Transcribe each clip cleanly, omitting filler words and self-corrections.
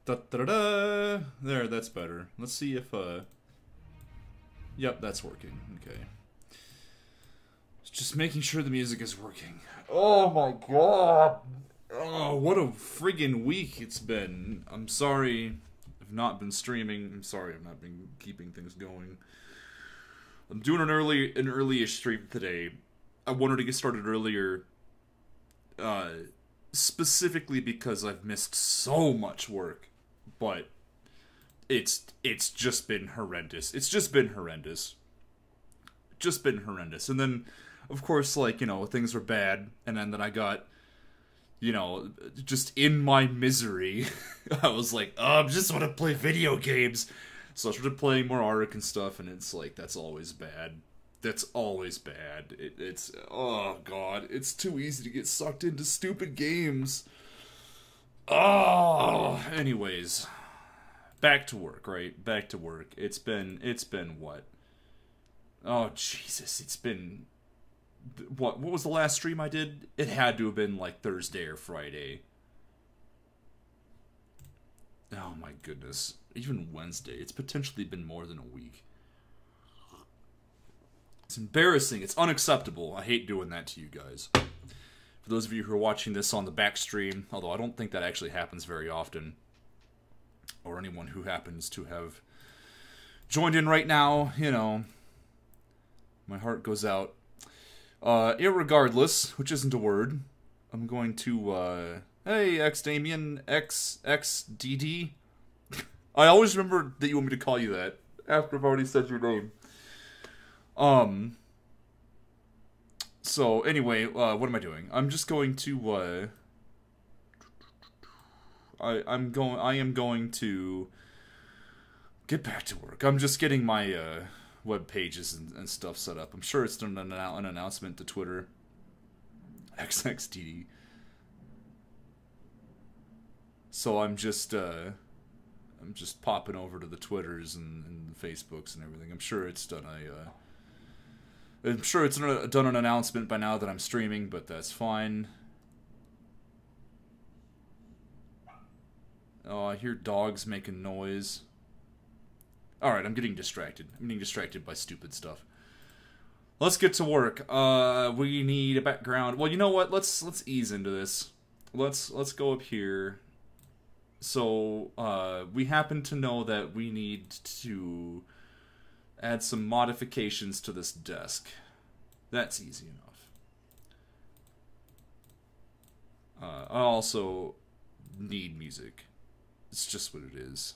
Da, da, da, da. There, that's better. Let's see if, Yep, that's working. Okay. Just making sure the music is working. Oh my god! Oh, what a friggin' week it's been. I'm sorry I've not been streaming. I'm sorry I've not been keeping things going. I'm doing an early-ish stream today. I wanted to get started earlier, specifically because I've missed so much work. But it's just been horrendous. It's just been horrendous. Just been horrendous. And then, of course, like, you know, things were bad, and then I got, you know, just in my misery, I was like, oh, I just want to play video games. So I started playing more Ark and stuff, and it's like, that's always bad. That's always bad. It's, oh god, it's too easy to get sucked into stupid games. Oh, anyways, back to work, right? Back to work. It's been what? Oh, Jesus, it's been, what was the last stream I did? It had to have been like Thursday or Friday. Oh my goodness. Even Wednesday. It's potentially been more than a week. It's embarrassing. It's unacceptable. I hate doing that to you guys. For those of you who are watching this on the back stream, although I don't think that actually happens very often, or anyone who happens to have joined in right now, you know, my heart goes out. Irregardless, which isn't a word, I'm going to, hey, X-Damien, XXDD. I always remember that you want me to call you that, after I've already said your name. So, anyway, what am I doing? I'm just going to, I am going to get back to work. I'm just getting my, web pages and stuff set up. I'm sure it's done an announcement to Twitter. XXDD. So I'm just popping over to the Twitters and the Facebooks and everything. I'm sure it's done done an announcement by now that I'm streaming, but that's fine. Oh, I hear dogs making noise. Alright, I'm getting distracted. I'm getting distracted by stupid stuff. Let's get to work. We need a background. Well, you know what? Let's ease into this. Let's go up here. So, we happen to know that we need to add some modifications to this desk. That's easy enough. I also need music. It's just what it is.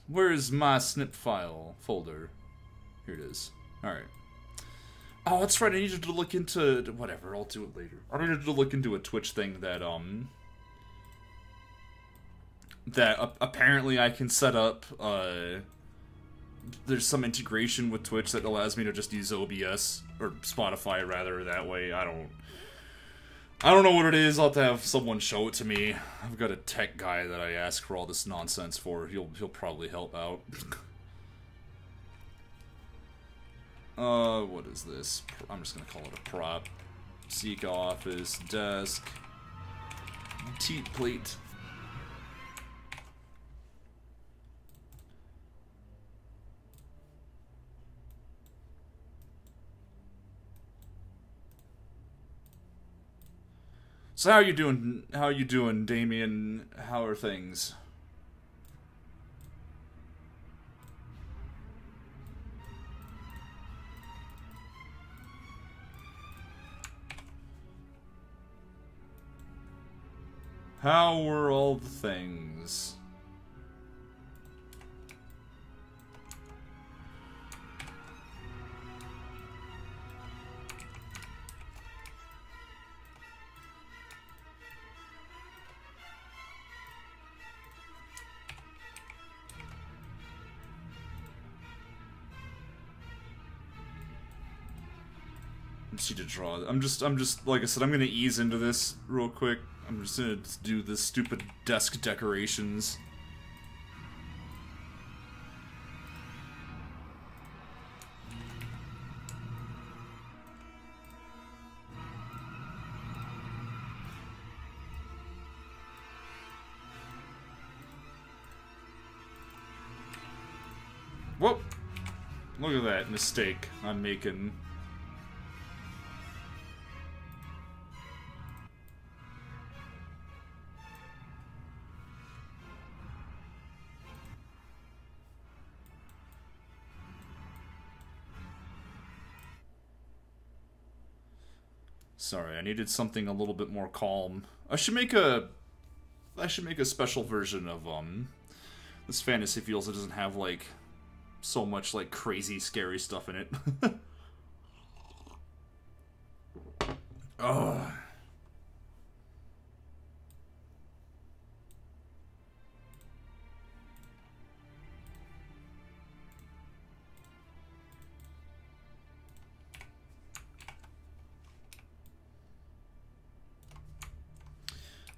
Where's my snip file folder? Here it is. Alright. Oh, that's right, I needed to look into, whatever, I'll do it later. I needed to look into a Twitch thing that, apparently I can set up, there's some integration with Twitch that allows me to just use OBS, or Spotify rather, that way. I don't know what it is. I'll have to have someone show it to me. I've got a tech guy that I ask for all this nonsense for. He'll probably help out. What is this? I'm just gonna call it a prop. Seek office, desk, teat plate. So how are you doing? How are you doing, Damien? How are things? How were all the things? I just need to draw. I'm just like I said, I'm gonna ease into this real quick. I'm just gonna do this stupid desk decorations. Whoop! Look at that mistake I'm making. Sorry, I needed something a little bit more calm. I should make a special version of this Fantasy Feels that doesn't have like so much like crazy scary stuff in it. Ugh.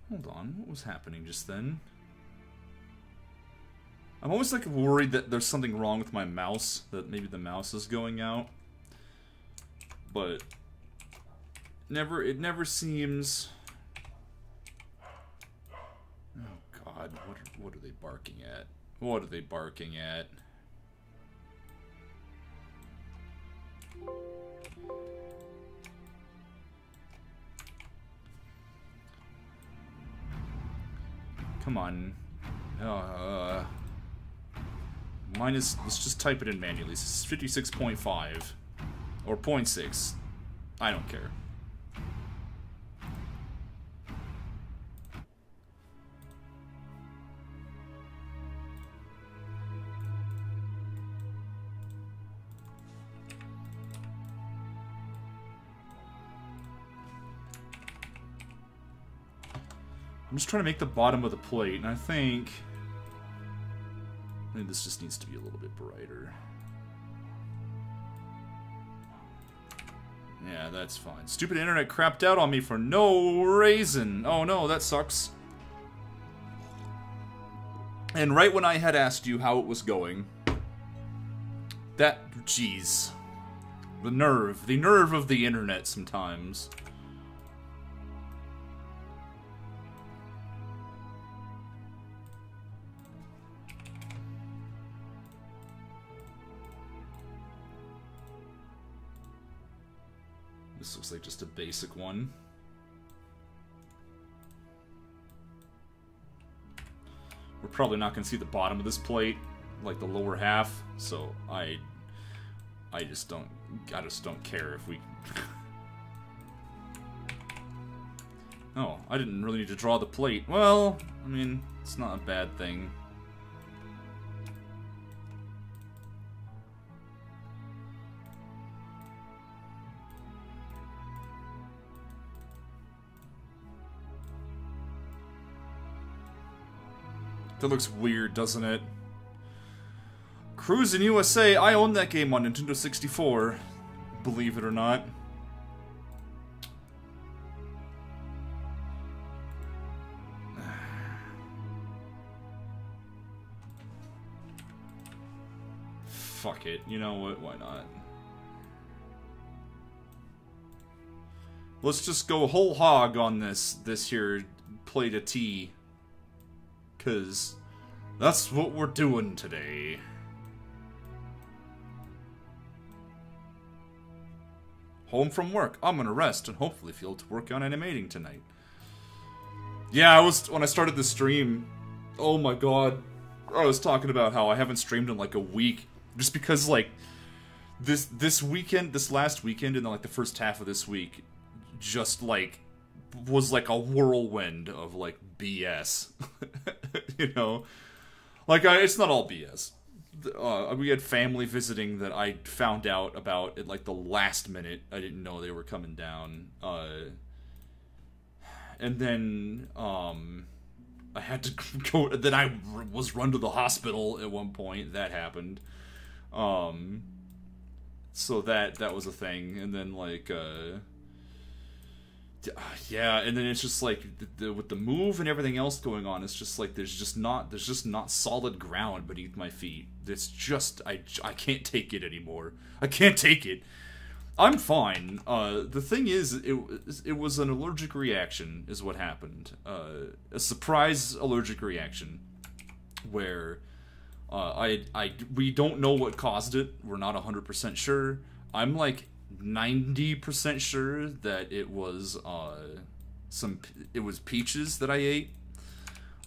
Hold on, what was happening just then? I'm always like worried that there's something wrong with my mouse, that maybe the mouse is going out. But it never seems. Oh god, what are they barking at? What are they barking at? Come on. Let's just type it in manually. This is 56.5. Or 0.6. I don't care. I'm just trying to make the bottom of the plate, and I think this just needs to be a little bit brighter. Yeah, that's fine. Stupid internet crapped out on me for no reason. Oh no, that sucks. And right when I had asked you how it was going, jeez. The nerve of the internet sometimes. This looks like just a basic one. We're probably not going to see the bottom of this plate, like the lower half, so I just don't care if we... Oh, I didn't really need to draw the plate. Well, I mean, it's not a bad thing. That looks weird, doesn't it? Cruisin' USA, I own that game on Nintendo 64. Believe it or not. Fuck it, you know what, why not? Let's just go whole hog on this here plate of tea. 'Cause that's what we're doing today. Home from work. I'm gonna rest and hopefully feel to work on animating tonight. Yeah, when I started the stream, oh my god, I was talking about how I haven't streamed in like a week, just because like this last weekend and then like the first half of this week, just like was like a whirlwind of like BS. You know, like it's not all BS. We had family visiting that I found out about at like the last minute. I didn't know they were coming down. And then I had to go. Then I was run to the hospital at one point. That happened. So that was a thing. And then like Yeah, and then it's just like with the move and everything else going on, it's just like there's just not solid ground beneath my feet. It's just I can't take it anymore. I can't take it. I'm fine. The thing is, it was an allergic reaction, is what happened. A surprise allergic reaction, where we don't know what caused it. We're not 100% sure. I'm like 90% sure that it was peaches that I ate.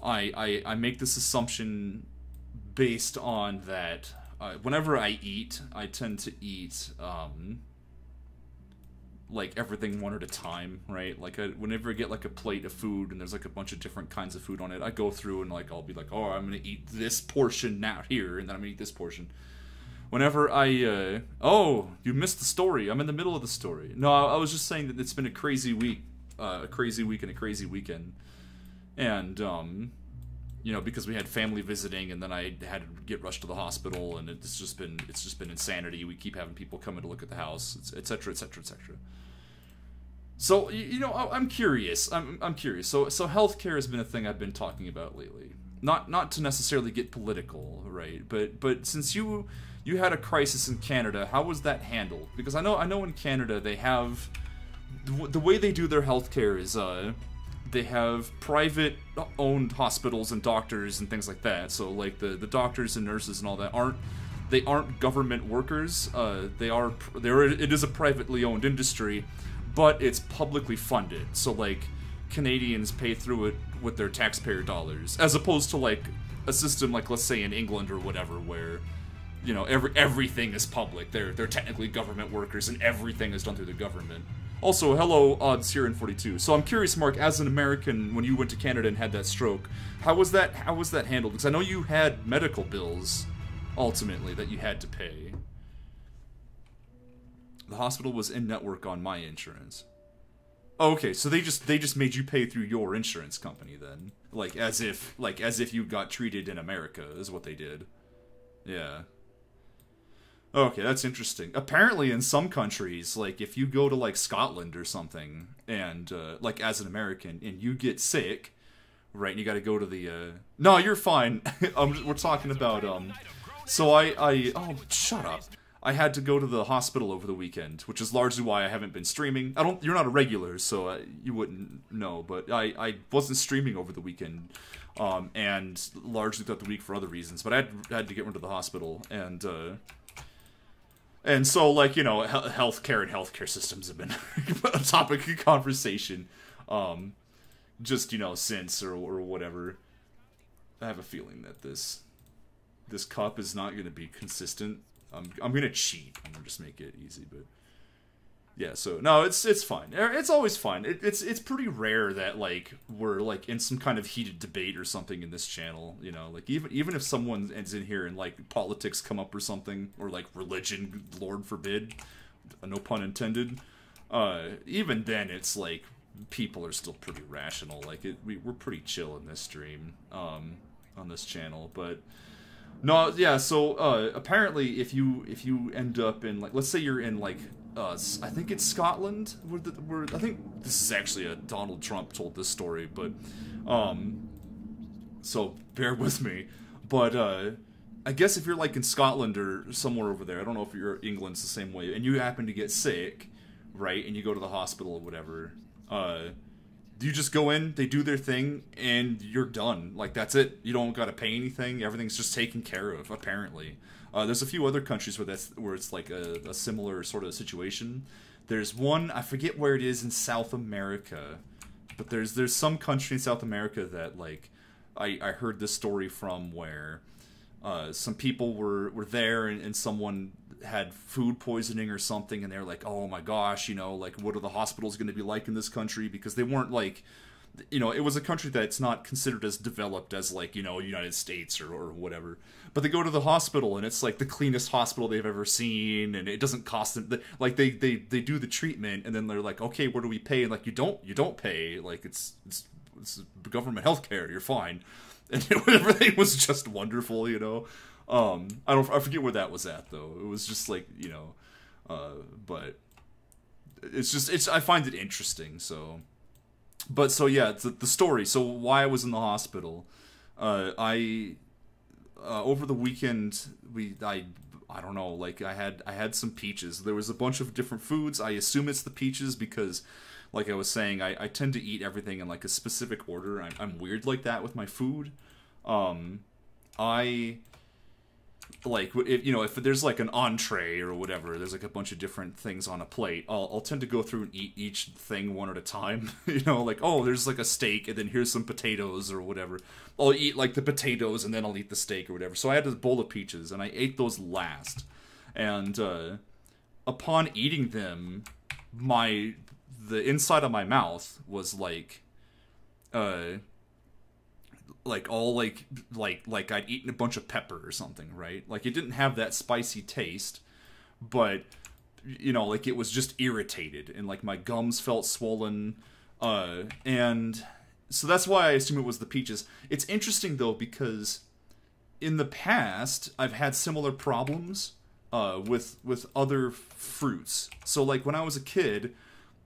I make this assumption based on that. Whenever I eat, I tend to eat like everything one at a time, right? Like whenever I get like a plate of food and there's like a bunch of different kinds of food on it, I go through and like I'll be like, oh, I'm gonna eat this portion now here, and then I'm gonna eat this portion. Whenever oh, you missed the story. I'm in the middle of the story. No, I was just saying that it's been a crazy week and a crazy weekend, and you know, because we had family visiting, and then I had to get rushed to the hospital, and it's just been insanity. We keep having people come in to look at the house, etc., etc., etc. So you know, I'm curious. I'm curious. So healthcare has been a thing I've been talking about lately. Not to necessarily get political, right? But since you had a crisis in Canada, how was that handled? Because I know in Canada they have the way they do their healthcare is they have private owned hospitals and doctors and things like that. So like the doctors and nurses and all that aren't government workers. It is a privately owned industry, but it's publicly funded. So like Canadians pay through it with their taxpayer dollars, as opposed to like a system like, let's say, in England or whatever, where, you know, everything is public. They're technically government workers and everything is done through the government. Also, hello, Odds here in 42. So I'm curious, Mark, as an American, when you went to Canada and had that stroke, how was that handled? Because I know you had medical bills, ultimately, that you had to pay. The hospital was in-network on my insurance. Oh, okay, so they just made you pay through your insurance company then, like as if you got treated in America is what they did. Yeah. Okay, that's interesting. Apparently, in some countries, like if you go to like Scotland or something, and like as an American, and you get sick, right? And you got to go to the. No, you're fine. We're talking about So oh, shut up. I had to go to the hospital over the weekend, which is largely why I haven't been streaming. You're not a regular, so you wouldn't know, but I wasn't streaming over the weekend, and largely throughout the week for other reasons. But I had to get into the hospital, and so, like, you know, healthcare and healthcare systems have been a topic of conversation, just, you know, since or whatever. I have a feeling that this cup is not going to be consistent. I'm gonna cheat. I'm gonna just make it easy, but yeah. So no, it's fine. It's always fine. It's pretty rare that like we're like in some kind of heated debate or something in this channel. You know, like even if someone ends in here and like politics come up or something, or like religion, Lord forbid, no pun intended. Even then, it's like people are still pretty rational. Like we're pretty chill in this stream, on this channel, but. No, yeah, so, apparently, if you end up in, like, let's say you're in, like, I think it's Scotland, I think this is actually Donald Trump told this story, but, so, bear with me, but, I guess if you're, like, in Scotland or somewhere over there, I don't know if you're England's the same way, and you happen to get sick, right, and you go to the hospital or whatever, you just go in, they do their thing, and you're done. Like, that's it. You don't gotta pay anything. Everything's just taken care of, apparently. There's a few other countries where it's like a similar sort of situation. There's one, I forget where it is in South America, but there's some country in South America that, like, I heard this story from where some people were there and someone had food poisoning or something, and they're like, oh my gosh, you know, like, what are the hospitals going to be like in this country? Because they weren't like, you know, it was a country that's not considered as developed as, like, you know, United States or whatever. But they go to the hospital, and it's like the cleanest hospital they've ever seen, and it doesn't cost them. Like they do the treatment, and then they're like, okay, where do we pay? And like, you don't pay. Like it's government healthcare. You're fine, and everything was just wonderful, you know. I forget where that was at though. It was just like, you know, but I find it interesting, so. But so yeah, the story. So why I was in the hospital, I over the weekend I don't know, like I had some peaches. There was a bunch of different foods. I assume it's the peaches because, like I was saying, I tend to eat everything in like a specific order. I'm weird like that with my food. I like if there's like an entree or whatever, there's like a bunch of different things on a plate. I'll tend to go through and eat each thing one at a time. Like, oh, there's like a steak and then here's some potatoes or whatever. I'll eat like the potatoes and then I'll eat the steak or whatever. So I had this bowl of peaches and I ate those last. And upon eating them, the inside of my mouth was like all like I'd eaten a bunch of pepper or something, right? Like it didn't have that spicy taste, but like it was just irritated and like my gums felt swollen, and so that's why I assume it was the peaches. It's interesting though because in the past I've had similar problems with other fruits. So like when I was a kid,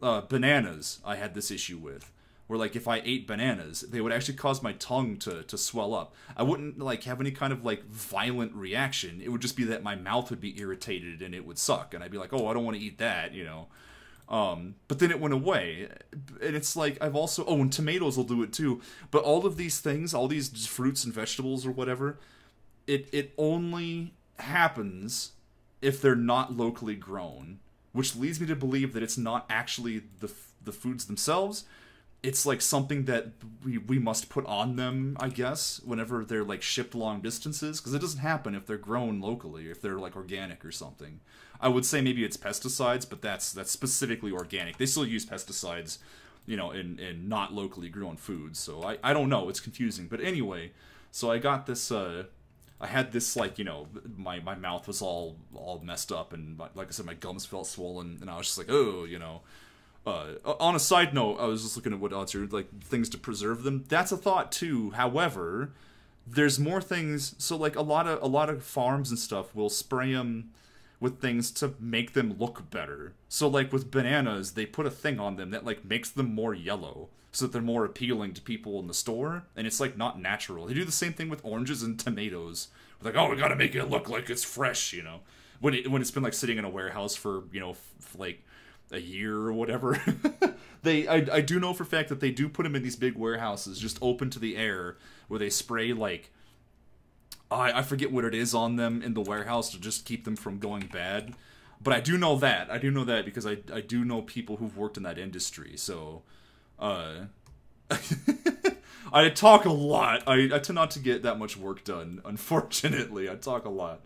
bananas I had this issue with. Where, like, if I ate bananas, they would actually cause my tongue to swell up. I wouldn't, like, have any kind of, like, violent reaction. It would just be that my mouth would be irritated and it would suck. And I'd be like, oh, I don't want to eat that, But then it went away. And it's like, I've also... Oh, and tomatoes will do it, too. But all of these things, all these fruits and vegetables or whatever, it only happens if they're not locally grown. Which leads me to believe that it's not actually the foods themselves. It's like something that we must put on them, I guess, whenever they're like shipped long distances, because it doesn't happen if they're grown locally, if they're like organic or something. I would say maybe it's pesticides, but that's specifically organic. They still use pesticides, in not locally grown foods. So I don't know. It's confusing, but anyway. So I got this. I had this like my mouth was all messed up, and like I said, my gums felt swollen, and I was just like, oh, on a side note, I was just looking at what odds are like things to preserve them. That's a thought too. However, there's more things. So like a lot of farms and stuff will spray them with things to make them look better. So like with bananas, they put a thing on them that like makes them more yellow, so that they're more appealing to people in the store. And it's like not natural. They do the same thing with oranges and tomatoes. Like, oh, we gotta make it look like it's fresh, when it's been like sitting in a warehouse for like a year or whatever. I do know for a fact that they do put them in these big warehouses just open to the air where they spray like I forget what it is on them in the warehouse to just keep them from going bad. But I do know that because I do know people who've worked in that industry. So I talk a lot. I tend not to get that much work done, unfortunately. I talk a lot.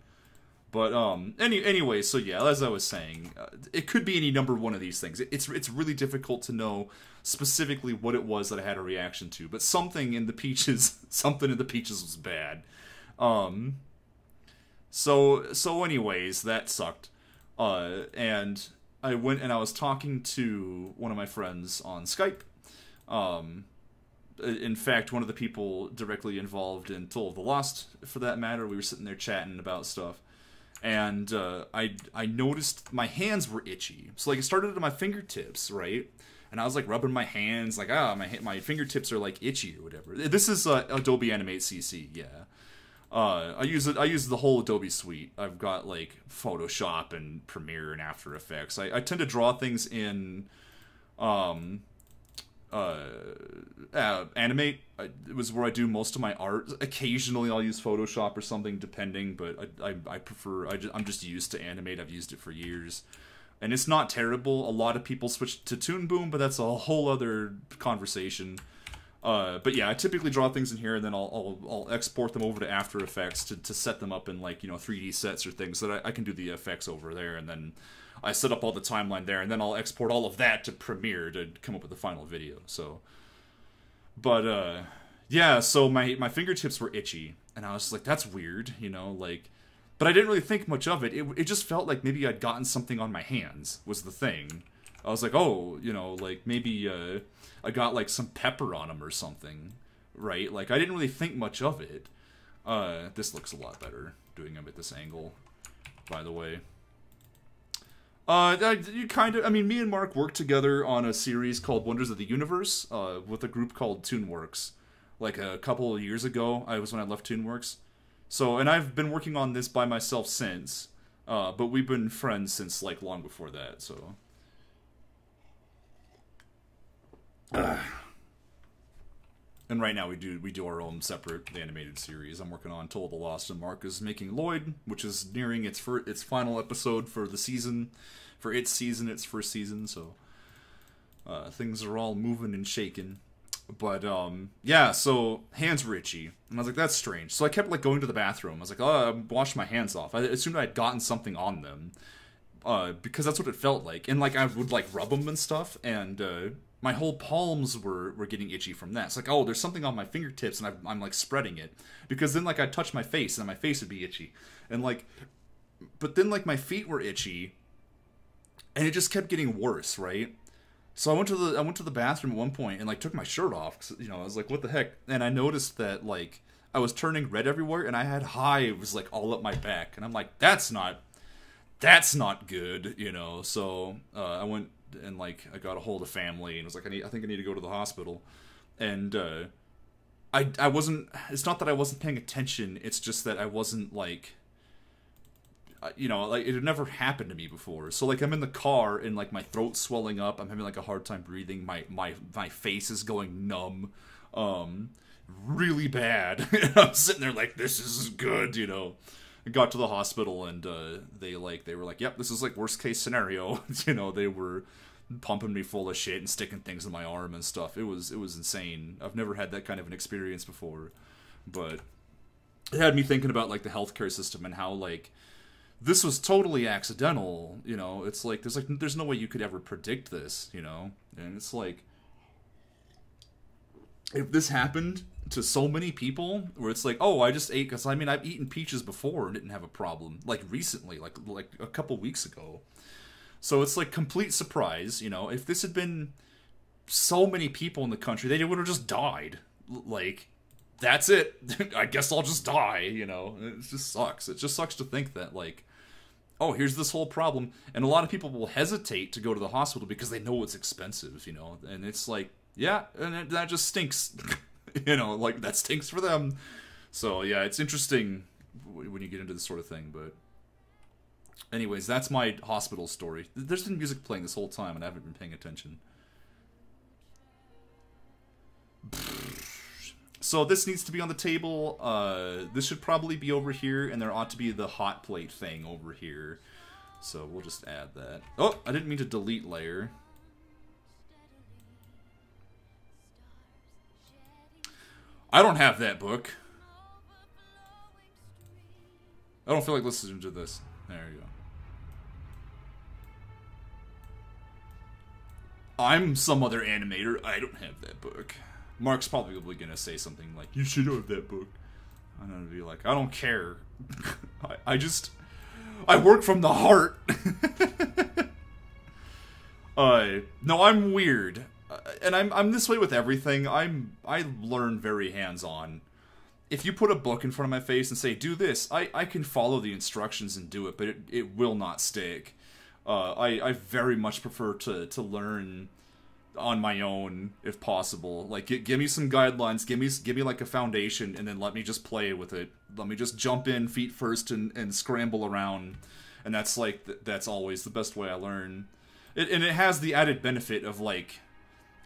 But anyway, so yeah, as I was saying, it could be any number one of these things. It's really difficult to know specifically what it was that I had a reaction to, but something in the peaches was bad. So anyways, that sucked. And I went and I was talking to one of my friends on Skype. In fact, one of the people directly involved in Toll of the Lost, for that matter, we were sitting there chatting about stuff. And I noticed my hands were itchy. So like it started at my fingertips, right? And I was like rubbing my hands, like my fingertips are like itchy or whatever. This is Adobe Animate CC, yeah. I use the whole Adobe suite. I've got like Photoshop and Premiere and After Effects. I tend to draw things in Animate. It was where I do most of my art. Occasionally I'll use Photoshop or something, depending, but I prefer, I'm just used to Animate. I've used it for years. And it's not terrible. A lot of people switch to Toon Boom, but that's a whole other conversation. But yeah, I typically draw things in here, and then I'll export them over to After Effects to set them up in like 3D sets or things so that I can do the effects over there, and then I set up all the timeline there, and then I'll export all of that to Premiere to come up with the final video. So, but yeah, so my fingertips were itchy, and I was just like, that's weird, like. But I didn't really think much of it. It just felt like maybe I'd gotten something on my hands, was the thing. I was like, oh, like maybe I got like some pepper on them or something, right? Like I didn't really think much of it. This looks a lot better doing them at this angle, by the way. You kind of, I mean, me and Mark worked together on a series called Wonders of the Universe, with a group called Toonworks. Like a couple of years ago, I was when I left Toonworks. So, and I've been working on this by myself since, but we've been friends since, like, long before that, so. And right now we do our own separate animated series. I'm working on Toll the Lost, and Mark is making Lloyd, which is nearing its final episode for the season, its first season. So things are all moving and shaking. But yeah, so hands were itchy, and I was like, that's strange. So I kept like going to the bathroom. I was like, oh, I'm washing my hands off. I assumed I'd gotten something on them, because that's what it felt like. And like I would like rub them and stuff, and my whole palms were getting itchy from that. It's like, oh, there's something on my fingertips, and I'm like spreading it. Because then like I'd touch my face, and my face would be itchy. And like, but then like my feet were itchy, and it just kept getting worse, right? So I went to the bathroom at one point and like took my shirt off, 'cause, you know, I was like, what the heck? And I noticed that like I was turning red everywhere, and I had hives like all up my back. And I'm like, that's not good, you know. So I went and like I got a hold of family and was like, I think I need to go to the hospital. And I wasn't, it's not that I wasn't paying attention, it's just that I wasn't like, you know, like it had never happened to me before. So like I'm in the car and like my throat's swelling up, I'm having like a hard time breathing, my face is going numb, really bad. And I'm sitting there like, this is good, you know. I got to the hospital, and they were like, yep, this is like worst case scenario. You know, they were pumping me full of shit and sticking things in my arm and stuff. It was insane. I've never had that kind of an experience before, but it had me thinking about like the healthcare system and how like this was totally accidental. You know, it's like there's no way you could ever predict this. You know, and it's like if this happened to so many people, where it's like, oh, I just ate, because I mean I've eaten peaches before and didn't have a problem, like recently, like a couple weeks ago. So it's like complete surprise, you know. If this had been so many people in the country, they would have just died. Like, that's it. I guess I'll just die, you know. It just sucks. It just sucks to think that like, oh, here's this whole problem, and a lot of people will hesitate to go to the hospital because they know it's expensive, you know. And it's like, yeah, and that just stinks. You know, like, that stinks for them. So, yeah, it's interesting when you get into this sort of thing, but anyways, that's my hospital story. There's been music playing this whole time, and I haven't been paying attention. So this needs to be on the table. This should probably be over here, and there ought to be the hot plate thing over here. So we'll just add that. Oh, I didn't mean to delete layer. I don't have that book. I don't feel like listening to this. There you go. I'm some other animator. I don't have that book. Mark's probably gonna say something like, you should have that book. I'm gonna be like, I don't care. I work from the heart. No, I'm weird. And I'm this way with everything. I learn very hands-on. If you put a book in front of my face and say, do this, I can follow the instructions and do it, but it will not stick. I very much prefer to learn on my own, if possible. Like, give me some guidelines, give me like a foundation, and then let me just play with it. Let me just jump in feet first and scramble around. And that's like, that's always the best way I learn. And it has the added benefit of, like,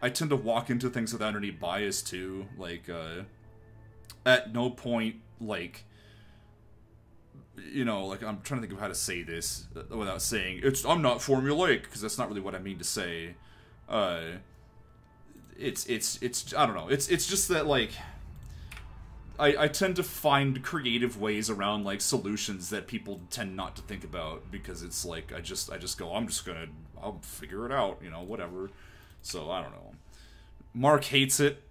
I tend to walk into things without any bias, too. Like, at no point, like, you know, like, I'm trying to think of how to say this without saying, I'm not formulaic, because that's not really what I mean to say. It's I don't know, it's just that, like, I tend to find creative ways around, like, solutions that people tend not to think about, because it's like, I just go, I'll figure it out, you know, whatever. So, I don't know. Mark hates it.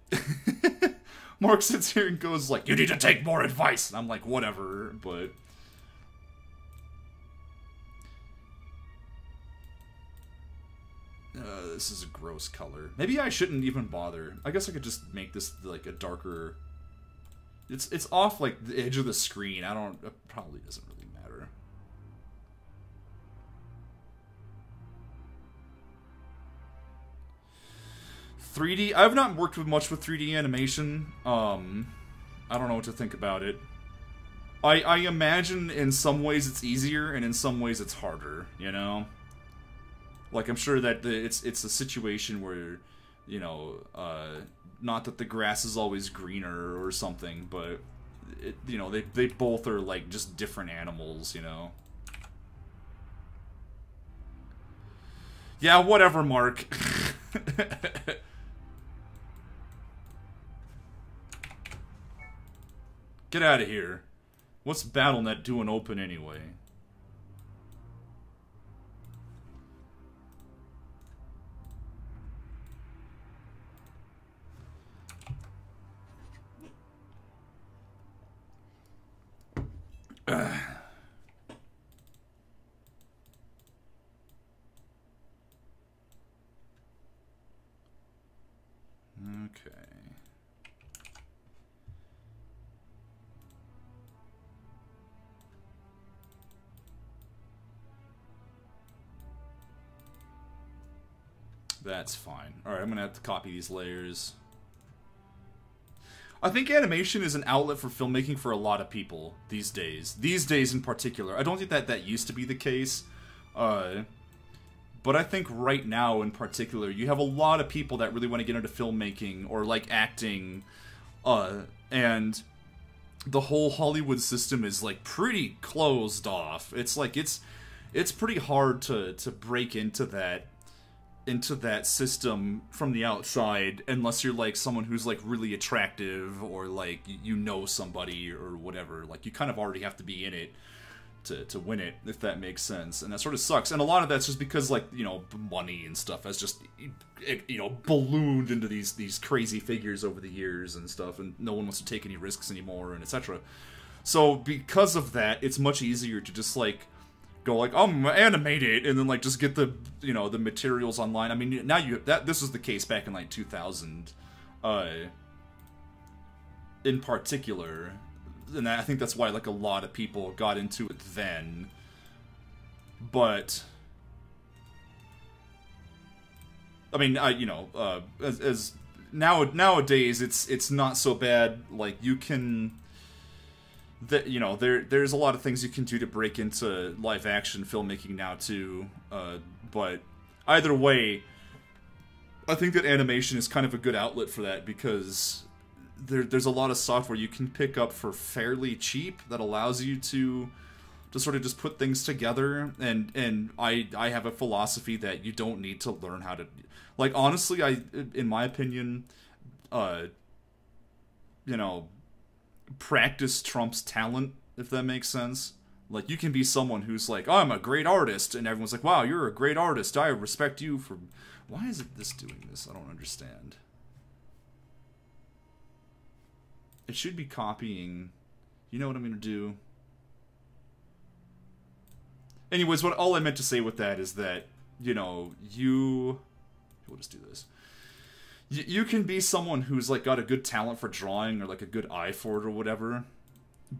Mark sits here and goes like, you need to take more advice. And I'm like, whatever, but... this is a gross color. Maybe I shouldn't even bother. I guess I could just make this, like, a darker... It's off, like, the edge of the screen. It probably doesn't really matter. 3D, I've not worked with much with 3D animation. I don't know what to think about it. I imagine in some ways it's easier, and in some ways it's harder, you know? Like, I'm sure that it's a situation where, you know, not that the grass is always greener or something, but, you know, they both are, like, just different animals, you know? Yeah, whatever, Mark. Get out of here. What's BattleNet doing open anyway? Okay. That's fine. Alright, I'm gonna have to copy these layers. I think animation is an outlet for filmmaking for a lot of people these days. These days in particular. I don't think that used to be the case. But I think right now in particular, you have a lot of people that really want to get into filmmaking or like acting. And the whole Hollywood system is like pretty closed off. It's like it's pretty hard to break into that system from the outside unless you're like someone who's like really attractive or like you know somebody or whatever. Like you kind of already have to be in it to win it, if that makes sense. And that sort of sucks. And a lot of that's just because, like, you know, money and stuff has just, you know, ballooned into these crazy figures over the years and stuff, and no one wants to take any risks anymore, and etc. So because of that, it's much easier to just like go like, animate it, and then like just get the, you know, the materials online. I mean, now you that this was the case back in like 2000 in particular. And I think that's why, like, a lot of people got into it then. But I mean, you know, as nowadays, it's not so bad. Like, you can, you know, there's a lot of things you can do to break into live action filmmaking now too. But either way, I think that animation is kind of a good outlet for that, because there's a lot of software you can pick up for fairly cheap that allows you to sort of just put things together, and I have a philosophy that you don't need to learn how to, like, honestly, in my opinion, you know, practice trumps talent, if that makes sense. Like, you can be someone who's like, oh, I'm a great artist, and everyone's like, wow, you're a great artist, I respect you for... Why is it this doing this? I don't understand. It should be copying. You know what I'm going to do? Anyways, all I meant to say with that is that, you know, we'll just do this. You can be someone who's, like, got a good talent for drawing or, like, a good eye for it or whatever,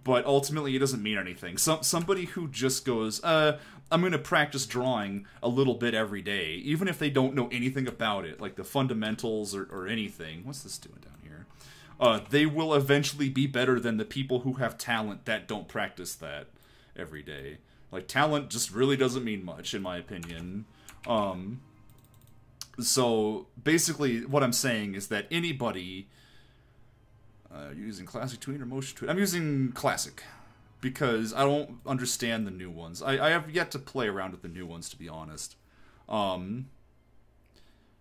but ultimately it doesn't mean anything. Somebody who just goes, I'm going to practice drawing a little bit every day, even if they don't know anything about it, like the fundamentals or anything. What's this doing down here? They will eventually be better than the people who have talent that don't practice that every day. Like, talent just really doesn't mean much, in my opinion. So, basically, what I'm saying is that anybody... using Classic Tween or Motion Tween? I'm using Classic, because I don't understand the new ones. I have yet to play around with the new ones, to be honest.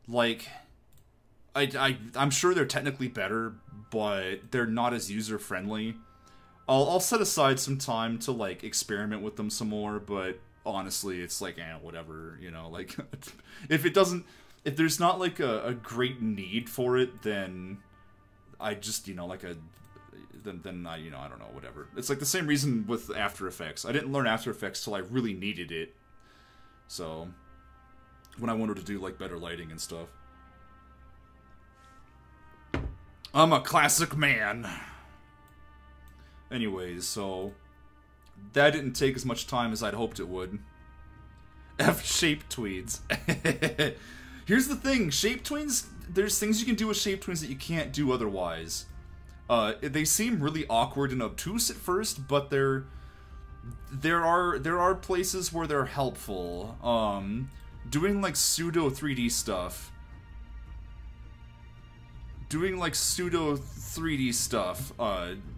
Like... I'm sure they're technically better, but they're not as user-friendly. I'll set aside some time to, like, experiment with them some more, but honestly, it's like, whatever, you know, like, if there's not, like, a great need for it, then I just, you know, like, then I, you know, I don't know, whatever. It's like the same reason with After Effects. I didn't learn After Effects till I really needed it, so, when I wanted to do, like, better lighting and stuff. I'm a classic man. Anyways, so that didn't take as much time as I'd hoped it would. F shape tweeds. Here's the thing, shape tweens there's things you can do with shape twins that you can't do otherwise. They seem really awkward and obtuse at first, but there are places where they're helpful. Doing like pseudo 3D stuff.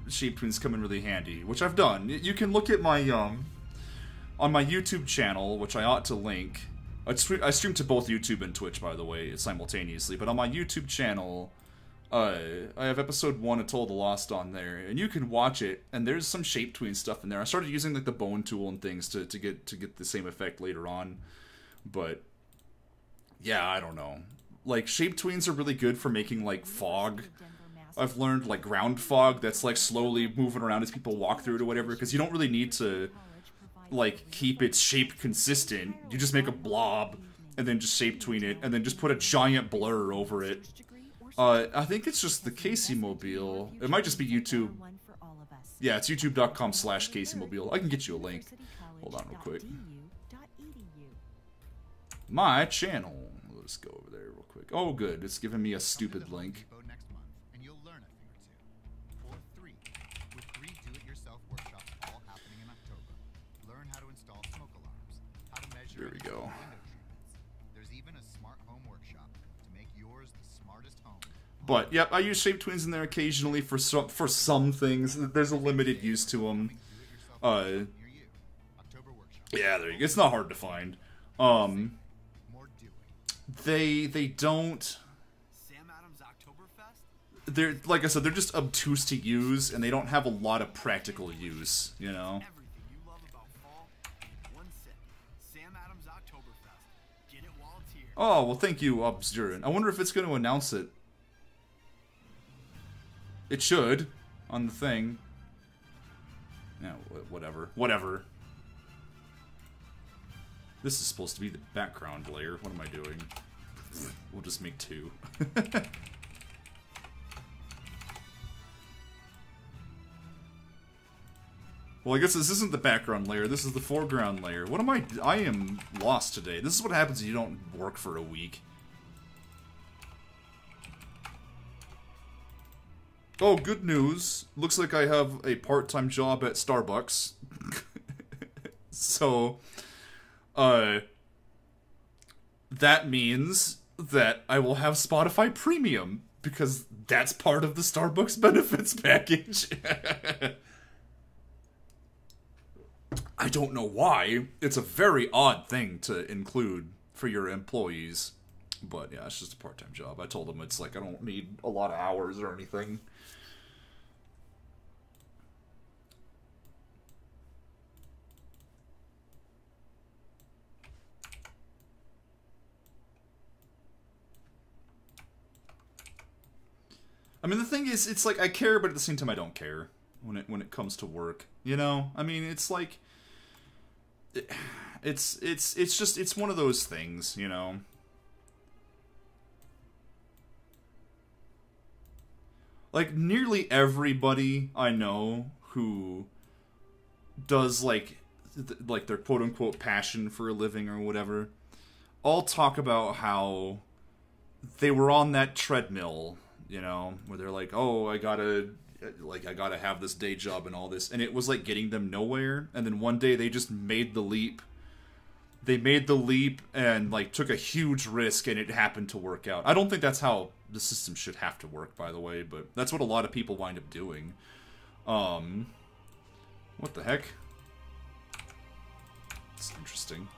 Shape twins come in really handy, which I've done. You can look at my on my YouTube channel, which I ought to link. I stream to both YouTube and Twitch, by the way, simultaneously. But on my YouTube channel, I have episode 1 of Told the Lost on there, and you can watch it. And there's some shape tween stuff in there. I started using like the bone tool and things to get the same effect later on. But yeah, I don't know. Like shape tweens are really good for making like fog. I've learned like ground fog that's like slowly moving around as people walk through it or whatever, because you don't really need to like keep its shape consistent. You just make a blob and then just shape tween it and then just put a giant blur over it. I think it's just the Casey Mobile. It might just be YouTube. Yeah, it's youtube.com/CaseyMobile. I can get you a link. Hold on real quick. My channel. Let's go over there real quick. Oh good, it's giving me a stupid link. There we go. There's even a smart home workshop to make yours the smartest home. But yep, I use shape twins in there occasionally for some things. There's a limited use to them. Yeah, there you go. It's not hard to find. They don't. They're like I said, they're just obtuse to use, and they don't have a lot of practical use. You know. Oh, well thank you, Obsdurin. I wonder if it's going to announce it. It should, on the thing. Yeah, whatever. Whatever. This is supposed to be the background layer. What am I doing? We'll just make 2. Well, I guess this isn't the background layer, this is the foreground layer. What am I am lost today. This is what happens if you don't work for a week. Oh, good news. Looks like I have a part-time job at Starbucks. So, that means that I will have Spotify Premium, because that's part of the Starbucks benefits package. I don't know why. It's a very odd thing to include for your employees. But yeah, it's just a part-time job. I told them it's like I don't need a lot of hours or anything. I mean, the thing is, it's like I care, but at the same time I don't care when it comes to work. You know? I mean, it's like it's just it's one of those things, you know. Like nearly everybody I know who does like their quote unquote passion for a living or whatever, all talk about how they were on that treadmill, you know, where they're like, oh, I gotta have this day job and all this, and it was like getting them nowhere, and then one day they just made the leap. They made the leap and like took a huge risk, and it happened to work out. I don't think that's how the system should have to work, by the way, but that's what a lot of people wind up doing. What the heck? It's interesting.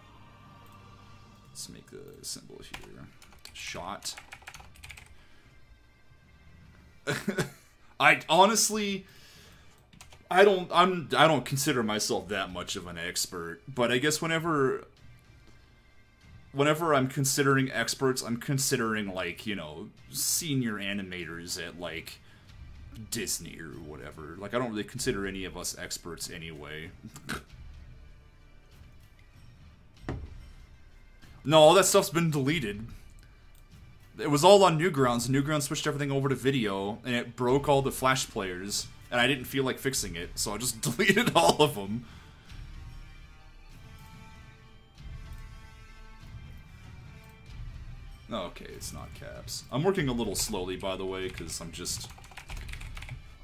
Let's make the symbol here. Shot. I honestly, I don't consider myself that much of an expert, but I guess whenever I'm considering experts, I'm considering like, you know, senior animators at like Disney or whatever. Like I don't really consider any of us experts anyway. No, all that stuff's been deleted. It was all on Newgrounds. Newgrounds switched everything over to video, and it broke all the Flash players, and I didn't feel like fixing it, so I just deleted all of them. Okay, it's not caps. I'm working a little slowly, by the way, because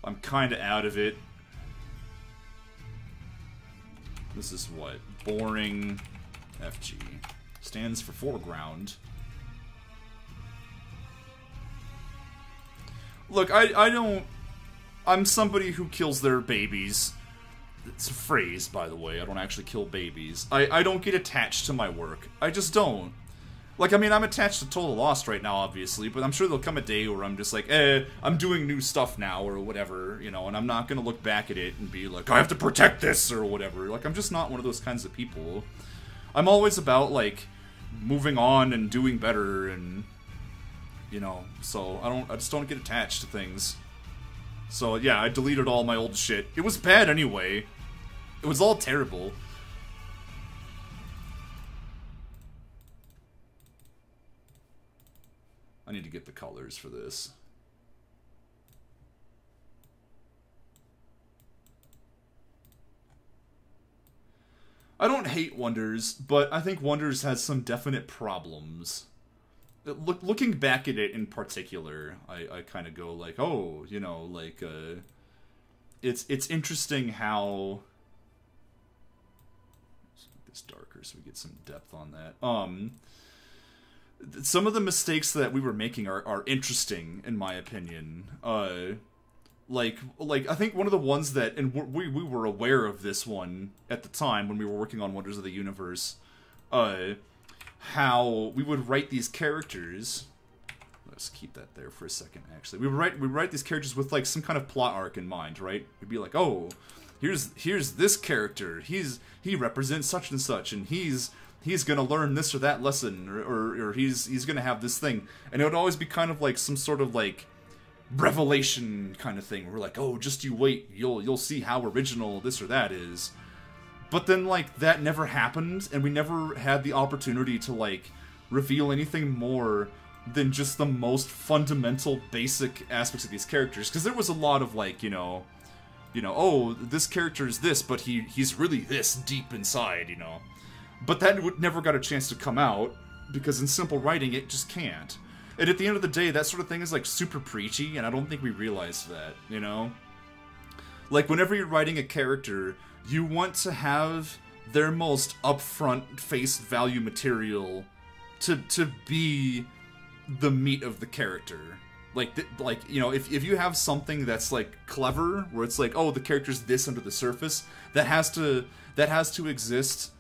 I'm kind of out of it. This is what? Boring FG. Stands for foreground. Look, I don't... I'm somebody who kills their babies. It's a phrase, by the way. I don't actually kill babies. I don't get attached to my work. I just don't. Like, I mean, I'm attached to Total Lost right now, obviously, but I'm sure there'll come a day where I'm just like, I'm doing new stuff now, or whatever, you know, and I'm not gonna look back at it and be like, I have to protect this, or whatever. Like, I'm just not one of those kinds of people. I'm always about, like, moving on and doing better, and, you know, so I just don't get attached to things. So, yeah, I deleted all my old shit. It was bad anyway. It was all terrible. I need to get the colors for this. I don't hate Wonders, but I think Wonders has some definite problems. Looking back at it in particular, I kind of go like, oh, you know, like, it's interesting how... Let's make this darker so we get some depth on that. Some of the mistakes that we were making are interesting, in my opinion. Like I think one of the ones that, and we were aware of this one at the time when we were working on Wonders of the Universe, how we would write these characters. Let's keep that there for a second, actually. We write these characters with, like, some kind of plot arc in mind, right? We'd be like, oh, here's this character. He represents such and such, and he's gonna learn this or that lesson, or he's gonna have this thing. And it would always be kind of like some sort of, like, revelation kind of thing. We're like, oh, just you wait, you'll see how original this or that is. But then, like, that never happened, and we never had the opportunity to, like, reveal anything more than just the most fundamental, basic aspects of these characters. Because there was a lot of, like, you know, oh, this character is this, but he's really this deep inside, you know. But that never got a chance to come out, because in simple writing, it just can't. And at the end of the day, that sort of thing is, like, super preachy, and I don't think we realized that, you know? Like, whenever you're writing a character, you want to have their most upfront face value material to be the meat of the character. Like, you know, if you have something that's, like, clever, where it's like, oh, the character's this under the surface, that has to exist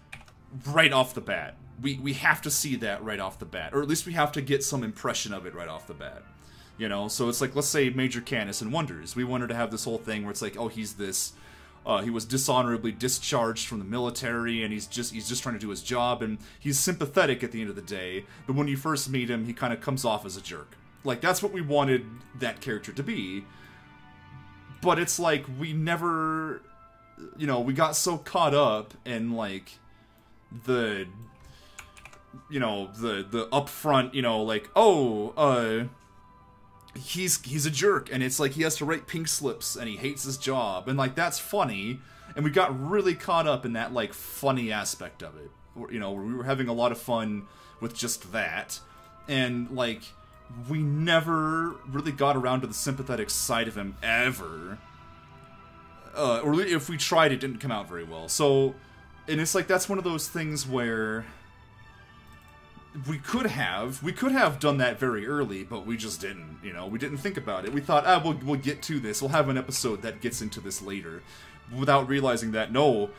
right off the bat. We have to see that right off the bat, or at least we have to get some impression of it right off the bat. You know, so it's like, let's say Major Canis in Wonders. We wanted to have this whole thing where it's like, oh, he's this, he was dishonorably discharged from the military, and he's just trying to do his job, and he's sympathetic at the end of the day, but when you first meet him, he kind of comes off as a jerk. Like, that's what we wanted that character to be. But it's like, we never, you know, we got so caught up in, like, the upfront, you know, like, oh, he's a jerk, and it's like he has to write pink slips, and he hates his job, and, like, that's funny, and we got really caught up in that, like, funny aspect of it, you know, where we were having a lot of fun with just that, and, like, we never really got around to the sympathetic side of him, ever, or if we tried, it didn't come out very well, so, and it's like, that's one of those things where we could have done that very early, but we just didn't, you know, we didn't think about it. We thought, we'll get to this, we'll have an episode that gets into this later, without realizing that, no,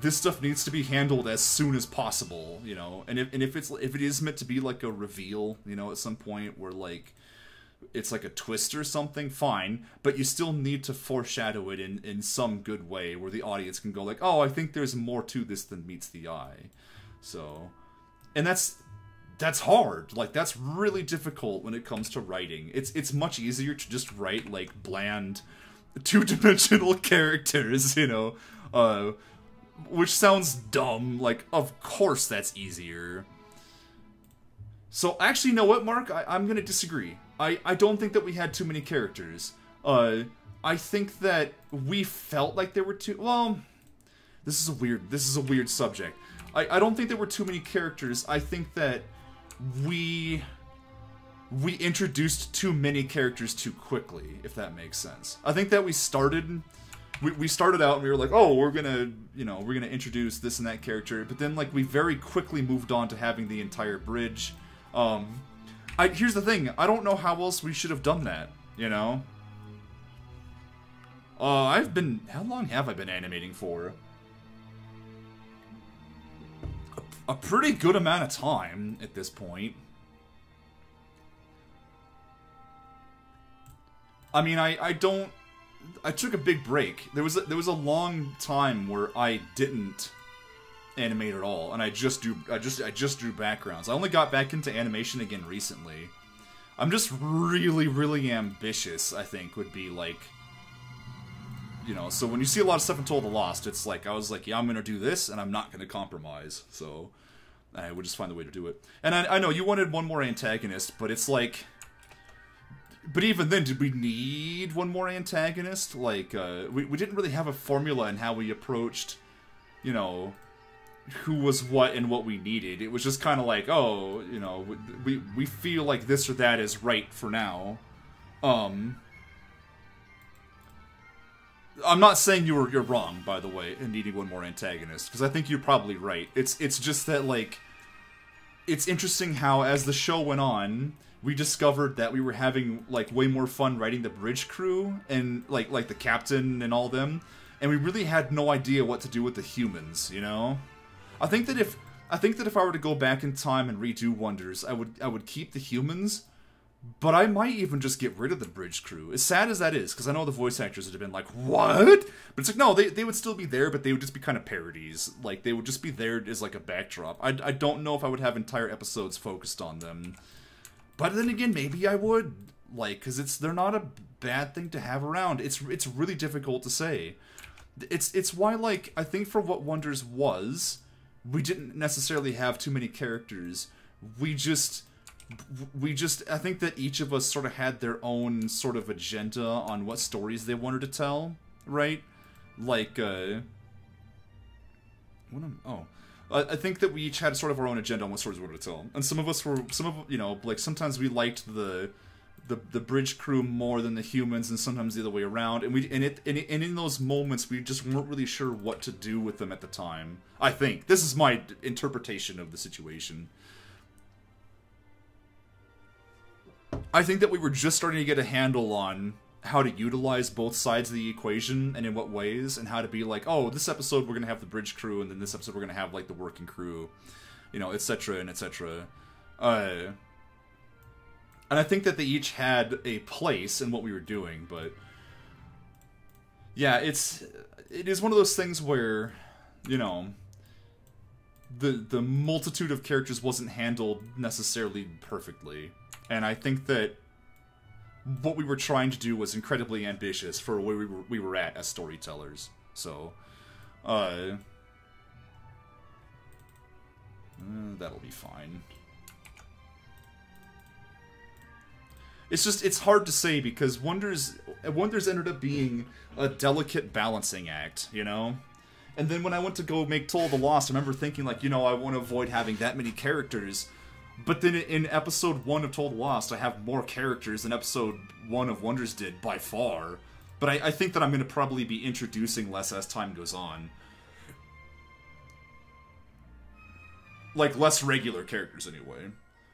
this stuff needs to be handled as soon as possible, you know, and if it is meant to be like a reveal, you know, at some point where, like, it's like a twist or something, fine, but you still need to foreshadow it in some good way, where the audience can go like, oh, I think there's more to this than meets the eye. So, and that's hard. Like, that's really difficult when it comes to writing. It's much easier to just write, like, bland, two-dimensional characters, you know, which sounds dumb. Like, of course that's easier. So, actually, you know what, Mark? I'm gonna disagree. I don't think that we had too many characters. I think that we felt like there were too... Well, this is a weird subject. I don't think there were too many characters. I think that we we introduced too many characters too quickly, if that makes sense. I think that we started out and we were like, oh, we're gonna introduce this and that character, but then like we very quickly moved on to having the entire bridge. Here's the thing, I don't know how else we should have done that, you know? How long have I been animating for? A pretty good amount of time at this point. I mean, I took a big break. There was a long time where I didn't animate at all, and I just drew backgrounds. I only got back into animation again recently. I'm just really, really ambitious, I think, would be like, you know, so when you see a lot of stuff in Told the Lost, it's like, I was like, yeah, I'm gonna do this, and I'm not gonna compromise, so I would just find the way to do it. And I know you wanted one more antagonist, but it's like, but even then, did we need one more antagonist? Like, we didn't really have a formula in how we approached, you know, who was what and what we needed. It was just kind of like, oh, you know, we feel like this or that is right for now. I'm not saying you're wrong, by the way, in needing one more antagonist, because I think you're probably right. It's just that, like, it's interesting how, as the show went on, we discovered that we were having, like, way more fun writing the bridge crew, and, like the captain and all them, and we really had no idea what to do with the humans, you know? I think that if I were to go back in time and redo Wonders, I would keep the humans, but I might even just get rid of the bridge crew. As sad as that is, because I know the voice actors would have been like, what? But it's like, no, they would still be there, but they would just be kind of parodies. Like, they would just be there as, like, a backdrop. I don't know if I would have entire episodes focused on them. But then again, maybe I would. Like, because they're not a bad thing to have around. It's really difficult to say. It's why, like, I think for what Wonders was, we didn't necessarily have too many characters. We just, I think that each of us sort of had their own sort of agenda on what stories they wanted to tell, right? Like, I think that we each had sort of our own agenda on what stories we wanted to tell. And some of, you know, like, sometimes we liked the bridge crew more than the humans, and sometimes the other way around. And in those moments, we just weren't really sure what to do with them at the time. I think this is my interpretation of the situation. I think that we were just starting to get a handle on how to utilize both sides of the equation and in what ways, and how to be like, oh, this episode we're gonna have the bridge crew, and then this episode we're gonna have like the working crew, you know, etc. and etc. And I think that they each had a place in what we were doing, but yeah, it is one of those things where, you know, the multitude of characters wasn't handled necessarily perfectly. And I think that what we were trying to do was incredibly ambitious for where we were at as storytellers. So, that'll be fine. It's just, it's hard to say because Wonders ended up being a delicate balancing act, you know? And then when I went to go make Told the Lost, I remember thinking, like, you know, I want to avoid having that many characters. But then in episode 1 of Told the Lost, I have more characters than episode 1 of Wonders did, by far. But I think that I'm going to probably be introducing less as time goes on. Like, less regular characters, anyway.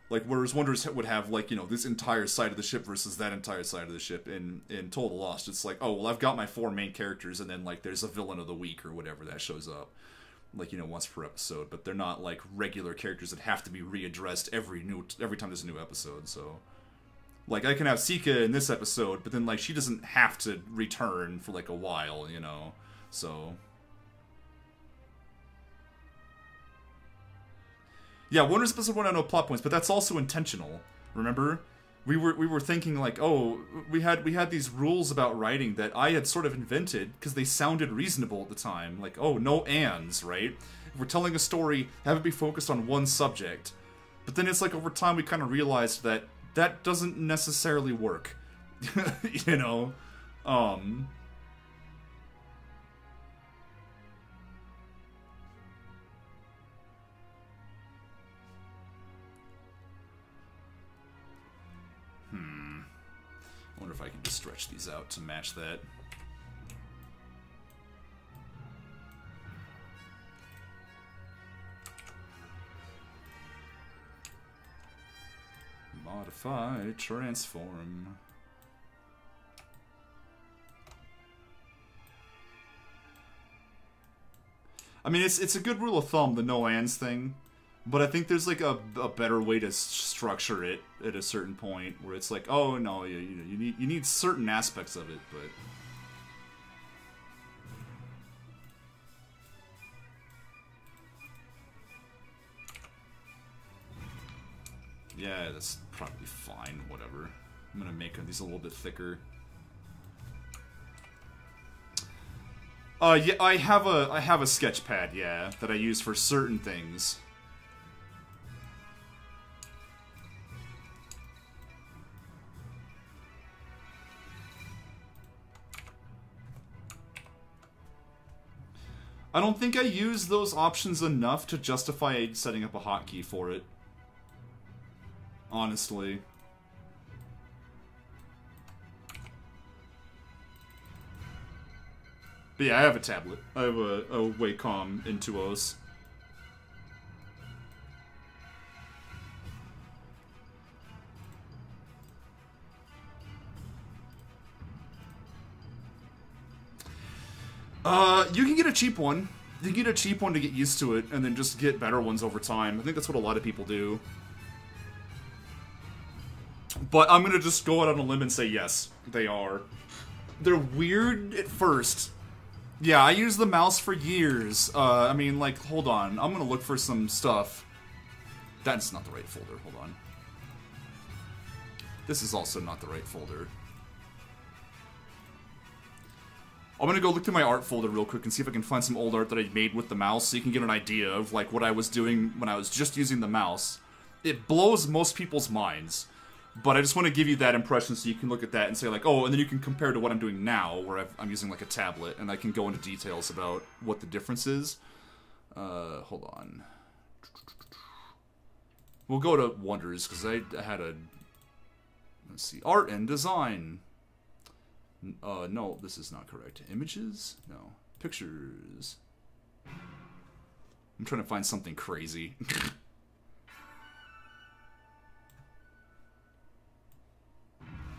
Like, whereas Wonders would have, like, you know, this entire side of the ship versus that entire side of the ship. In Told the Lost, it's like, oh, well, I've got my 4 main characters, and then, like, there's a villain of the week or whatever that shows up. Like, you know, once per episode. But they're not, like, regular characters that have to be readdressed every time there's a new episode, so... Like, I can have Sika in this episode, but then, like, she doesn't have to return for, like, a while, you know? So... Yeah, Wonders episode 1 had no plot points, but that's also intentional. Remember? We were thinking like, oh, we had these rules about writing that I had sort of invented because they sounded reasonable at the time. Like, oh, no ands, right? If we're telling a story, have it be focused on one subject. But then it's like over time we kind of realized that that doesn't necessarily work. You know? I wonder if I can just stretch these out to match that. Modify, transform. I mean, it's a good rule of thumb, the no ands thing, but I think there's like a better way to structure it at a certain point where it's like, oh no, you need certain aspects of it, but yeah, that's probably fine. Whatever. I'm gonna make these a little bit thicker. Yeah, I have a sketch pad, yeah, that I use for certain things. I don't think I use those options enough to justify setting up a hotkey for it. Honestly. But yeah, I have a tablet. I have a Wacom Intuos. You can get a cheap one. You can get a cheap one to get used to it, and then just get better ones over time. I think that's what a lot of people do. But I'm gonna just go out on a limb and say yes, they are. They're weird at first. Yeah, I used the mouse for years. I mean, like, hold on. I'm gonna look for some stuff. That's not the right folder. Hold on. This is also not the right folder. I'm gonna go look through my art folder real quick and see if I can find some old art that I made with the mouse so you can get an idea of, like, what I was doing when I was just using the mouse. It blows most people's minds. But I just want to give you that impression so you can look at that and say, like, oh, and then you can compare to what I'm doing now, where I'm using, like, a tablet, and I can go into details about what the difference is. Hold on. We'll go to Wonders, because I had a... Let's see. Art and Design. No, this is not correct. Images? No. Pictures. I'm trying to find something crazy.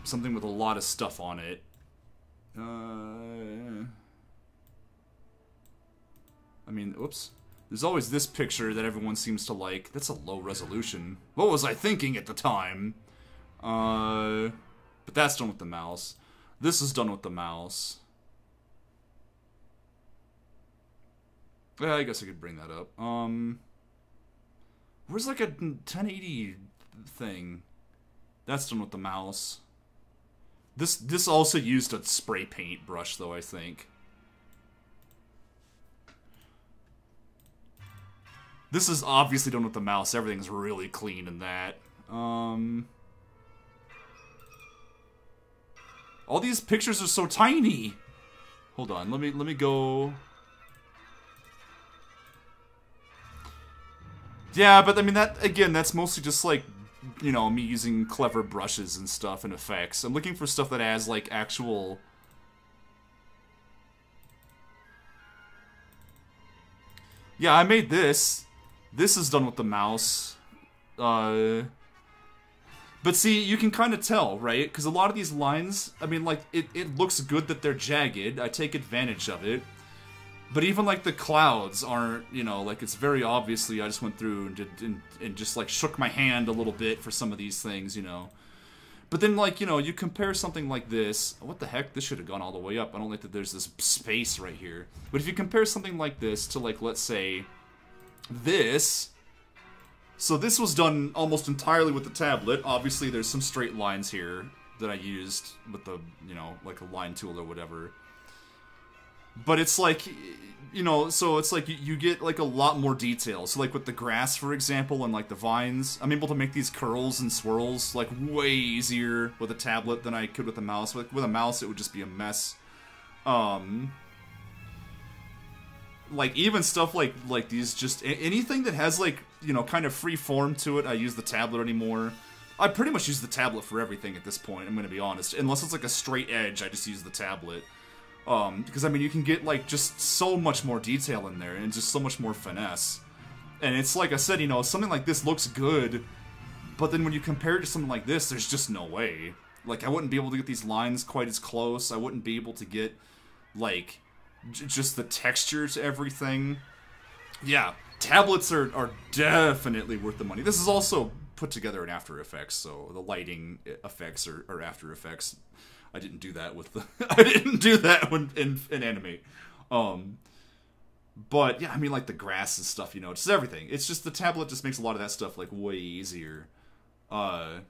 Something with a lot of stuff on it. I mean, oops. There's always this picture that everyone seems to like. That's a low resolution. What was I thinking at the time? But that's done with the mouse. This is done with the mouse. Yeah, I guess I could bring that up. Where's like a 1080 thing? That's done with the mouse. This also used a spray paint brush, though, I think. This is obviously done with the mouse. Everything's really clean in that. All these pictures are so tiny. Hold on, let me go. Yeah, but I mean that again, that's mostly just like, you know, me using clever brushes and stuff and effects. I'm looking for stuff that has, like, actual... Yeah, I made this. This is done with the mouse. But see, you can kind of tell, right? Because a lot of these lines, I mean, like, it looks good that they're jagged. I take advantage of it. But even, like, the clouds aren't, you know, like, it's very obviously I just went through and did, and just, like, shook my hand a little bit for some of these things, you know. But then, like, you know, you compare something like this. What the heck? This should have gone all the way up. I don't like that there's this space right here. But if you compare something like this to, like, let's say, this. So this was done almost entirely with the tablet. Obviously, there's some straight lines here that I used with the, you know, like a line tool or whatever. But it's like, you know, so it's like you get like a lot more detail. So like with the grass, for example, and like the vines, I'm able to make these curls and swirls like way easier with a tablet than I could with a mouse. Like with a mouse, it would just be a mess. Like even stuff like these, just anything that has like, you know, kind of free form to it, I use the tablet anymore. I pretty much use the tablet for everything at this point, I'm gonna be honest. Unless it's like a straight edge, I just use the tablet. Because, I mean, you can get, like, just so much more detail in there, and just so much more finesse. And it's like I said, you know, something like this looks good, but then when you compare it to something like this, there's just no way. Like, I wouldn't be able to get these lines quite as close, I wouldn't be able to get, like, just the texture to everything. Yeah, tablets are definitely worth the money. This is also put together in After Effects, so the lighting effects are After Effects. I didn't do that with the I didn't do that when in Animate. But yeah, I mean, like the grass and stuff, you know, just everything. It's just the tablet just makes a lot of that stuff like way easier. You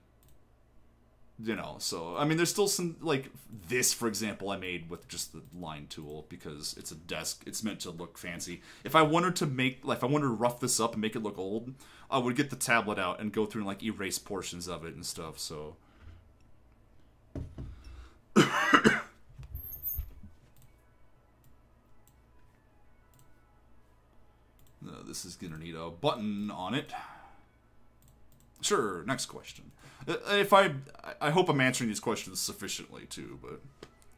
know, so I mean, there's still some, like this, for example, I made with just the line tool because it's a desk. It's meant to look fancy. If I wanted to make, like, if I wanted to rough this up and make it look old, I would get the tablet out and go through and like erase portions of it and stuff. So. This is gonna need a button on it. Sure, next question. If I hope I'm answering these questions sufficiently too, but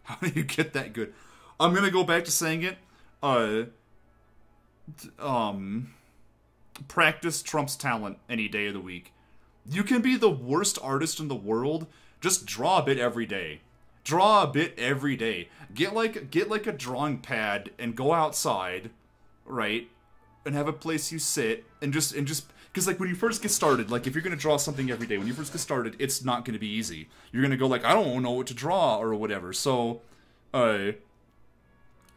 how do you get that good? I'm gonna go back to saying it. Practice trumps talent any day of the week. You can be the worst artist in the world. Just draw a bit every day. Draw a bit every day. Get like a drawing pad and go outside, right? And have a place you sit and just because like when you first get started, like if you're gonna draw something every day, when you first get started, it's not gonna be easy. You're gonna go like, I don't know what to draw or whatever. So,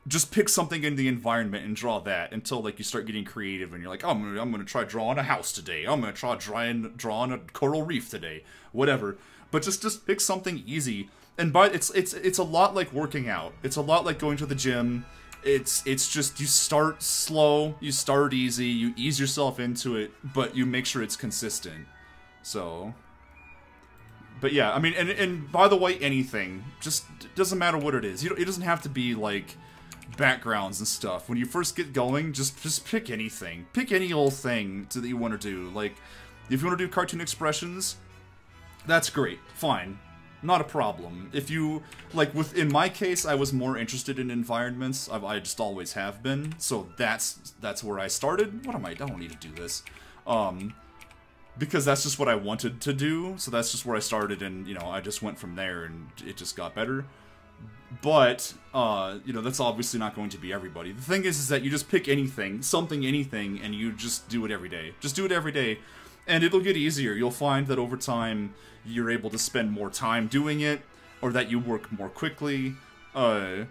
just pick something in the environment and draw that until like you start getting creative and you're like, oh, I'm gonna try drawing a house today. I'm gonna try drawing a coral reef today, whatever. But just pick something easy. And it's a lot like working out. It's a lot like going to the gym. It's just you start slow, you start easy, you ease yourself into it, but you make sure it's consistent. So, but yeah, I mean, and by the way, anything, just it doesn't matter what it is. It doesn't have to be like backgrounds and stuff. When you first get going, just pick anything. Pick any old thing that you want to do. Like, if you want to do cartoon expressions, that's great, fine. Not a problem. If you, like, in my case, I was more interested in environments. I just always have been. So that's where I started. I don't need to do this. Because that's just what I wanted to do. So that's just where I started, and, you know, I just went from there, and it just got better. But, you know, that's obviously not going to be everybody. The thing is that you just pick anything, anything, and you just do it every day. Just do it every day. And it'll get easier. You'll find that over time, you're able to spend more time doing it, or that you work more quickly. You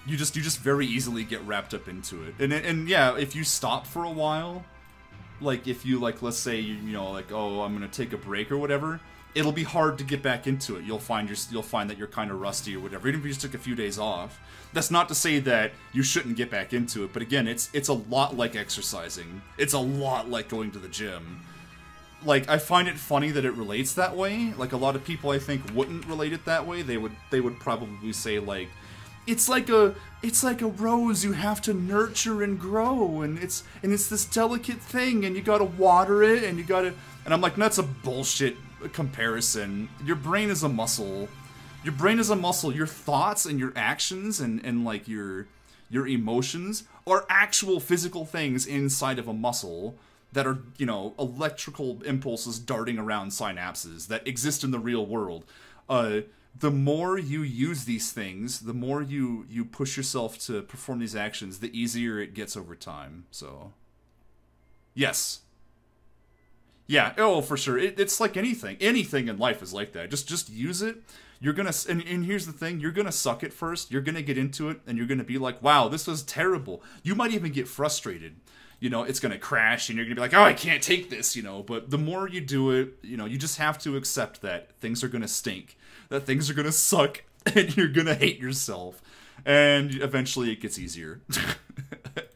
just very easily get wrapped up into it. And yeah, if you stop for a while, like if you like, let's say you know like, oh, I'm gonna take a break or whatever, it'll be hard to get back into it. You'll find that you're kind of rusty or whatever, even if you just took a few days off. That's not to say that you shouldn't get back into it, but again, it's a lot like exercising. It's a lot like going to the gym. Like, I find it funny that it relates that way. Like, a lot of people, I think, wouldn't relate it that way. They would probably say, like, it's like a rose you have to nurture and grow, and it's this delicate thing, and you gotta water it, and you gotta... And I'm like, that's a bullshit comparison. Your brain is a muscle. Your brain is a muscle. Your thoughts and your actions and like, your emotions are actual physical things inside of a muscle that are, you know, electrical impulses darting around synapses that exist in the real world. The more you use these things, the more you push yourself to perform these actions, the easier it gets over time. So, yes. Yeah, oh, for sure. It's like anything. Anything in life is like that. Just use it. You're gonna, and here's the thing, you're gonna suck it first, you're gonna get into it, and you're gonna be like, wow, this was terrible. You might even get frustrated. You know, it's gonna crash, and you're gonna be like, oh, I can't take this, you know, but the more you do it, you know, you just have to accept that things are gonna stink, that things are gonna suck, and you're gonna hate yourself, and eventually it gets easier.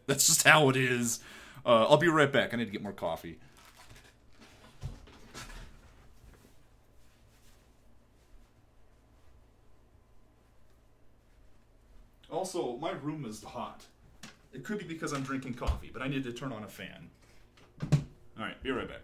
That's just how it is. I'll be right back, I need to get more coffee. Also, my room is hot. It could be because I'm drinking coffee, but I need to turn on a fan. Alright, be right back.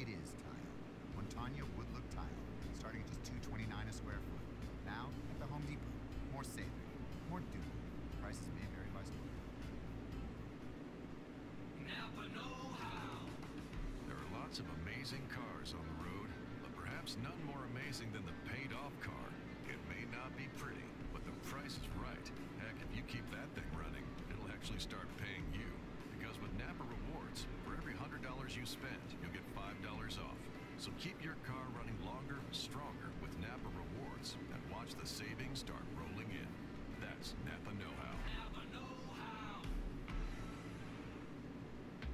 It is tile. Montagna wood look tile, starting at just $2.29 a square foot. Now at the Home Depot. More savory, more doable. Prices may vary by store. Napa know-how. There are lots of amazing cars on the road, but perhaps none more amazing than the paid-off car. It may not be pretty, but the price is right. Heck, if you keep that thing running, it'll actually start paying you. Because with Napa Rewards, for every $100 you spend, you'll get $5 off. So keep your car running longer, stronger with Napa Rewards, and watch the savings start rolling in. That's Napa Know-How. Napa know-how.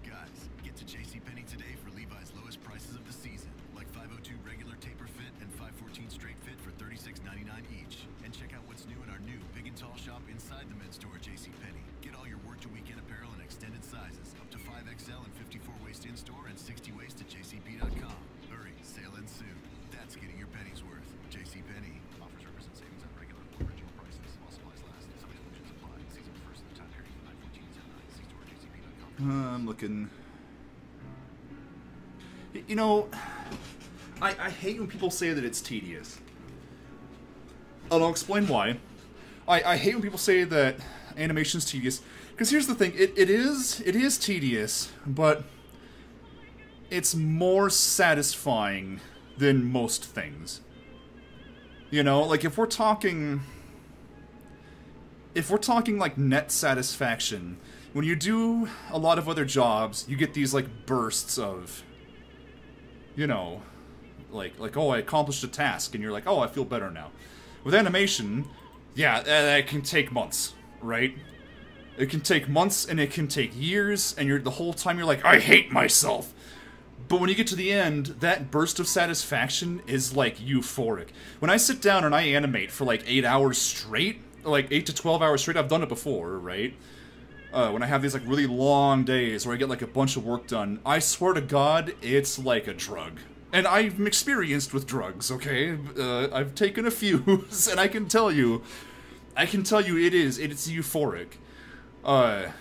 Guys, get to JCPenney today for Levi's lowest prices of the season, like 502 regular taper fit and 514 straight fit for $36.99 each. And check out what's new in our new big and tall shop inside the men's store at JCPenney. Get all your work to weekend apparel in extended sizes, up to 5XL and 54 waist in store and 60 waist at jcp.com. Hurry, sale ends soon. That's getting your pennies worth. JCPenney. Offers represent savings on regular original prices. While supplies last. Some exclusions apply. Season first of the time period from 9/14/09. See store at jcp.com. I'm looking. You know, I hate when people say that it's tedious. And I'll explain why. I hate when people say that animation's tedious. Because here's the thing, it is tedious, but it's more satisfying than most things. You know, like if we're talking like net satisfaction, when you do a lot of other jobs, you get these like bursts of, you know, like oh, I accomplished a task, and you're like, oh, I feel better now. With animation, yeah, that can take months, right? It can take months, and it can take years, and the whole time you're like, I hate myself. But when you get to the end, that burst of satisfaction is like euphoric. When I sit down and I animate for like 8 hours straight, like 8 to 12 hours straight, I've done it before, right? When I have these like really long days where I get like a bunch of work done, I swear to God, it's like a drug. And I'm experienced with drugs, okay? I've taken a few, and I can tell you it's euphoric. But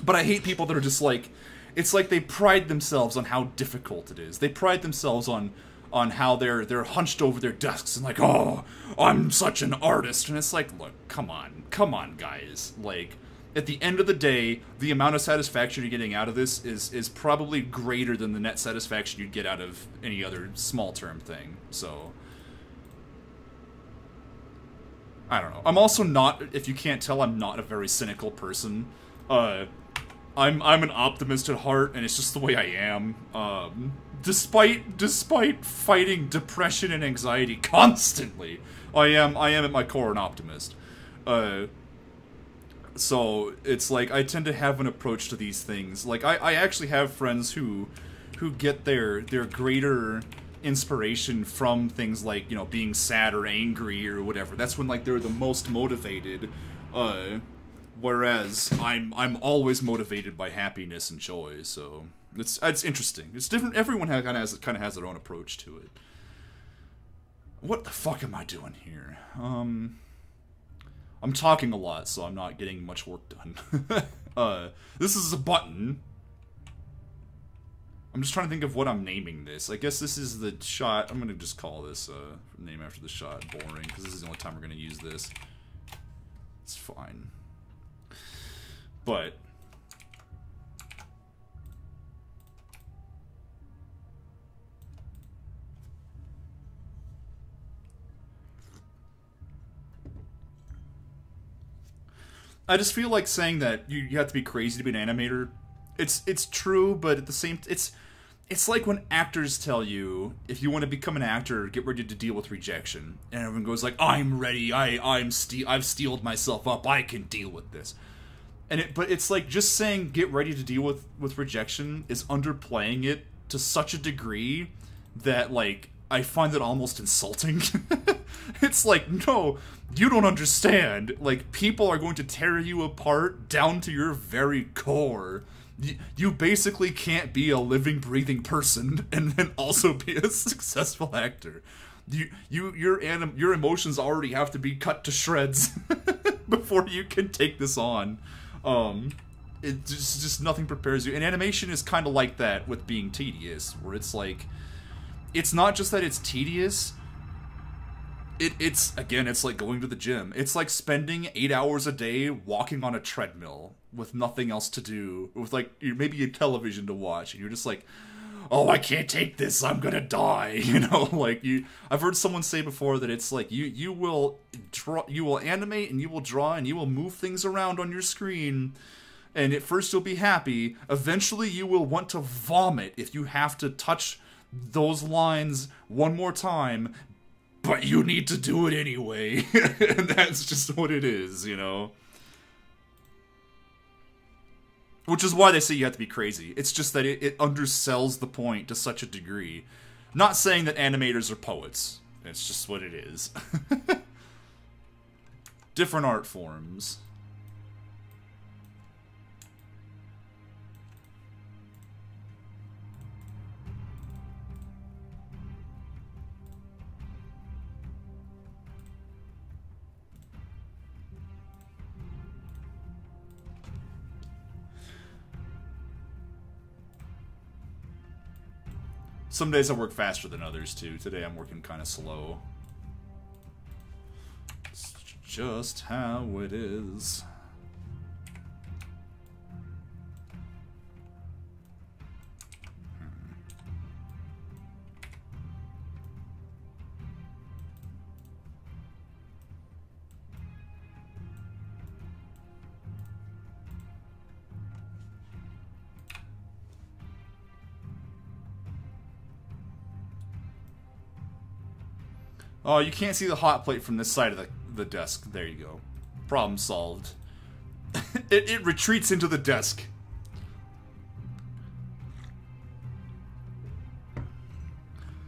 I hate people that are just like, it's like they pride themselves on how difficult it is. They pride themselves on how they're hunched over their desks and like, oh, I'm such an artist. And it's like, look, come on, guys. Like, at the end of the day, the amount of satisfaction you're getting out of this is probably greater than the net satisfaction you'd get out of any other small-term thing. So, I don't know. I'm also not, if you can't tell, I'm not a very cynical person. I'm an optimist at heart, and it's just the way I am. Despite fighting depression and anxiety constantly, I am at my core an optimist. So it's like I tend to have an approach to these things. Like I actually have friends who get their greater inspiration from things like, you know, being sad or angry or whatever. That's when like they're the most motivated. Whereas I'm always motivated by happiness and joy. So it's interesting. It's different. Everyone kind of has their own approach to it. What the fuck am I doing here? I'm talking a lot, so I'm not getting much work done. This is a button. I'm just trying to think of what I'm naming this. I guess this is the shot. I'm gonna just call this name after the shot. Boring, because this is the only time we're gonna use this. It's fine. But I just feel like saying that you have to be crazy to be an animator. It's true, but at the same it's like when actors tell you, if you want to become an actor, get ready to deal with rejection. And everyone goes like, I'm ready, I've steeled myself up, I can deal with this. But it's like, just saying get ready to deal with rejection is underplaying it to such a degree that, like, I find it almost insulting. It's like, no, you don't understand. Like, people are going to tear you apart down to your very core. You basically can't be a living, breathing person and then also be a successful actor. Your emotions already have to be cut to shreds before you can take this on. it just nothing prepares you. And animation is kind of like that with being tedious, where it's like, it's not just that it's tedious. It's again, it's like going to the gym. It's like spending 8 hours a day walking on a treadmill with nothing else to do, with like maybe a television to watch, and you're just like, oh, I can't take this, I'm gonna die. You know, like I've heard someone say before that it's like you will animate and you will draw and you will move things around on your screen, and at first you'll be happy. Eventually you will want to vomit if you have to touch those lines one more time, but you need to do it anyway. And that's just what it is, you know? Which is why they say you have to be crazy. It's just that it undersells the point to such a degree. Not saying that animators are poets. It's just what it is. Different art forms. Some days I work faster than others, too. Today I'm working kind of slow. It's just how it is. Oh, you can't see the hot plate from this side of the desk. There you go. Problem solved. It retreats into the desk.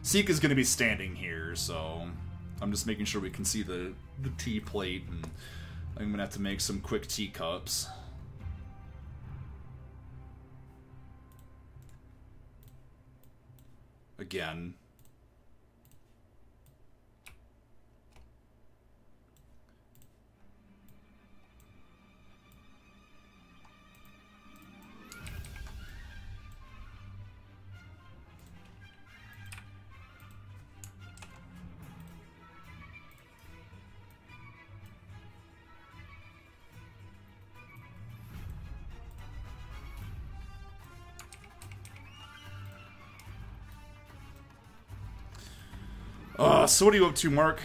Sika's gonna be standing here, so I'm just making sure we can see the tea plate, and I'm gonna have to make some quick teacups. Again. So what are you up to, Mark?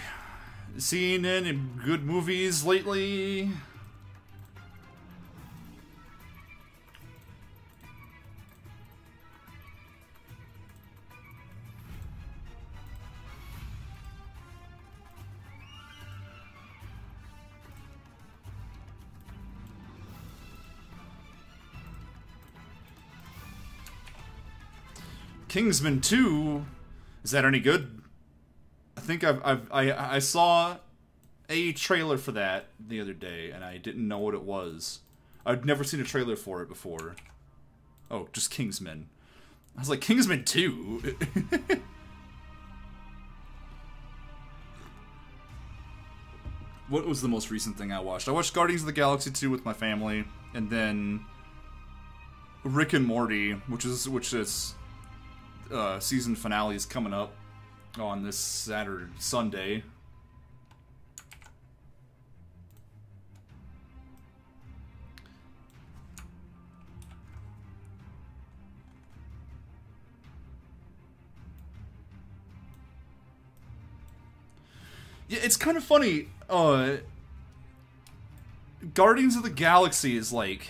Seen any good movies lately? Kingsman 2? Is that any good? I think I saw a trailer for that the other day, and I didn't know what it was. I'd never seen a trailer for it before. Oh, just Kingsman. I was like, Kingsman 2? What was the most recent thing I watched? I watched Guardians of the Galaxy 2 with my family, and then Rick and Morty, which is season finale is coming up on this Sunday. Yeah, it's kind of funny. Guardians of the Galaxy is like...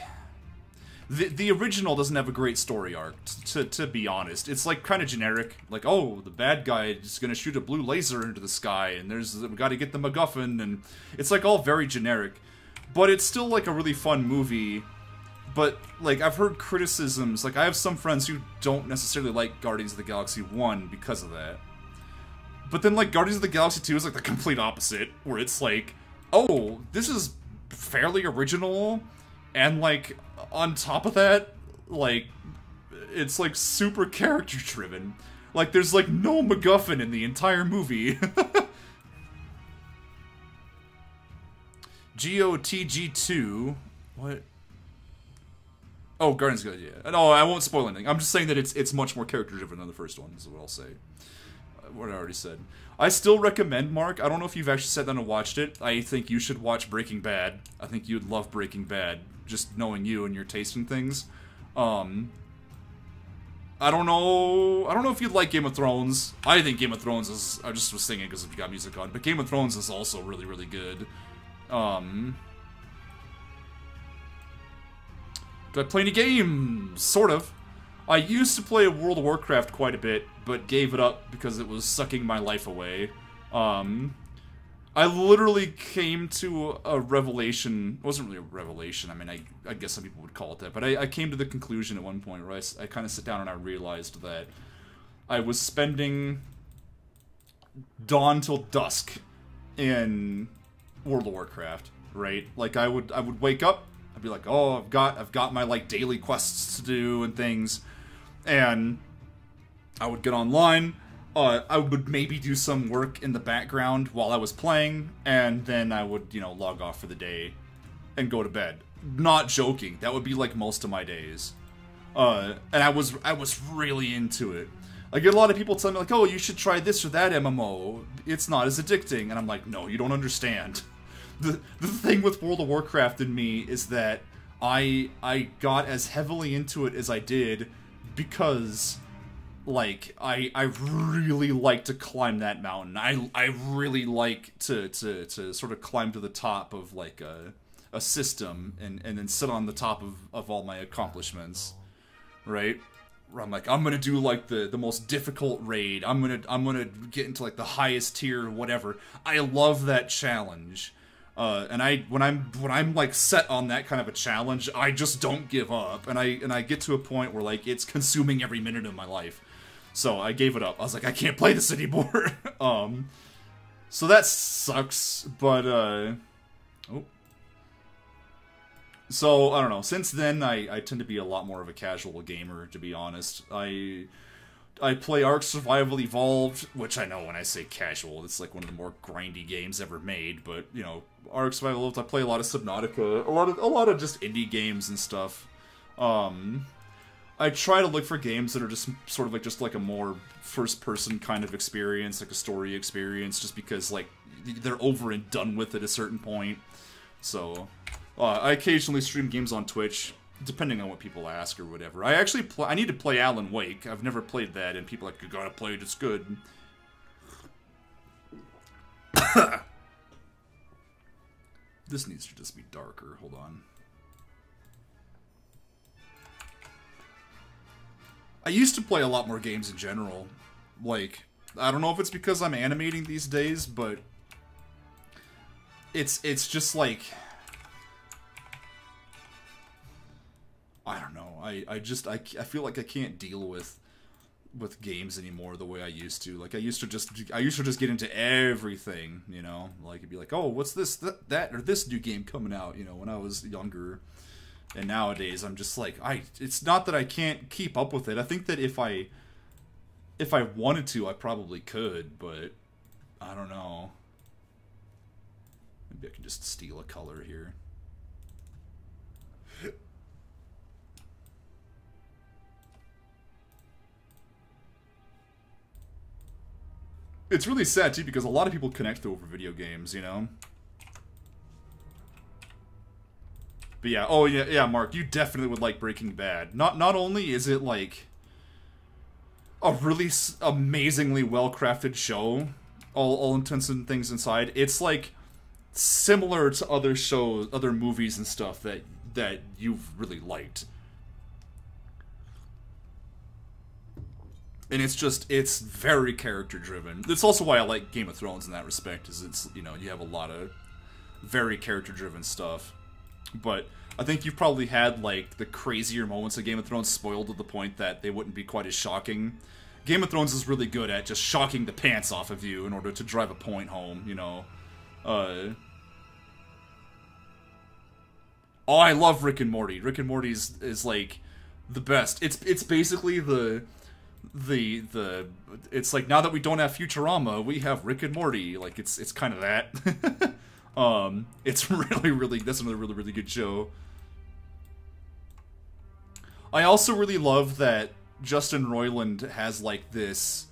The original doesn't have a great story arc, to be honest. It's like kind of generic. Like, oh, the bad guy is going to shoot a blue laser into the sky, and we got to get the MacGuffin, and it's like all very generic. But it's still like a really fun movie. But like, I've heard criticisms. Like, I have some friends who don't necessarily like Guardians of the Galaxy 1 because of that. But then like Guardians of the Galaxy 2 is like the complete opposite, where it's like, oh, this is fairly original, and like, on top of that, like, it's like super character driven. Like, there's like no MacGuffin in the entire movie. GOTG2. What? Oh, Garden's good, yeah. No, I won't spoil anything. I'm just saying that it's much more character-driven than the first one, is what I'll say. What I already said. I still recommend, Mark. I don't know if you've actually sat down and watched it. I think you should watch Breaking Bad. I think you'd love Breaking Bad, just knowing you and your taste in things. I don't know if you'd like Game of Thrones. I think Game of Thrones is... I just was singing because we got music on. But Game of Thrones is also really, really good. Do I play any games? Sort of. I used to play World of Warcraft quite a bit, but gave it up because it was sucking my life away. I literally came to a revelation. It wasn't really a revelation. I mean, I guess some people would call it that. But I came to the conclusion at one point where I kind of sit down and I realized that I was spending dawn till dusk in World of Warcraft, right? Like, I would wake up, I'd be like, oh, I've got my, like, daily quests to do and things. And I would get online. I would maybe do some work in the background while I was playing, and then I would, you know, log off for the day and go to bed. Not joking. That would be like most of my days. And I was really into it. I get a lot of people telling me like, "Oh, you should try this or that MMO. It's not as addicting." And I'm like, "No, you don't understand." The thing with World of Warcraft and me is that I got as heavily into it as I did because, like, I really like to climb that mountain. I really like to sort of climb to the top of, like, a system and then sit on the top of all my accomplishments, right? Where I'm like, I'm gonna do, like, the most difficult raid. I'm gonna get into, like, the highest tier, whatever. I love that challenge. And when I'm like set on that kind of a challenge, I just don't give up, and I get to a point where, like, it's consuming every minute of my life. So I gave it up. I was like, I can't play this anymore. So that sucks, but oh. So I don't know. Since then, I tend to be a lot more of a casual gamer, to be honest. I play Ark Survival Evolved, which I know when I say casual, it's like one of the more grindy games ever made, but, you know, Ark Survival Evolved, I play a lot of Subnautica, a lot of just indie games and stuff. I try to look for games that are just sort of like a more first-person kind of experience, like a story experience, just because, like, they're over and done with at a certain point. So, I occasionally stream games on Twitch, depending on what people ask or whatever. I actually I need to play Alan Wake. I've never played that, and people are like, you gotta play it, it's good. This needs to just be darker. Hold on. I used to play a lot more games in general. Like, I don't know if it's because I'm animating these days, but it's just like, I don't know. I feel like I can't deal with games anymore the way I used to. Like, I used to just get into everything, you know? Like, it'd be like, oh, what's this, that, or this new game coming out, you know, when I was younger. And nowadays, I'm just like, it's not that I can't keep up with it. I think that if I wanted to, I probably could, but I don't know. Maybe I can just steal a color here. It's really sad, too, because a lot of people connect over video games, you know? But yeah, oh yeah, Mark, you definitely would like Breaking Bad. Not only is it, like, a really amazingly well-crafted show, all intents and things inside, it's, like, similar to other shows, other movies and stuff that you've really liked. And it's very character-driven. That's also why I like Game of Thrones in that respect, is it's, you know, you have a lot of very character-driven stuff. But I think you've probably had, like, the crazier moments of Game of Thrones spoiled to the point that they wouldn't be quite as shocking. Game of Thrones is really good at just shocking the pants off of you in order to drive a point home, you know. Oh, I love Rick and Morty. Rick and Morty is like, the best. It's basically it's like, now that we don't have Futurama, we have Rick and Morty. Like, it's kind of that. It's that's another really, really good show. I also really love that Justin Roiland has like this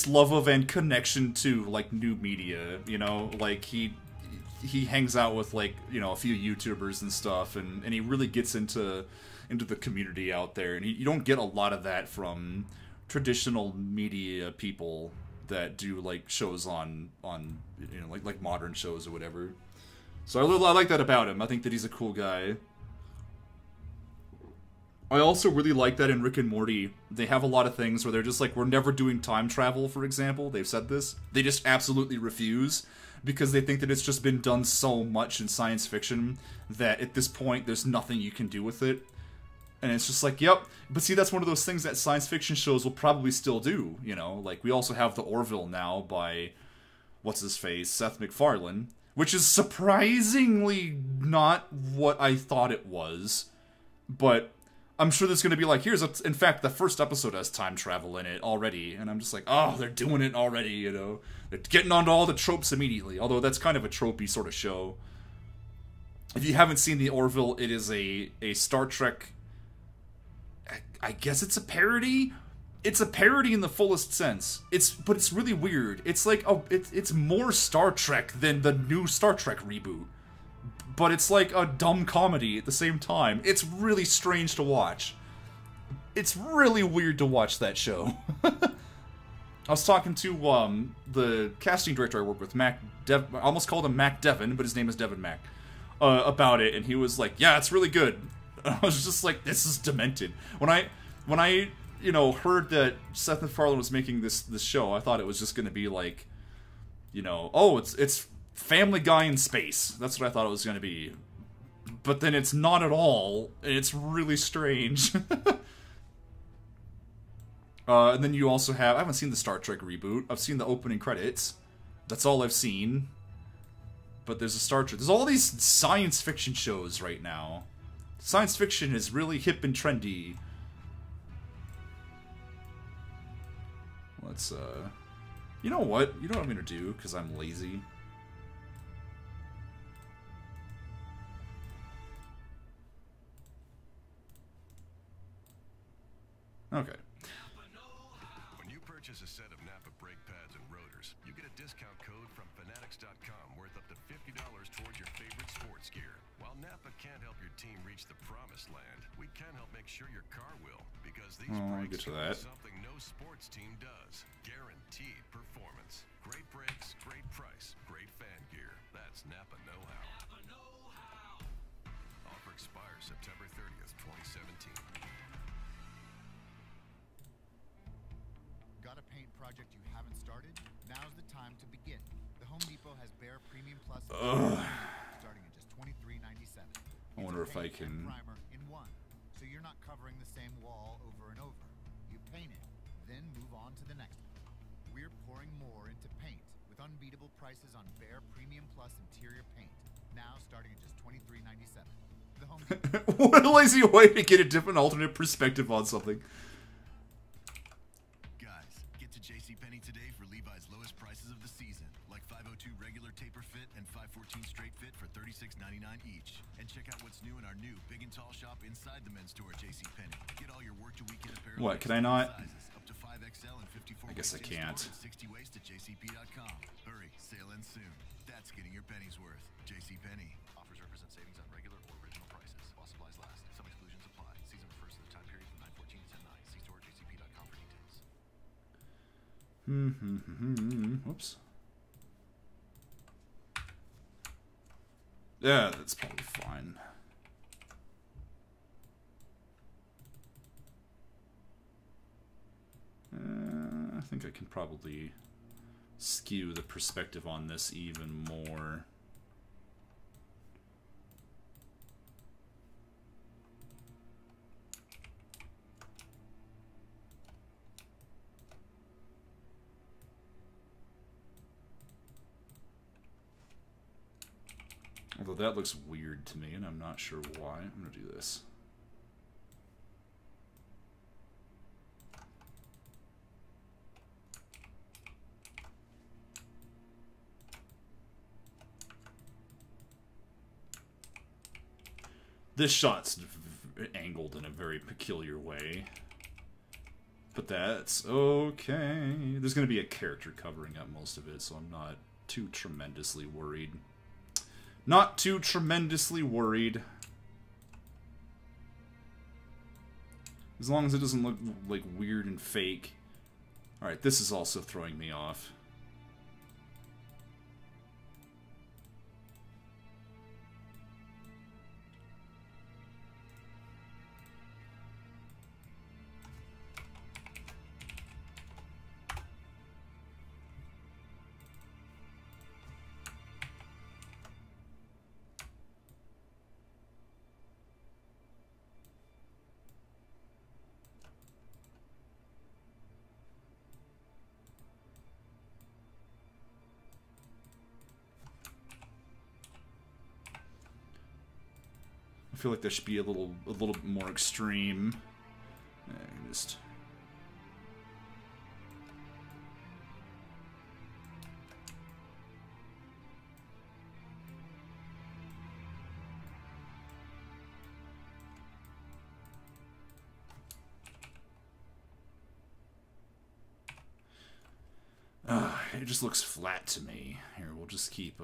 love of and connection to like new media, you know, like he hangs out with like, you know, a few YouTubers and stuff, and he really gets into the community out there, and you don't get a lot of that from traditional media people that do like shows on you know, like modern shows or whatever. So I like that about him. I think that he's a cool guy. I also really like that in Rick and Morty, they have a lot of things where they're just like, we're never doing time travel, for example. They've said this. They just absolutely refuse because they think that it's just been done so much in science fiction that at this point there's nothing you can do with it. And it's just like, yep. But see, that's one of those things that science fiction shows will probably still do, you know? Like, we also have The Orville now by, what's-his-face, Seth MacFarlane, which is surprisingly not what I thought it was. But I'm sure there's going to be like, in fact, the first episode has time travel in it already. And I'm just like, oh, they're doing it already, you know? They're getting onto all the tropes immediately. Although that's kind of a tropey sort of show. If you haven't seen The Orville, it is a Star Trek... I guess it's a parody? It's a parody in the fullest sense. But it's really weird. It's like, it's more Star Trek than the new Star Trek reboot. But it's like a dumb comedy at the same time. It's really strange to watch. It's really weird to watch that show. I was talking to the casting director I work with, I almost called him Mac Devin, but his name is Devin Mac, about it, and he was like, yeah, it's really good. I was just like, this is demented. When I you know, heard that Seth MacFarlane was making this show, I thought it was just going to be like, you know, oh, it's Family Guy in space. That's what I thought it was going to be. But then it's not at all. It's really strange. And then you also have, I haven't seen the Star Trek reboot. I've seen the opening credits. That's all I've seen. But there's a Star Trek. There's all these science fiction shows right now. Science fiction is really hip and trendy. Let's, you know what? You know what I'm gonna do, because I'm lazy? Okay. When you purchase a set of Napa brake pads and rotors, you get a discount code from Fanatics.com worth up to $50 towards your favorite sports gear. While Napa can't help your team reach the promised land, we can help make sure your car will, because these brakes do something no sports team does. Guaranteed performance. Great brakes, great price, great fan gear. That's Napa know-how. Napa know-how. Offer expires September 30th, 2017. Got a paint project you haven't started? Now's the time to begin. The Home Depot has Bare Premium Plus starting at just $23.97. I wonder if I can... primer in one, so you're not covering the same wall over and over. You paint it, then move on to the next one. We're pouring more into paint with unbeatable prices on Bare Premium Plus interior paint. Now starting at just $23.97. The Home Depot. What a lazy way to get a different alternate perspective on something. Guys, get to JCPenney today for Levi's lowest prices of the season, like 502 regular taper fit and 514 straight fit for $36.99 each. And check out what's new in our new big and tall shop inside the men's store at JCPenney. Get all your work to weekend apparel. What, can I not? Sizes, up to 5XL and 54 I guess I can't. 60 waist at jcp.com. Hurry, sale ends soon. That's getting your pennies worth. JCPenney. Offers represent savings on regular or original prices while supplies last. Some exclusions apply. Season refers to the time period from 9/14 to 10/9. See store at jcp.com for details. Whoops. Yeah, that's probably fine. I think I can probably skew the perspective on this even more. Although that looks weird to me, and I'm not sure why. I'm going to do this. This shot's angled in a very peculiar way. But that's okay. There's going to be a character covering up most of it, so I'm not too tremendously worried. Not too tremendously worried. As long as it doesn't look like weird and fake. Alright, this is also throwing me off. I feel like there should be a little bit more extreme. Just it just looks flat to me. Here, we'll just keep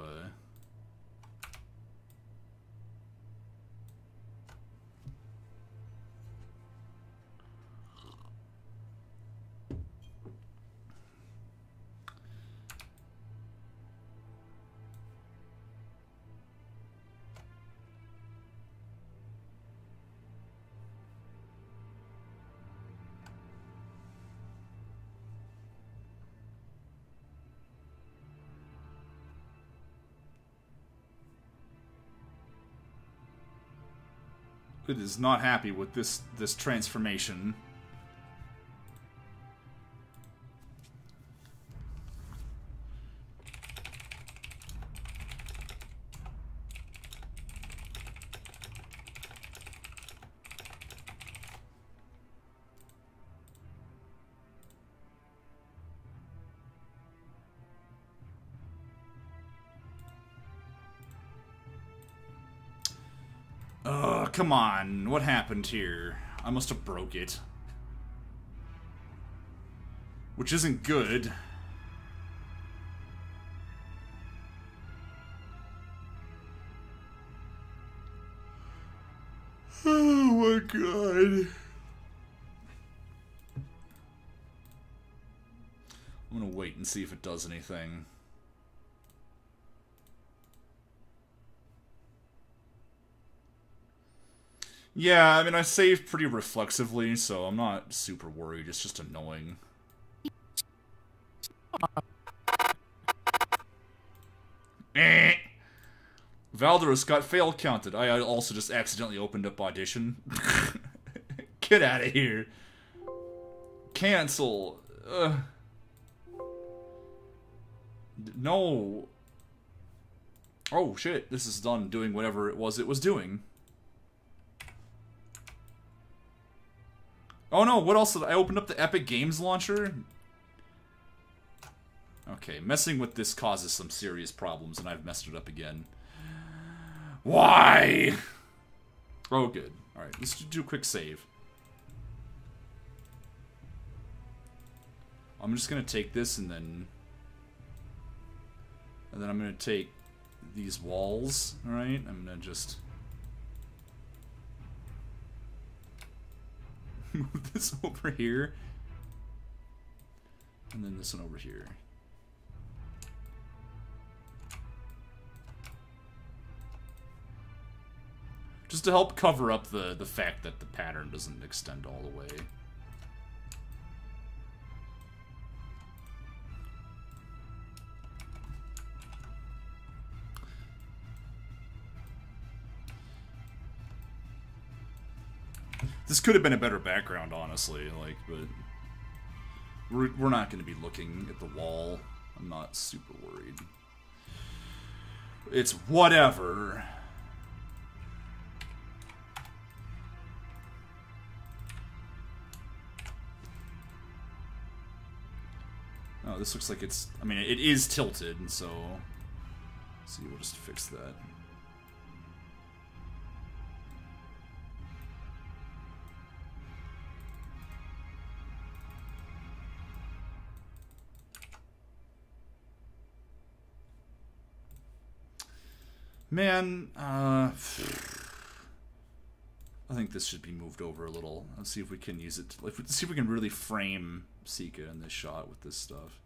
it is not happy with this transformation. Come on, what happened here? I must have broke it. Which isn't good. Oh my god. I'm gonna wait and see if it does anything. Yeah, I mean, I saved pretty reflexively, so I'm not super worried. It's just annoying. Valderus got fail counted. I also just accidentally opened up Audition. Get out of here. Cancel. No. Oh, shit. This is done doing whatever it was doing. Oh no, what else did I open up the Epic Games launcher? Okay, messing with this causes some serious problems, and I've messed it up again. Why? Oh, good. Alright, let's do a quick save. I'm just gonna take this and then I'm gonna take these walls, alright? I'm gonna just move this over here. And then this one over here. Just to help cover up the fact that the pattern doesn't extend all the way. This could have been a better background, honestly, like, but we're not going to be looking at the wall. I'm not super worried. It's whatever. Oh, this looks like it's, I mean, it is tilted, and so, let's see, we'll just fix that. Man, I think this should be moved over a little. Let's see if we can use it to, like, see if we can really frame Sika in this shot with this stuff.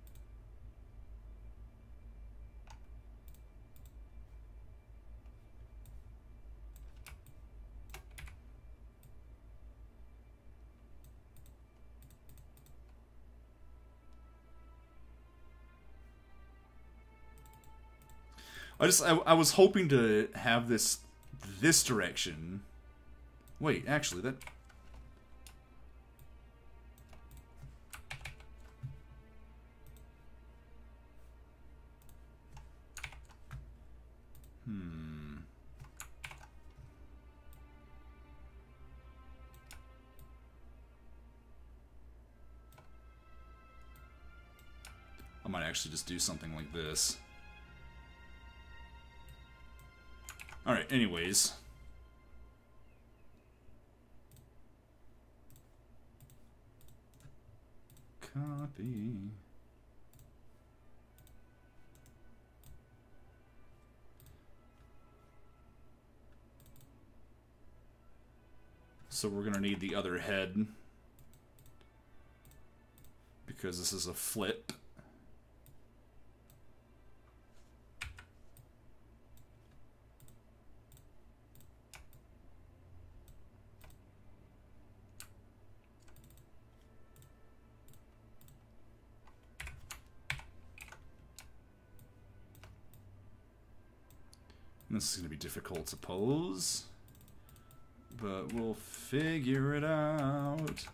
I was hoping to have this direction. Wait, actually, that... I might actually just do something like this. Alright, anyways. Copy. So we're gonna need the other head, because this is a flip. This is going to be difficult to pose, but we'll figure it out.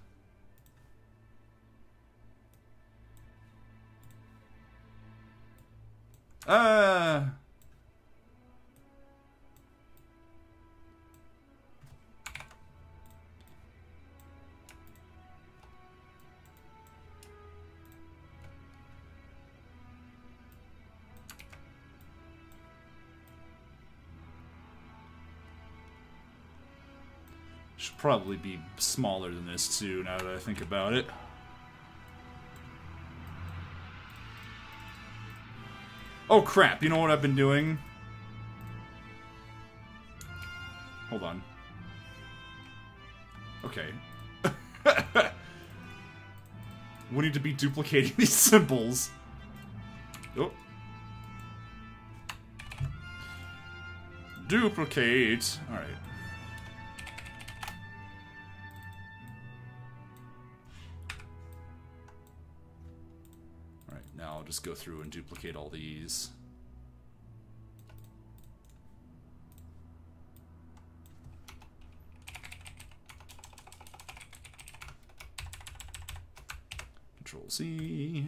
Should probably be smaller than this too, now that I think about it. Oh crap, you know what I've been doing? Hold on. Okay. We need to be duplicating these symbols. Oh. Duplicate. Alright. Now I'll just go through and duplicate all these. Control Z.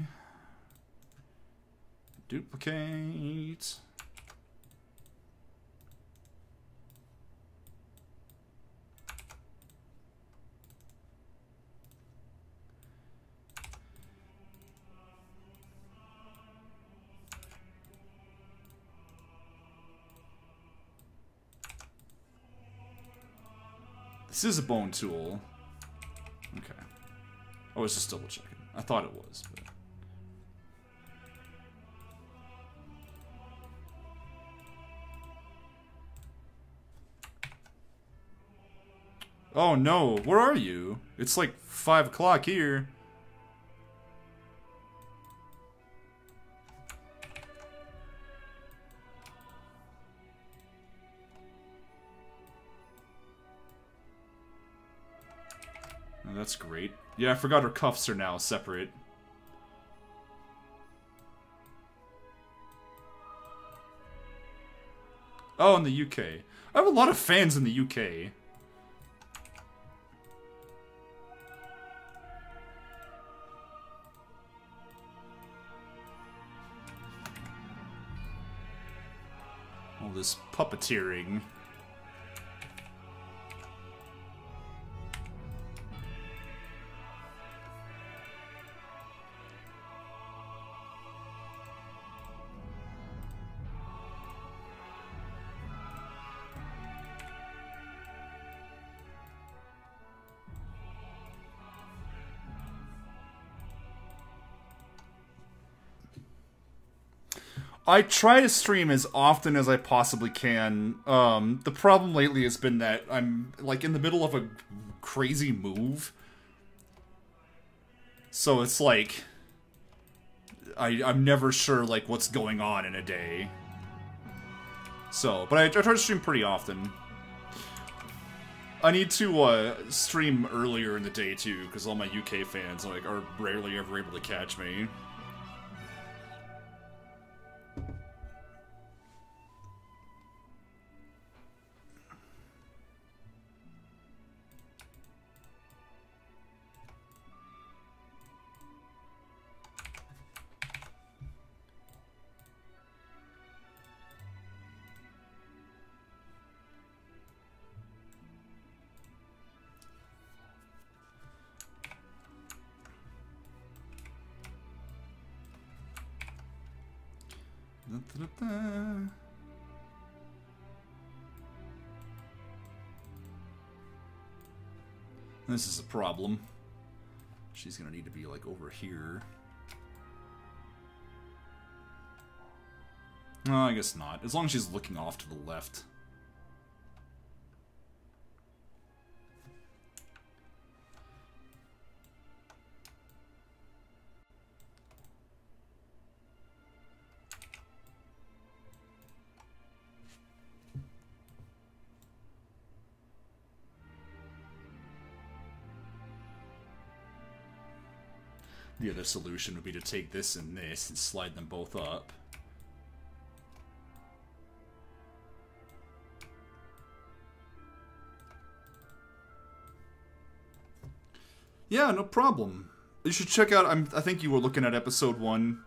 Duplicate. This is a bone tool. Okay. I was just double checking. I thought it was, but... Oh no, where are you? It's like 5 o'clock here. Oh, that's great. Yeah, I forgot her cuffs are now separate. Oh, in the UK. I have a lot of fans in the UK. All this puppeteering. I try to stream as often as I possibly can. The problem lately has been that I'm, like, in the middle of a crazy move. So it's like... I'm never sure, like, what's going on in a day. So, but I try to stream pretty often. I need to, stream earlier in the day, too, because all my UK fans, like, are rarely ever able to catch me. Da-da-da-da. This is a problem. She's gonna need to be, like, over here. No, I guess not. As long as she's looking off to the left. The other solution would be to take this and this and slide them both up. Yeah, no problem. You should check out, I think you were looking at episode 1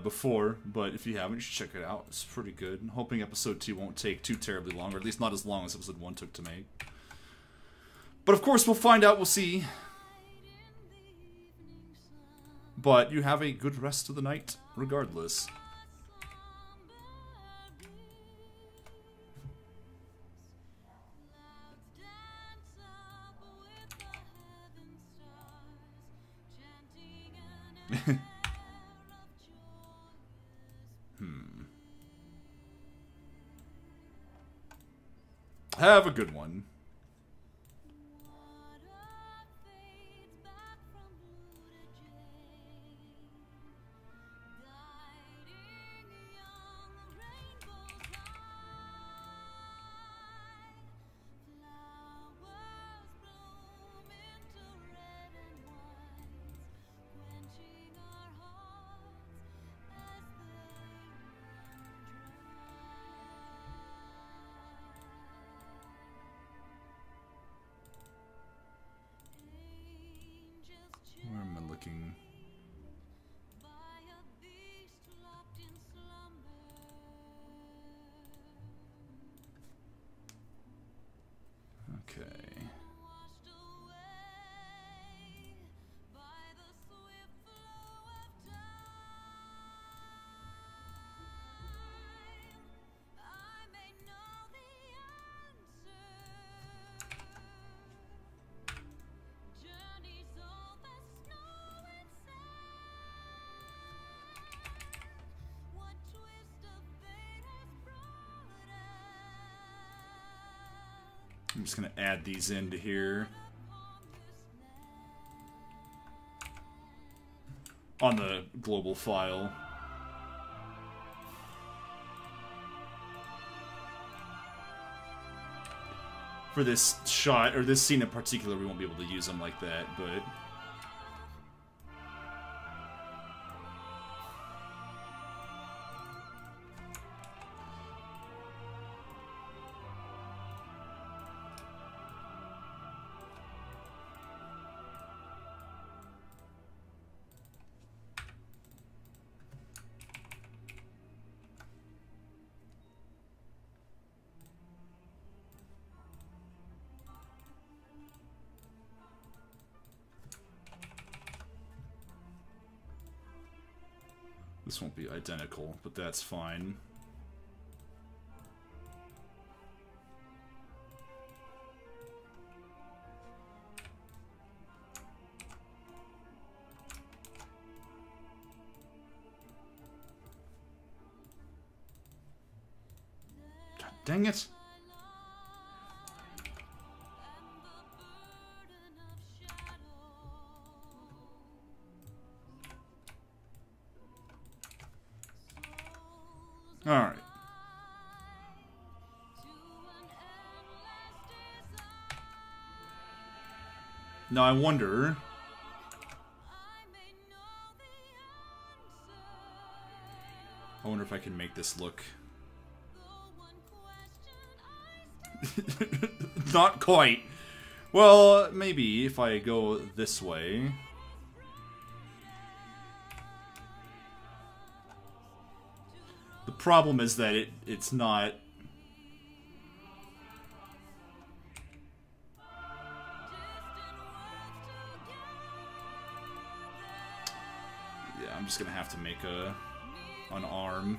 before, but if you haven't, you should check it out. It's pretty good. I'm hoping episode 2 won't take too terribly long, or at least not as long as episode 1 took to make. But of course, we'll find out, we'll see. But you have a good rest of the night, regardless. Have a good one. Where am I looking? Okay. I'm just gonna add these into here. On the global file. For this shot, or this scene in particular, we won't be able to use them like that, but... This won't be identical, but that's fine. Dang it. Alright. Now I wonder... I wonder if I can make this look... Not quite. Well, maybe if I go this way... The problem is that it's not... Yeah, I'm just gonna have to make an arm.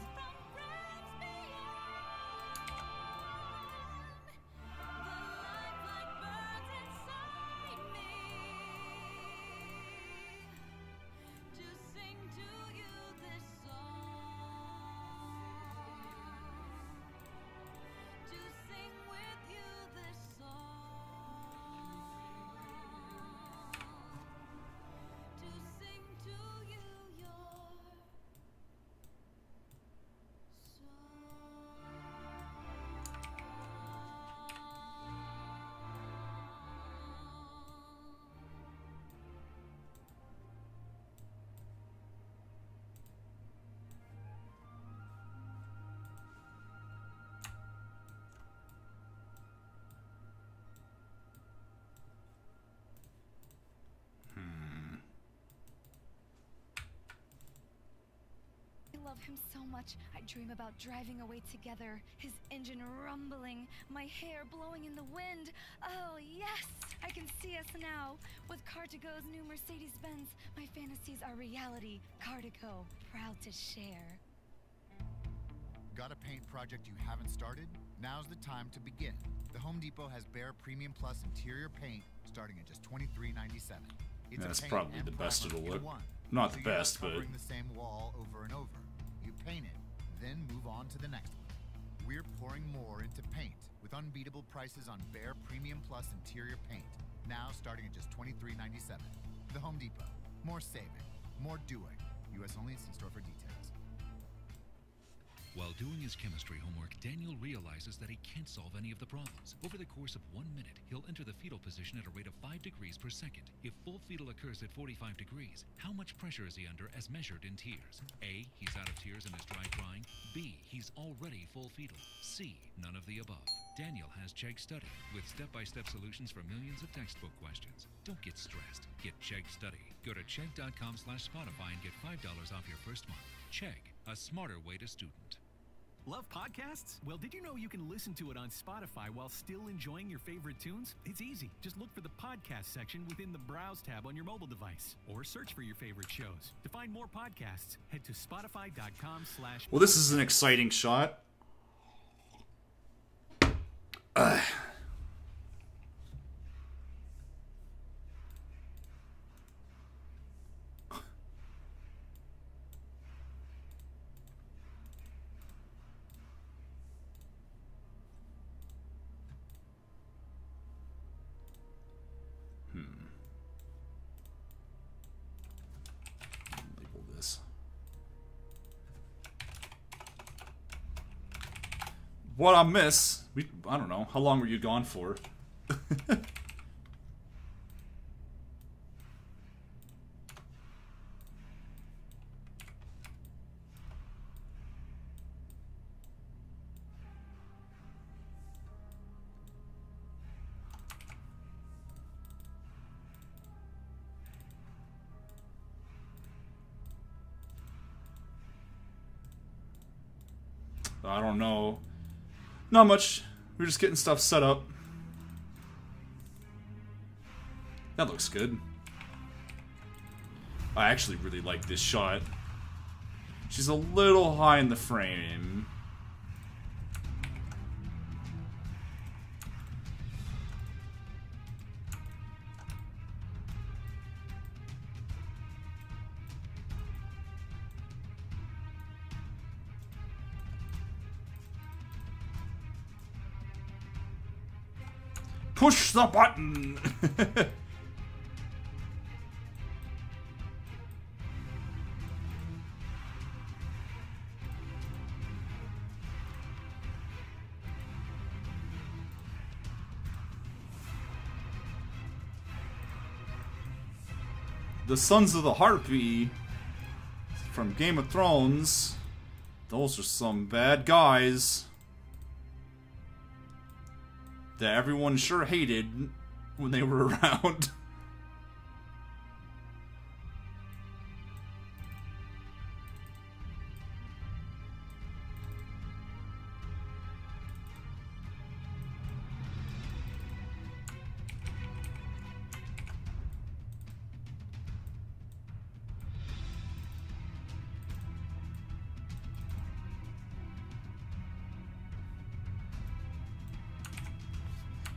I love him so much. I dream about driving away together, his engine rumbling, my hair blowing in the wind. Oh yes, I can see us now with Car2Go's new Mercedes-Benz. My fantasies are reality. Car2Go, proud to share. Got a paint project you haven't started? Now's the time to begin. The Home Depot has Bare Premium Plus interior paint starting at just $23.97. It's That's a paint probably and the best primer it'll in look. one. Not So the you're not best, but... covering the same wall over and over. You paint it, then move on to the next one. We're pouring more into paint with unbeatable prices on Bare Premium Plus interior paint. Now starting at just $23.97. The Home Depot. More saving, more doing. U.S. only. See store for details. While doing his chemistry homework, Daniel realizes that he can't solve any of the problems. Over the course of 1 minute, he'll enter the fetal position at a rate of 5 degrees per second. If full fetal occurs at 45 degrees, how much pressure is he under as measured in tears? A, he's out of tears and is dry crying. B, he's already full fetal. C, none of the above. Daniel has Chegg Study, with step-by-step solutions for millions of textbook questions. Don't get stressed. Get Chegg Study. Go to chegg.com/Spotify and get $5 off your first month. Chegg, a smarter way to student. Love podcasts? Well, did you know you can listen to it on Spotify while still enjoying your favorite tunes? It's easy. Just look for the podcast section within the Browse tab on your mobile device, or search for your favorite shows. To find more podcasts, head to spotify.com/. Well, this is an exciting shot. Label this. What I miss? I don't know. How long were you gone for? I don't know. Not much. We're just getting stuff set up. That looks good. I actually really like this shot. She's a little high in the frame. Push the button! The Sons of the Harpy from Game of Thrones. Those are some bad guys that everyone sure hated when they were around.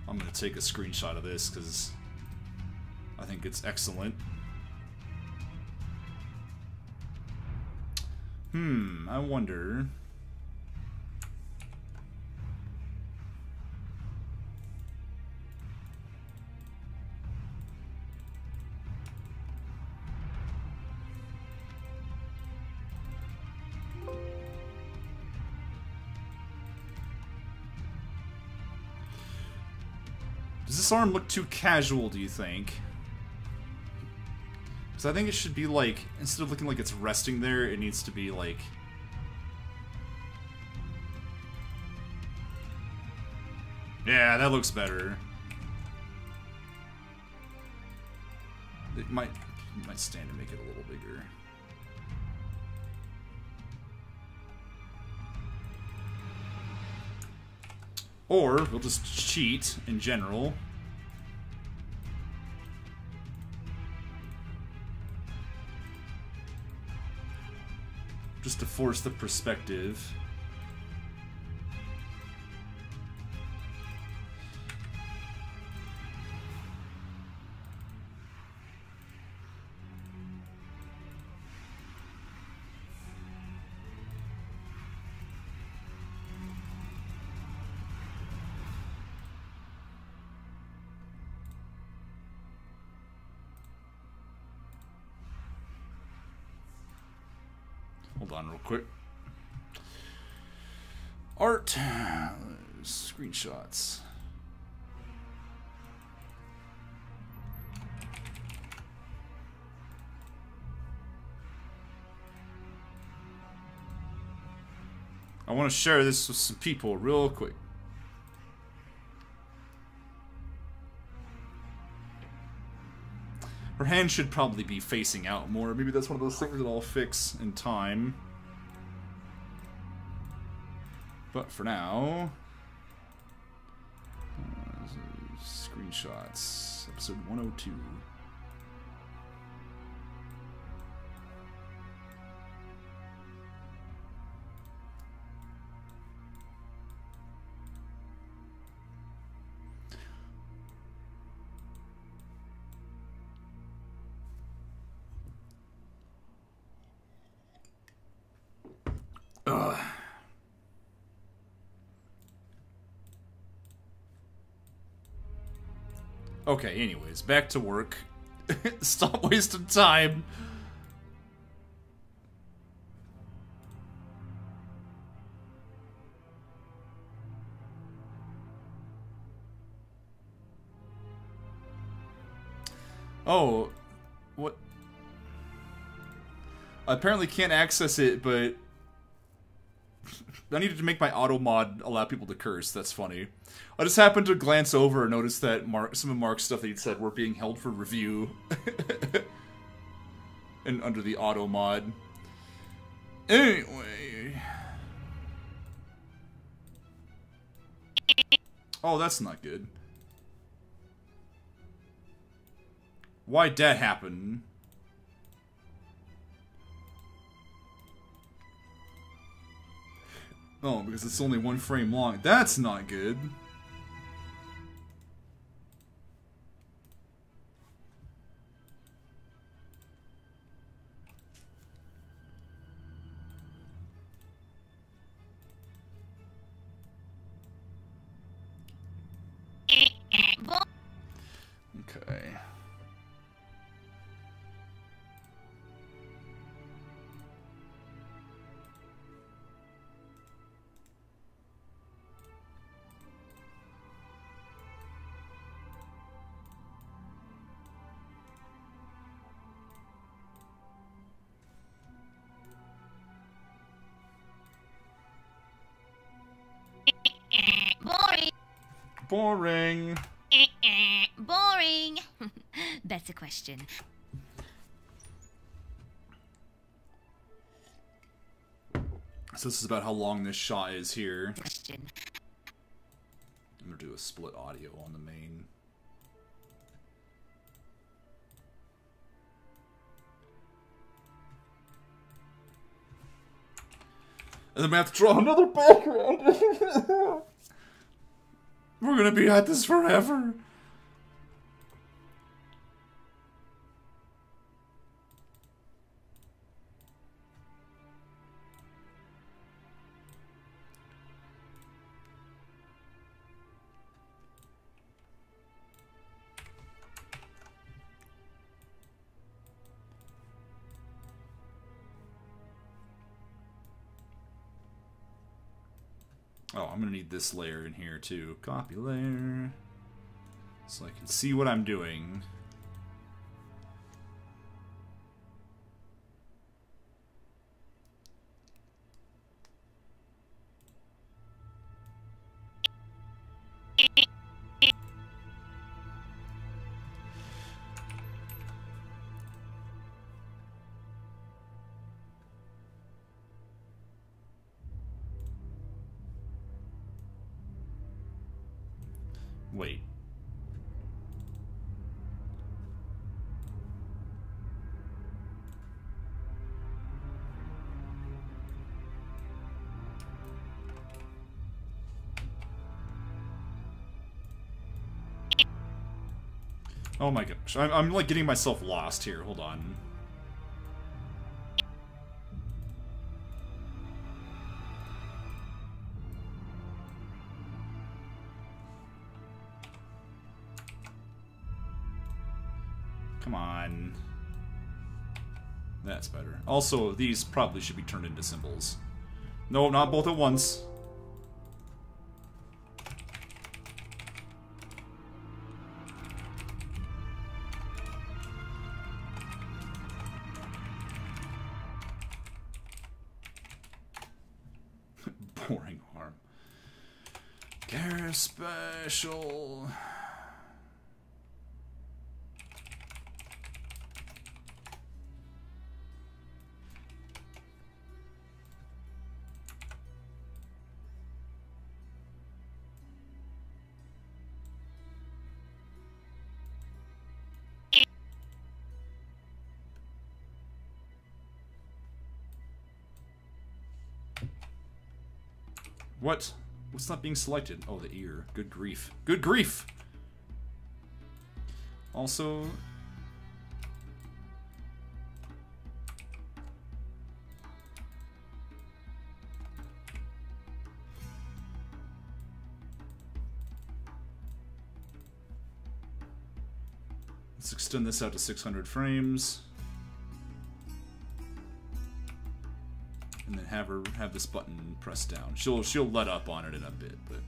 I'm gonna take a screenshot of this because I think it's excellent. I wonder. Does this arm look too casual, do you think? Because I think it should be like, instead of looking like it's resting there, it needs to be like... Yeah, that looks better. It might stand to make it a little bigger. Or we'll just cheat in general. Just to force the perspective. Hold on real quick. Art. Screenshots. I want to share this with some people real quick. Her hand should probably be facing out more. Maybe that's one of those things that I'll fix in time. But for now... screenshots. Episode 102. Okay, anyways, back to work. Stop wasting time. Oh, what? I apparently can't access it, but I needed to make my auto mod allow people to curse. That's funny. I just happened to glance over and notice that some of Mark's stuff that he'd said were being held for review. And under the auto mod. Anyway. Oh, that's not good. Why'd that happen? Oh, because it's only 1 frame long. That's not good. Boy, Boring. Boring. That's a question. So this is about how long this shot is here. Question. I'm gonna do a split audio on the main. And then we have to draw another background. We're gonna be at this forever. Oh, I'm gonna need this layer in here too. Copy layer. So I can see what I'm doing. Wait. Oh my gosh, I'm like getting myself lost here. Hold on. Come on. That's better. Also, these probably should be turned into symbols. No, not both at once. Boring arm. Care special. What? What's not being selected? Oh, the ear. Good grief. Good grief! Also... let's extend this out to 600 frames. And then have this button pressed down. She'll let up on it in a bit, but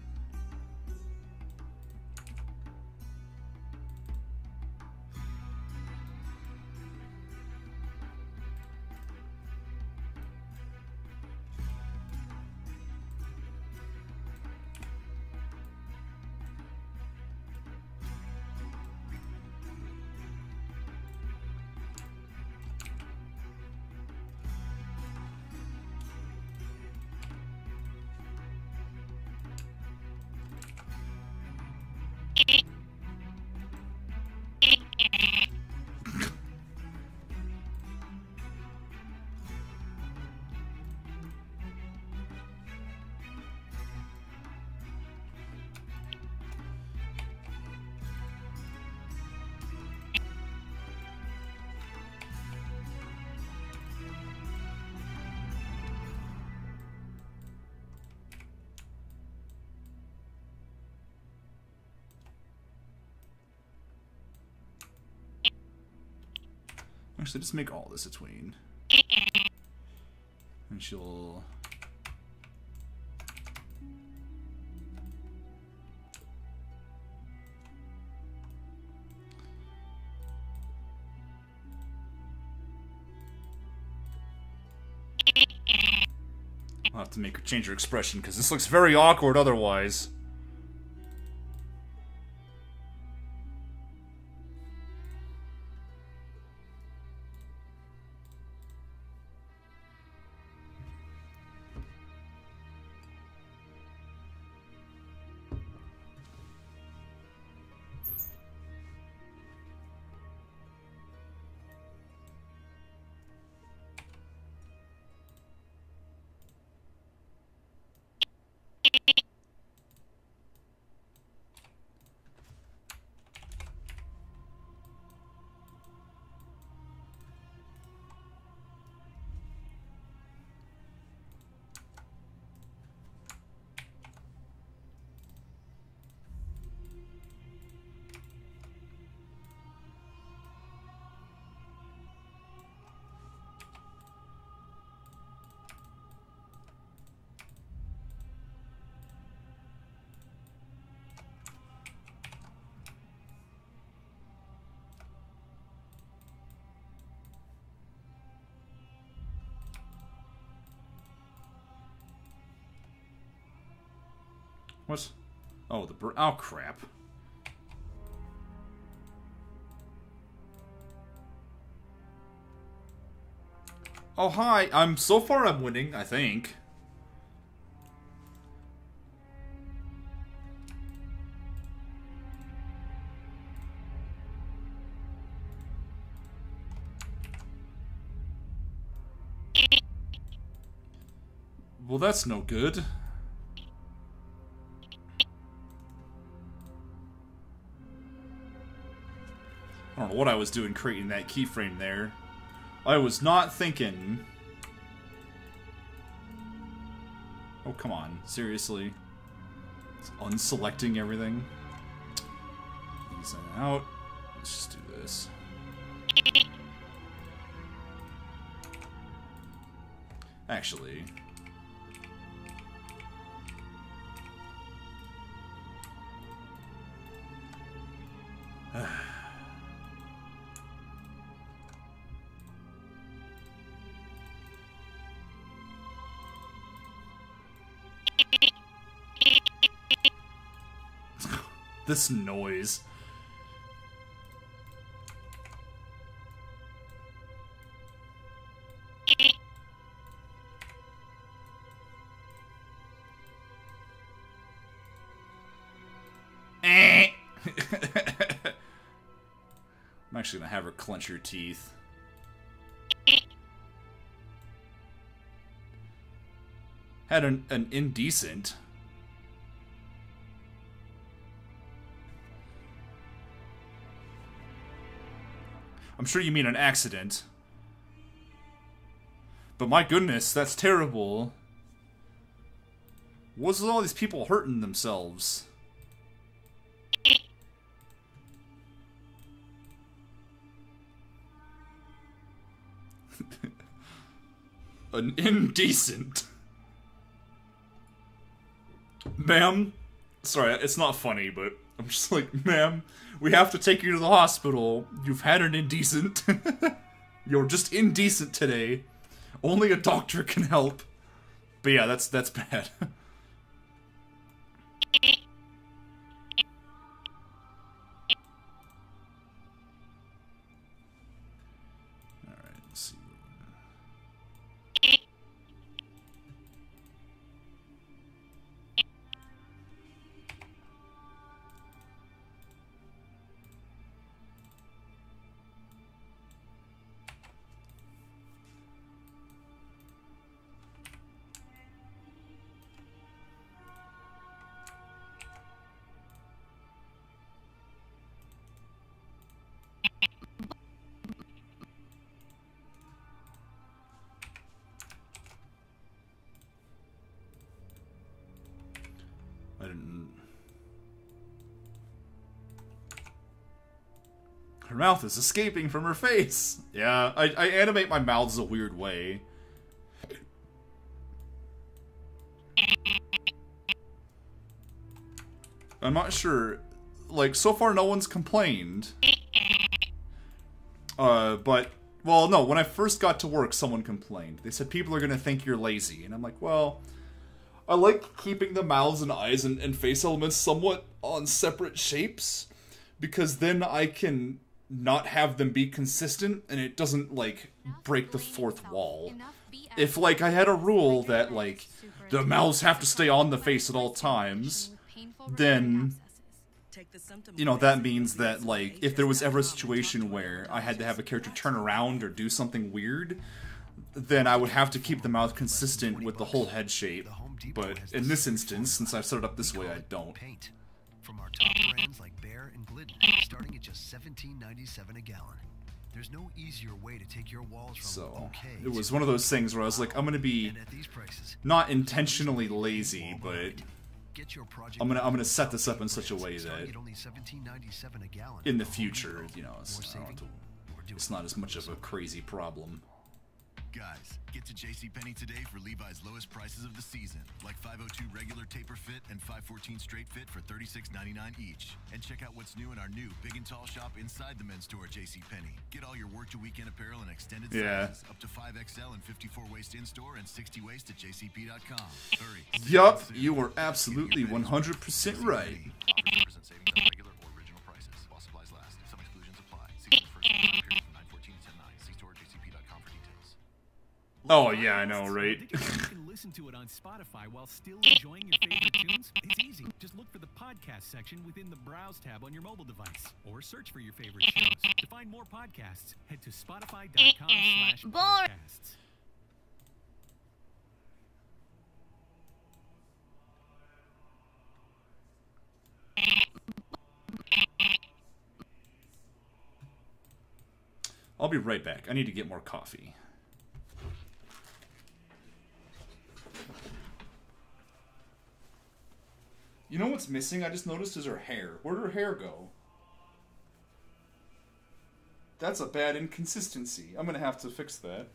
actually, just make all this a tween. And she'll... I'll have to make her change her expression, because this looks very awkward otherwise. What? Oh, oh, crap. Oh, hi. So far I'm winning, I think. Well, that's no good. I don't know what I was doing creating that keyframe there. I was not thinking. Oh, come on. Seriously? It's unselecting everything. Ease that out. Let's just do this. Actually... This noise. I'm actually gonna have her clench her teeth. Had an indecent. I'm sure you mean an accident. But my goodness, that's terrible. What's with all these people hurting themselves? An indecent. Ma'am? Sorry, it's not funny, but I'm just like, ma'am, we have to take you to the hospital. You've had an indecent. You're just indecent today. Only a doctor can help. But yeah, that's bad. Alright, let's see. I didn't... Her mouth is escaping from her face! Yeah, I animate my mouths a weird way. I'm not sure. Like, so far no one's complained. But... Well, no, when I first got to work, someone complained. They said people are gonna think you're lazy. And I'm like, well... I like keeping the mouths and eyes and face elements somewhat on separate shapes, because then I can not have them be consistent, and it doesn't, like, break the fourth wall. If, like, I had a rule that, like, the mouths have to stay on the face at all times, then, you know, that means that, like, if there was ever a situation where I had to have a character turn around or do something weird, then I would have to keep the mouth consistent with the whole head shape. Home Depot But has in the this secret instance, since formula. I've set it up this We way, call I it don't. Paint. From our top brands like Behr and Glidden, starting at just $17.97 a gallon. There's no easier way to take your walls from So okay it was to one of those things where I was like, I'm gonna be and at these prices, not intentionally lazy, but get your project I'm gonna set this up in such a way starting that at only $17.97 a gallon. in the Home future, Depot. you know, More I don't saving, have to, more doing. it's not as much of a crazy problem. Guys, get to JCPenney today for Levi's lowest prices of the season, like 502 regular taper fit and 514 straight fit for $36.99 each. And check out what's new in our new big and tall shop inside the men's store at JCPenney. Get all your work to weekend apparel and extended sizes, up to 5XL and 54 waist in store and 60 waist at jcp.com. Hurry. Yup, you were absolutely 100% right. 100% savings on regular or original prices. While supplies last. Some exclusions apply. See the first period from 9/14 to 10/9. See store at jcp.com for details. Oh yeah, I know, right? Did you know you can listen to it on Spotify while still enjoying your favorite tunes? It's easy. Just look for the podcast section within the Browse tab on your mobile device, or search for your favorite shows. To find more podcasts, head to spotify.com/podcasts. I'll be right back. I need to get more coffee. You know what's missing? I just noticed is her hair. Where'd her hair go? That's a bad inconsistency. I'm gonna have to fix that.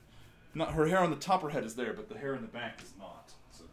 Not her hair on the top of her head is there, but the hair in the back is not. So.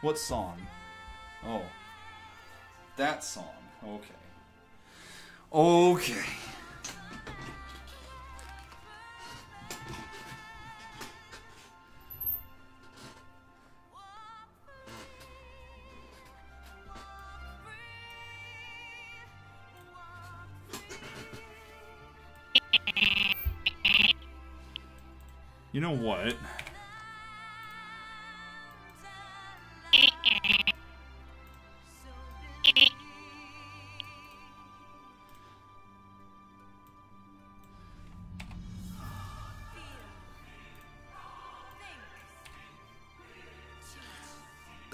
What song? Oh. That song. Okay. Okay. You know what?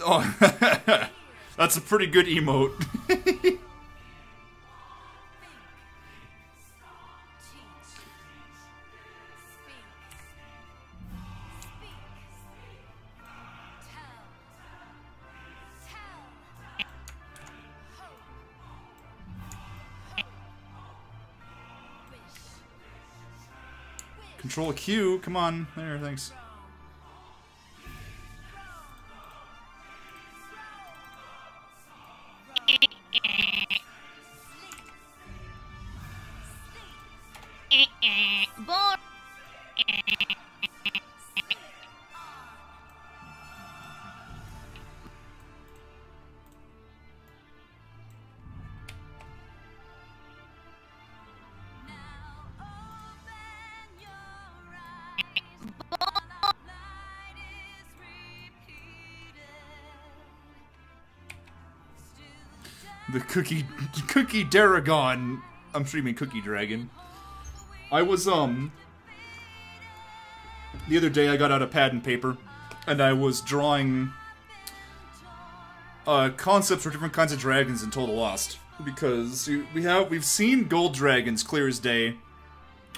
Oh, that's a pretty good emote. Control Q, come on. There, thanks. The Cookie Daragon I'm streaming Cookie Dragon. I was, the other day I got out a pad and paper, and I was drawing, concepts for different kinds of dragons in Total Lost. Because we've seen gold dragons clear as day.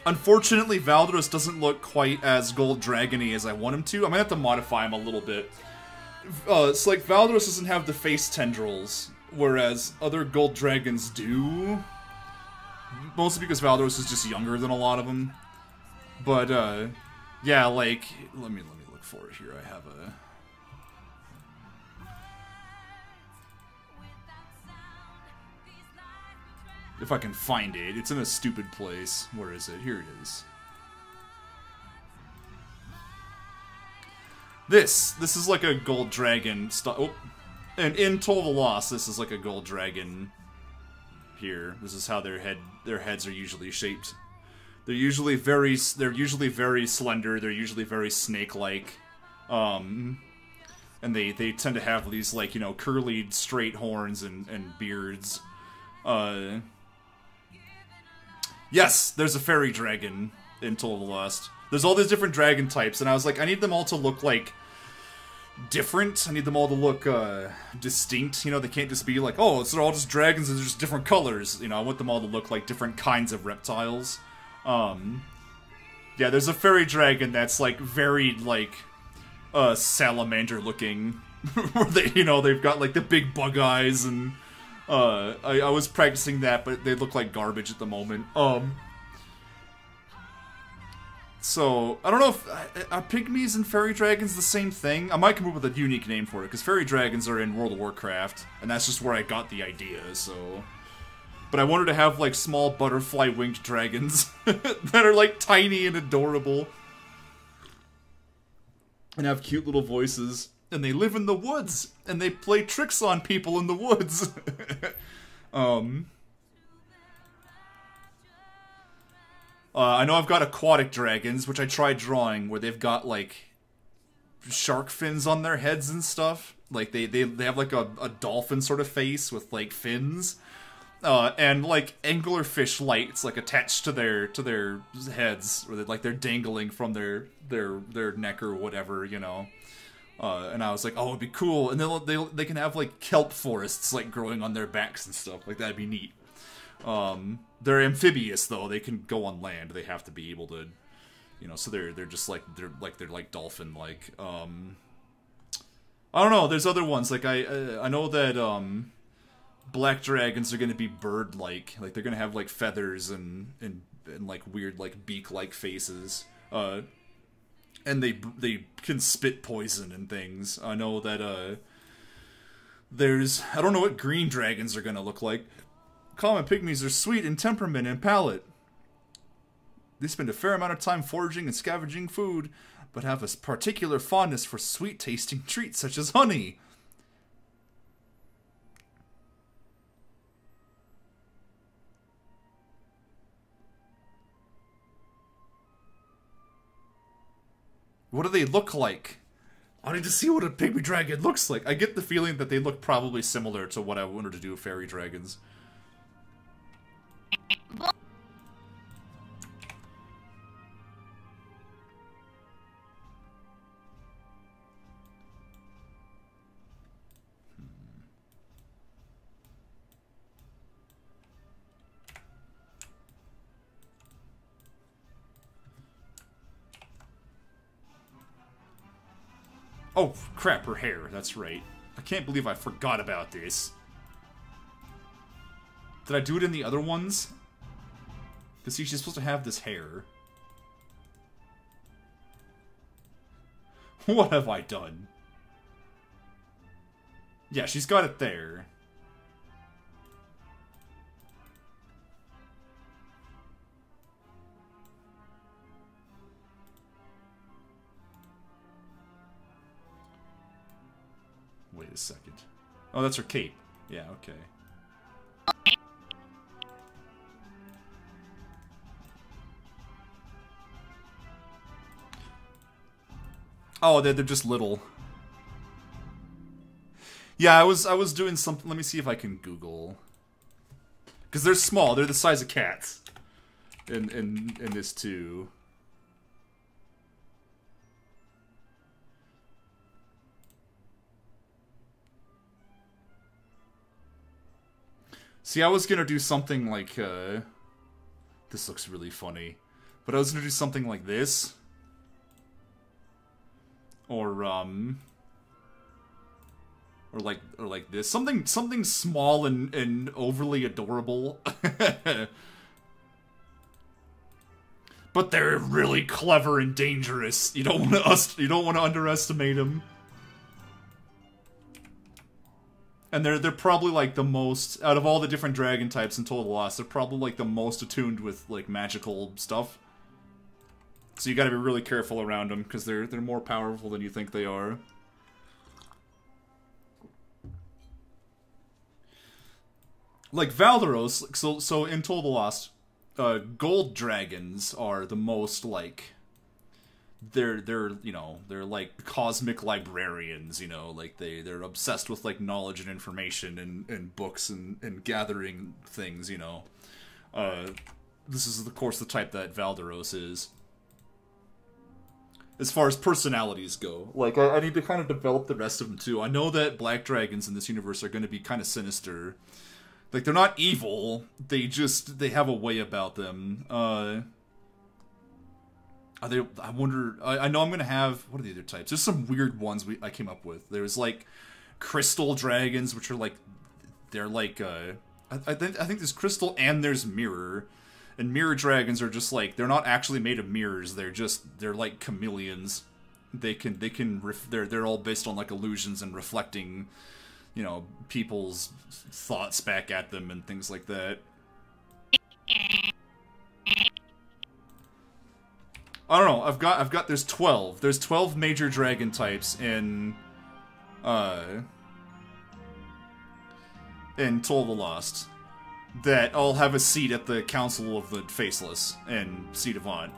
Unfortunately, Valdoros doesn't look quite as gold dragon-y as I want him to. I might have to modify him a little bit. It's like Valdoros doesn't have the face tendrils, whereas other gold dragons do. Mostly because Valdoros is just younger than a lot of them. But, yeah, like, let me look for it here. I have a... If I can find it. It's in a stupid place. Where is it? Here it is. This is like a gold dragon oh. And in Total Lost, this is like a gold dragon here. This is how their heads are usually shaped. They're usually very slender, they're usually very snake-like. And they tend to have these, like, you know, curly straight horns and beards. Yes, there's a fairy dragon in Total Lost. There's all these different dragon types, and I was like, I need them all to look, like, different. I need them all to look, distinct. You know, they can't just be like, oh, they're all just dragons and they're just different colors. You know, I want them all to look like different kinds of reptiles. Yeah, there's a fairy dragon that's, like, very, like, salamander-looking. Where they, you know, they've got, like, the big bug eyes and... I was practicing that, but they look like garbage at the moment. So, I don't know if... Are pygmies and fairy dragons the same thing? I might come up with a unique name for it, because fairy dragons are in World of Warcraft, and that's just where I got the idea, so... But I wanted to have, like, small butterfly-winged dragons that are, like, tiny and adorable. And have cute little voices. And they live in the woods, and they play tricks on people in the woods. I know I've got aquatic dragons, which I tried drawing, where they've got, like, shark fins on their heads and stuff. Like, they have, like, a dolphin sort of face with, like, fins. And, like, anglerfish lights, like, attached to their heads, or they're dangling from their neck or whatever, you know. And I was like, oh, it'd be cool. And they can have, like, kelp forests, like, growing on their backs and stuff. Like, that'd be neat. They're amphibious, though. They can go on land. They have to be able to, you know, so they're just, like, they're dolphin-like. I don't know. There's other ones. Like, I know that, black dragons are gonna be bird-like. Like, they're gonna have, like, feathers and like, weird, like, beak-like faces. And they can spit poison and things. I know that, I don't know what green dragons are gonna look like. Common pygmies are sweet in temperament and palate. They spend a fair amount of time foraging and scavenging food, but have a particular fondness for sweet-tasting treats such as honey. What do they look like? I need to see what a pygmy dragon looks like. I get the feeling that they look probably similar to what I wanted to do with fairy dragons. Oh, crap, her hair. That's right. I can't believe I forgot about this. Did I do it in the other ones? Because see, she's supposed to have this hair. What have I done? Yeah, she's got it there. Wait a second. Oh, that's her cape. Yeah, okay. Oh, they're just little. Yeah, I was doing something. Let me see if I can Google. Because they're small. They're the size of cats. In this too. See, I was gonna do something like, this looks really funny. But I was gonna do something like this. Or like this. Something small and overly adorable. But they're really clever and dangerous. You don't want to underestimate them. And they're probably like the most out of all the different dragon types in Total Lost. They're probably like the most attuned with like magical stuff. So you got to be really careful around them because they're more powerful than you think they are. Like Valderos, so in Total Lost, gold dragons are the most like they're you know, they're like cosmic librarians, you know, like they're obsessed with like knowledge and information and books and gathering things, you know. This is of course the type that Valderos is. As far as personalities go. Like, I need to kind of develop the rest of them too. I know that black dragons in this universe are going to be kind of sinister. Like, they're not evil, they have a way about them. I wonder, I know I'm gonna have, what are the other types? There's some weird ones I came up with. There's, like, crystal dragons, which are, like, they're, like, I think there's crystal and there's mirror. And mirror dragons are just, like, they're not actually made of mirrors, they're, like, chameleons. They're all based on, like, illusions and reflecting, you know, people's thoughts back at them and things like that. I don't know, I've got, there's 12. There's 12 major dragon types in Total Lost that all have a seat at the Council of the Faceless and Seat of On.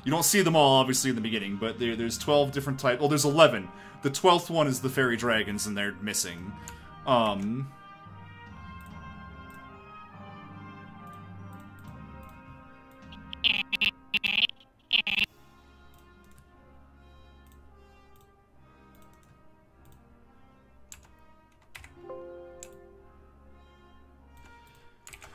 You don't see them all, obviously, in the beginning, but there's 12 different types. Oh, there's 11. The 12th one is the fairy dragons, and they're missing.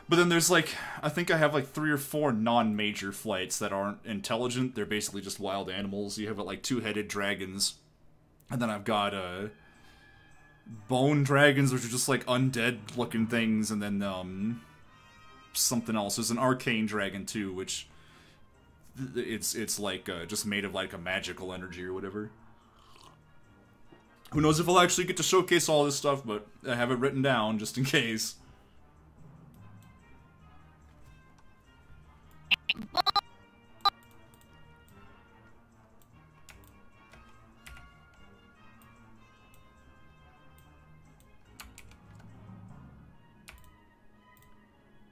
But then there's, like, I think I have, like, 3 or 4 non-major flights that aren't intelligent. They're basically just wild animals. You have, like, 2-headed dragons. And then I've got, bone dragons, which are just, like, undead-looking things. And then, something else. There's an arcane dragon, too, which it's like, just made of, like, a magical energy or whatever. Who knows if I'll actually get to showcase all this stuff, but I have it written down, just in case.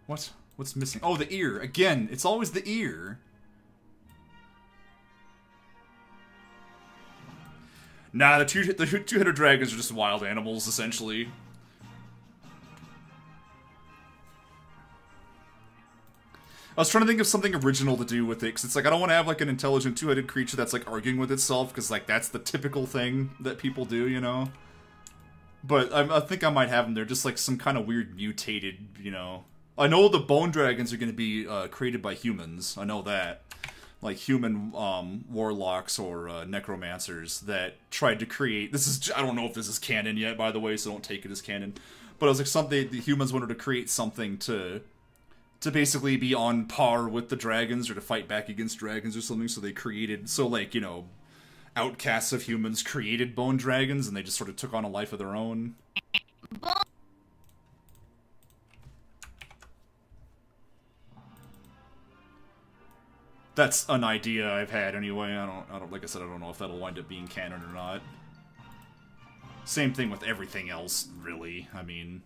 What? What's missing? Oh, the ear. Again, it's always the ear. Nah, the two-headed dragons are just wild animals, essentially. I was trying to think of something original to do with it, because it's like, I don't want to have, like, an intelligent two-headed creature that's, like, arguing with itself, because, like, that's the typical thing that people do, you know? But I think I might have them. They're just, like, some kind of weird mutated, you know... I know the bone dragons are going to be created by humans. I know that. Like, human warlocks or necromancers that tried to create... This is... I don't know if this is canon yet, by the way, so don't take it as canon. But it was like something... The humans wanted to create something to basically be on par with the dragons or to fight back against dragons or something, so they created... So, like, you know, outcasts of humans created bone dragons, and they just sort of took on a life of their own. That's an idea I've had anyway. I don't, like I said, I don't know if that'll wind up being canon or not. Same thing with everything else, really. I mean...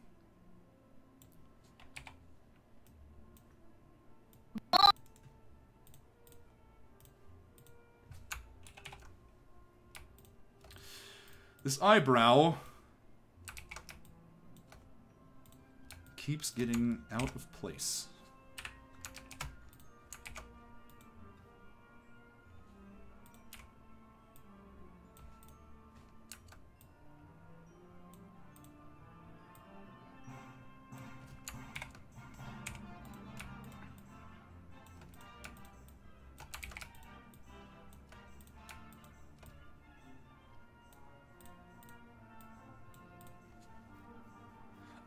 This eyebrow keeps getting out of place.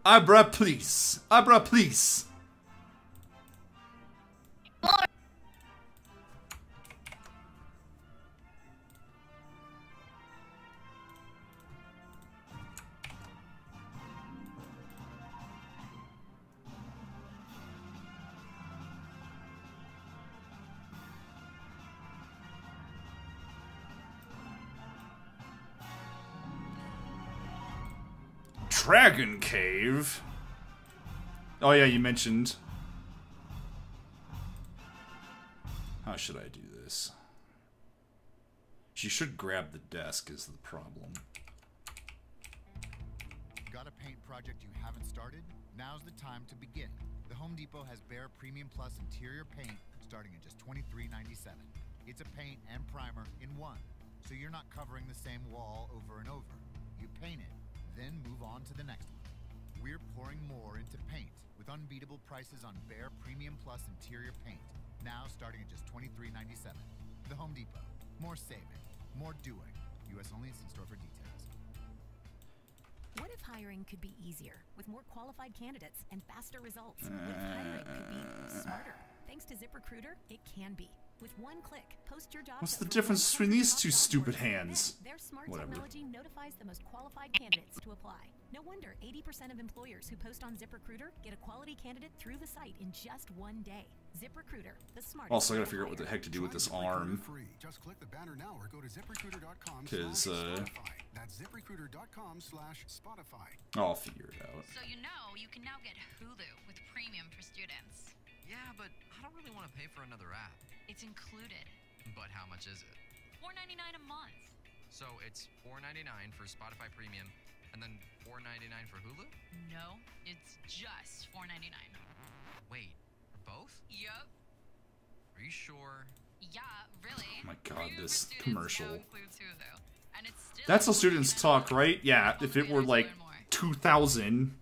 Abra, please. Abra, please. Dragon Cave? Oh yeah, you mentioned. How should I do this? She should grab the desk is the problem. Got a paint project you haven't started? Now's the time to begin. The Home Depot has Bare Premium Plus interior paint starting at just $23.97. It's a paint and primer in one, so you're not covering the same wall over and over. You paint it, then move on to the next one. We're pouring more into paint with unbeatable prices on Bare Premium Plus interior paint, now starting at just $23.97. The Home Depot. More saving, more doing. U.S. only. See store for details. What if hiring could be easier with more qualified candidates and faster results? What if hiring could be smarter? Thanks to ZipRecruiter, it can be. With one click, post your job. What's the difference between these two stupid hands? Their smart Whatever. technology notifies the most qualified candidates to apply. No wonder 80% of employers who post on ZipRecruiter get a quality candidate through the site in just one day. ZipRecruiter, the smartest. Also, I gotta figure out what the heck to do with this arm. Just click the banner now or go to ZipRecruiter.com. 'Cause, That's ZipRecruiter.com/Spotify. I'll figure it out. So you know you can now get Hulu with premium for students. Yeah, but I don't really want to pay for another app. It's included. But how much is it? $4.99 a month. So it's $4.99 for Spotify Premium, and then $4.99 for Hulu? No, it's just $4.99. Wait, for both? Yup. Are you sure? Yeah, really. Oh my god, Premium this for students commercial. now includes Hulu. And it's still That's how students talk, right? Yeah, if it were like 2000.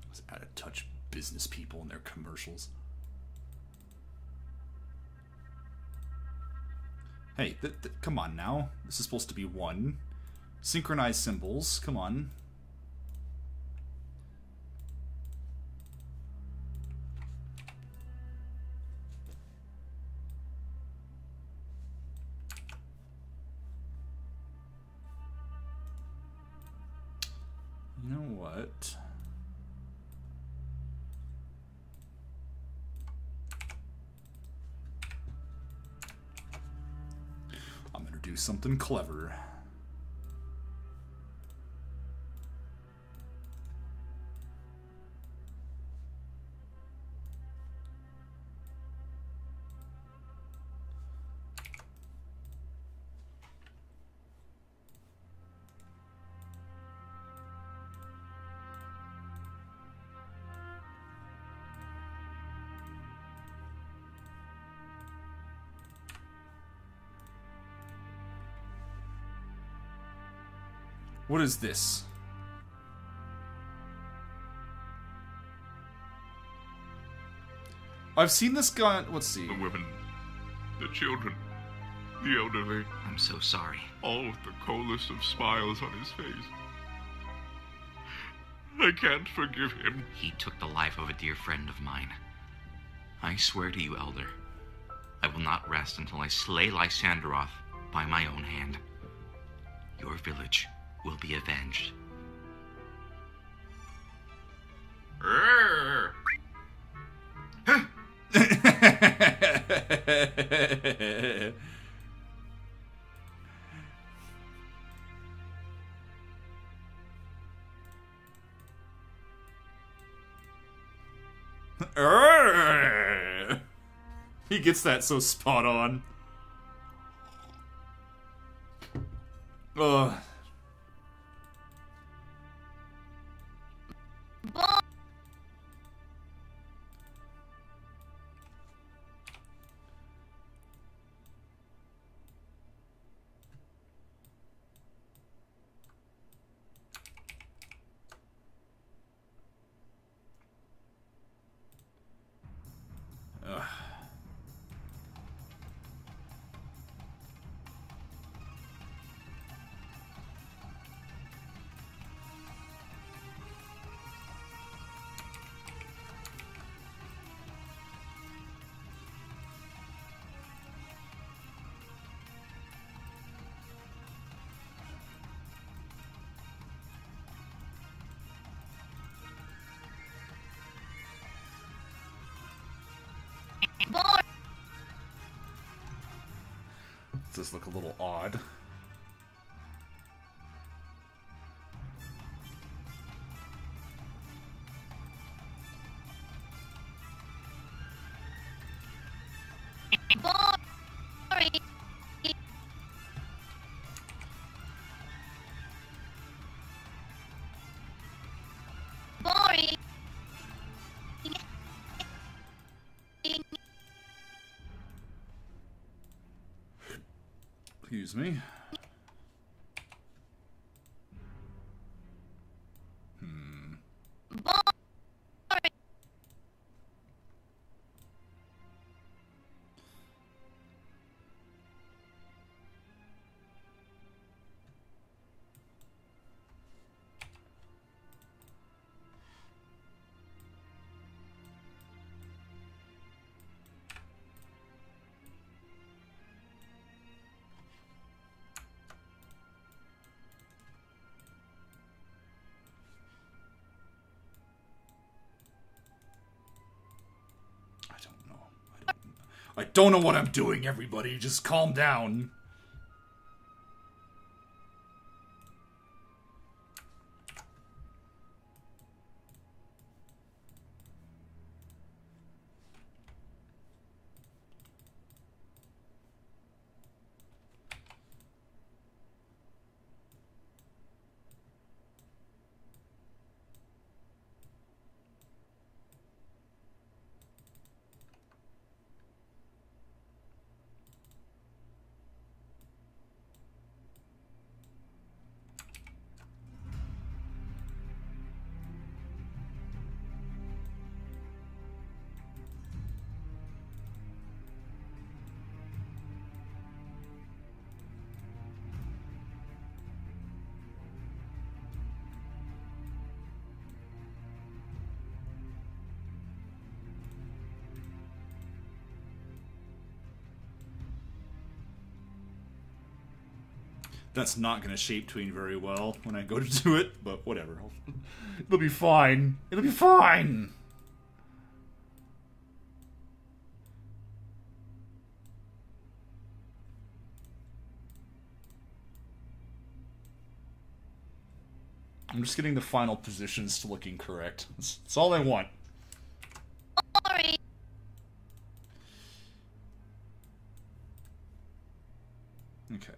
Let's out of touch business people and their commercials. Hey, come on now. This is supposed to be one. Synchronized symbols, come on. You know what? I'm gonna do something clever. What is this? I've seen this guy. Let's see. The women, the children, the elderly. I'm so sorry. All with the coldest of smiles on his face. I can't forgive him. He took the life of a dear friend of mine. I swear to you, Elder, I will not rest until I slay Lysanderoth by my own hand. Your village will be avenged. He gets that so spot on. Does this look a little odd? Excuse me. I don't know what I'm doing, everybody. Just calm down. That's not going to shape tween very well when I go to do it, but whatever. It'll be fine. It'll be fine! I'm just getting the final positions to looking correct. That's all I want. Okay.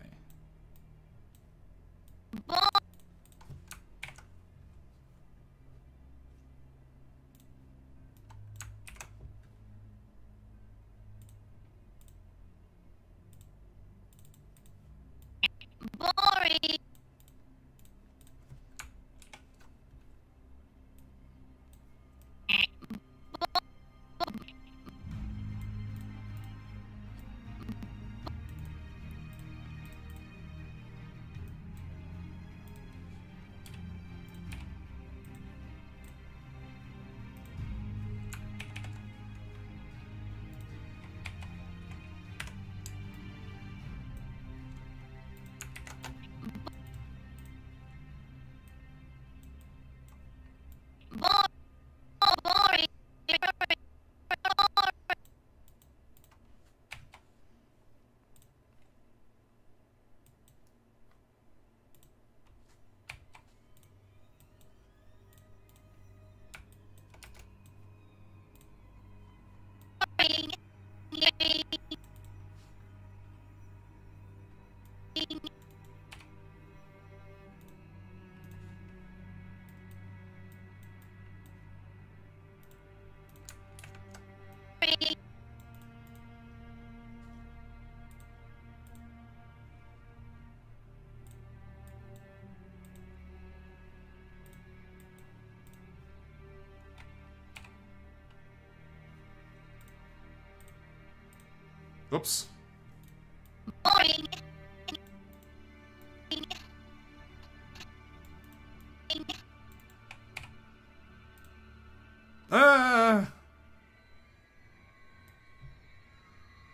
Oops.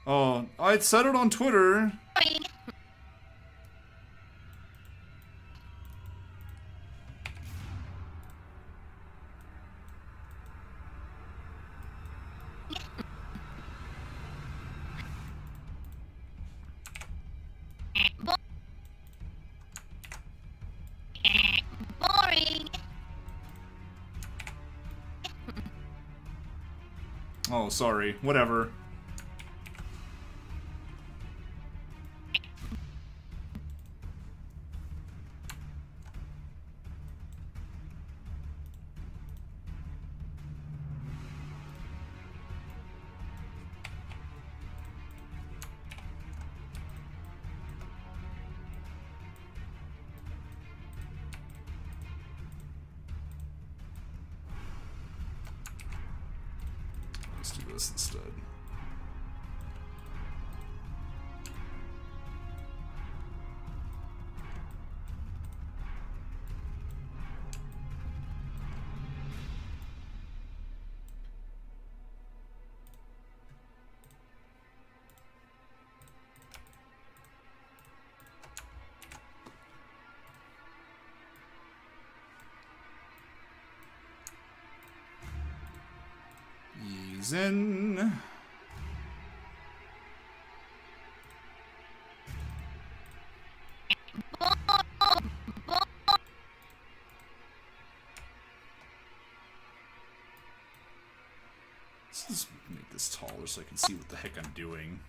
Oh, I'd said it on Twitter. Oh, sorry. Whatever. Let's do this instead. Ease in. Let's just make this taller so I can see what the heck I'm doing.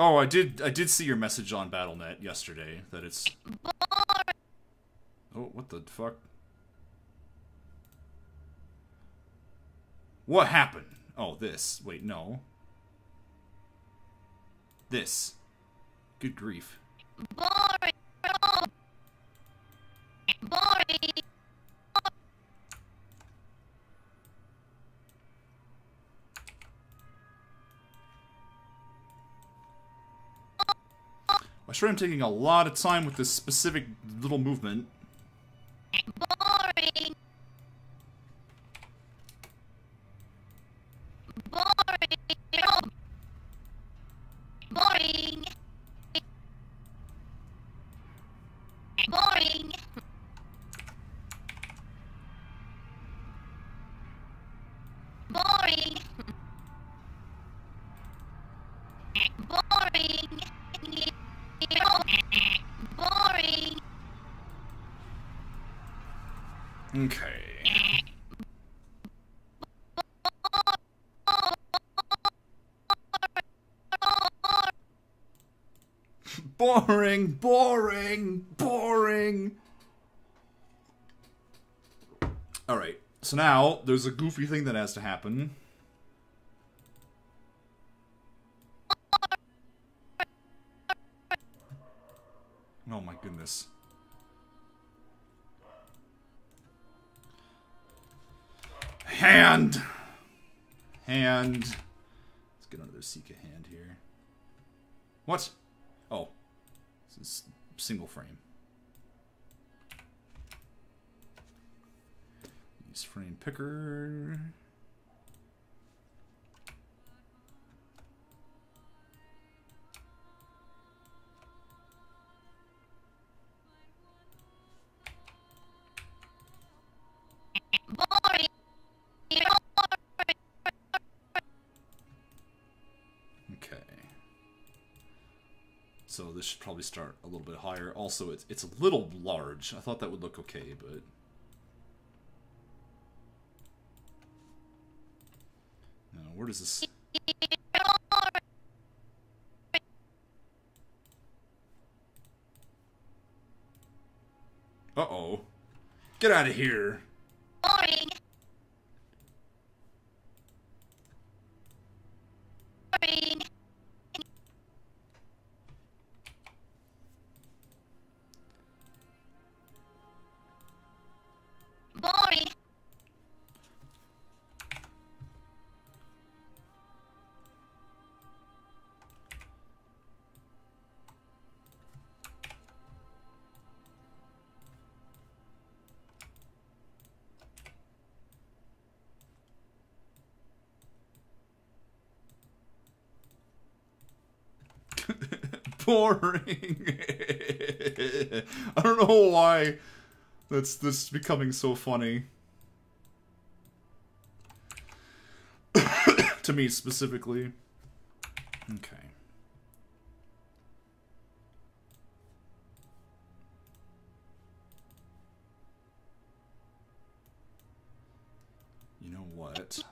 Oh, I did see your message on BattleNet yesterday that it's... Oh, what the fuck? What happened? Oh, this. Wait, no. This. Good grief. Boring. I sure am taking a lot of time with this specific little movement. Boring. Boring. Boring. Boring. Boring. Boring. Boring. Okay. Boring, boring, boring. Alright, so now there's a goofy thing that has to happen. Oh my goodness. Hand! Let's get another Sika hand here. What? Oh. This is single frame. Use frame picker. Okay. So this should probably start a little bit higher. Also, it's a little large. I thought that would look okay, but... Now, where does this... Uh-oh. Get out of here. Boring. Boring. Boring. boring. I don't know why that's becoming so funny. To me specifically. Okay. You know what?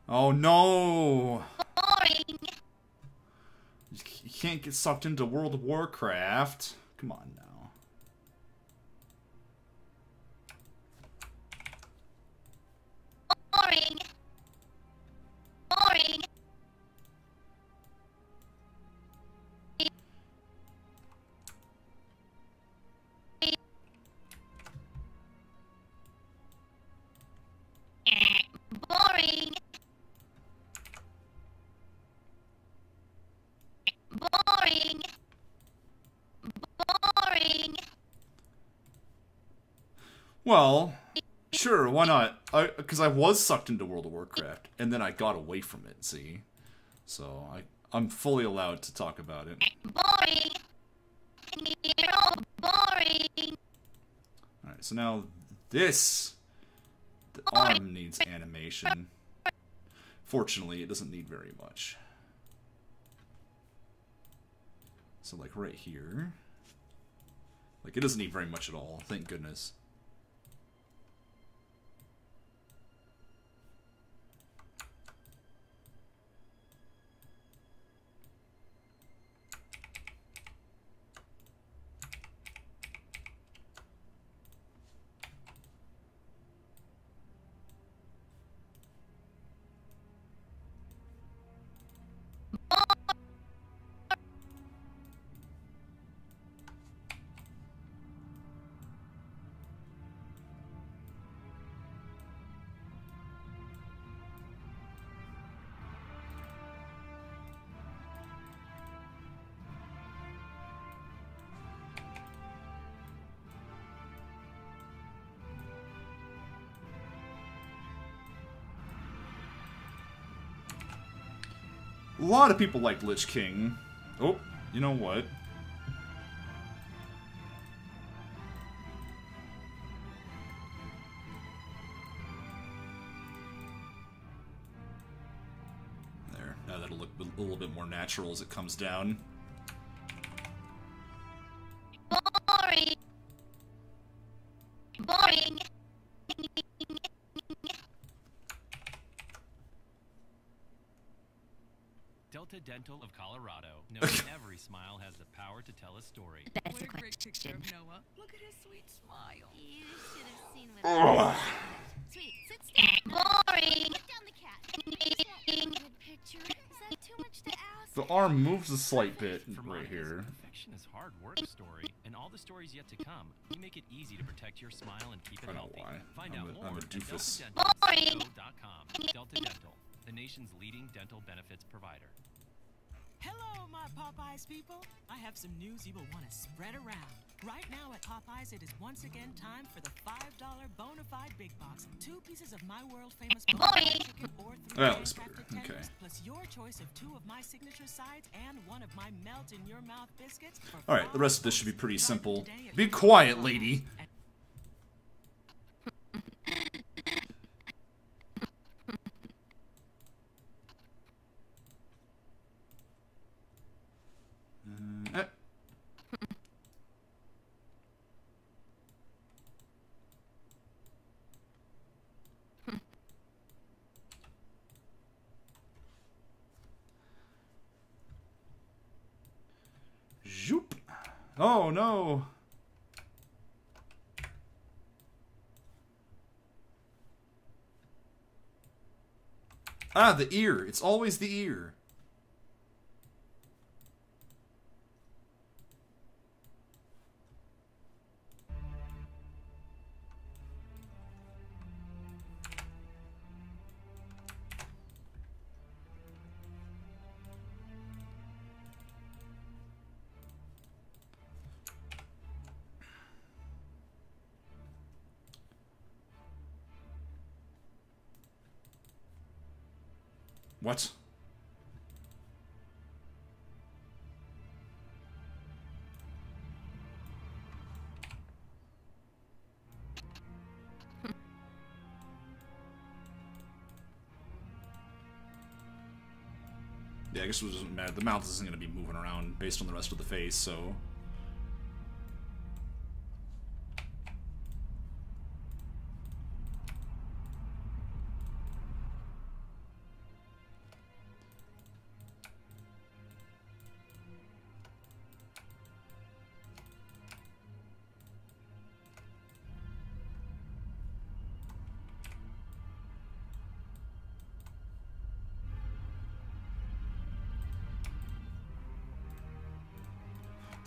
Oh no! Boring. You can't get sucked into World of Warcraft. Come on now. Boring. Boring. Boring. Boring. Boring. Well, sure, why not? Because I was sucked into World of Warcraft, and then I got away from it, see? So, I'm fully allowed to talk about it. Boring. You're all boring. Alright, so now this... The arm needs animation. Fortunately, it doesn't need very much. So, like, right here. Like, it doesn't need very much at all, thank goodness. A lot of people like Lich King. Oh, you know what? There. Now that'll look a little bit more natural as it comes down. Boring. Boring. Delta Dental of Colorado knows every smile has the power to tell a story. What a great picture of Noah. Look at his sweet smile. You should have seen what Sweet, sit still. Boring. Put down the cat. Good picture. Is that too much to ask? The arm moves a slight bit For right mine, here. Perfection is hard work story, and all the stories yet to come. We make it easy to protect your smile and keep it I know healthy. why. Find I'm out a- more I'm a at doofus. DeltaDental.com. Delta Dental, the nation's leading dental benefits provider. Hello, my Popeyes people. I have some news you will want to spread around. Right now at Popeyes, it is once again time for the $5 Bonafide Big Box. 2 pieces of my world-famous bonafide chicken or 3 That looks better. handcrafted tenders, Okay. plus your choice of 2 of my signature sides and 1 of my melt-in-your-mouth biscuits. For Alright, the rest of this should be $5 pretty simple. today at Be quiet, lady. Uh, Zoop. Oh no. Ah, the ear. It's always the ear. What? Yeah, I guess it doesn't matter. The mouth isn't going to be moving around based on the rest of the face, so...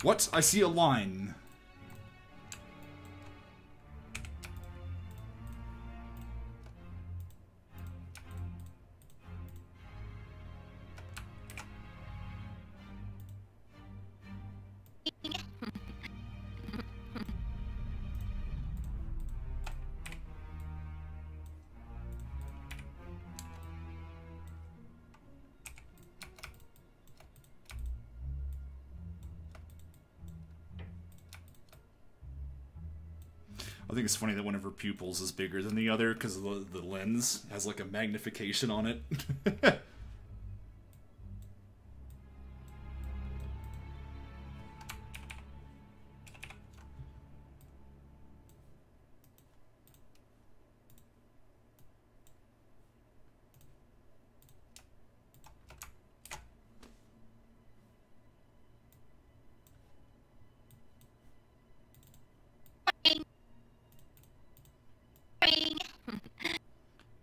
What? I see a line. I think it's funny that one of her pupils is bigger than the other because the lens has like a magnification on it.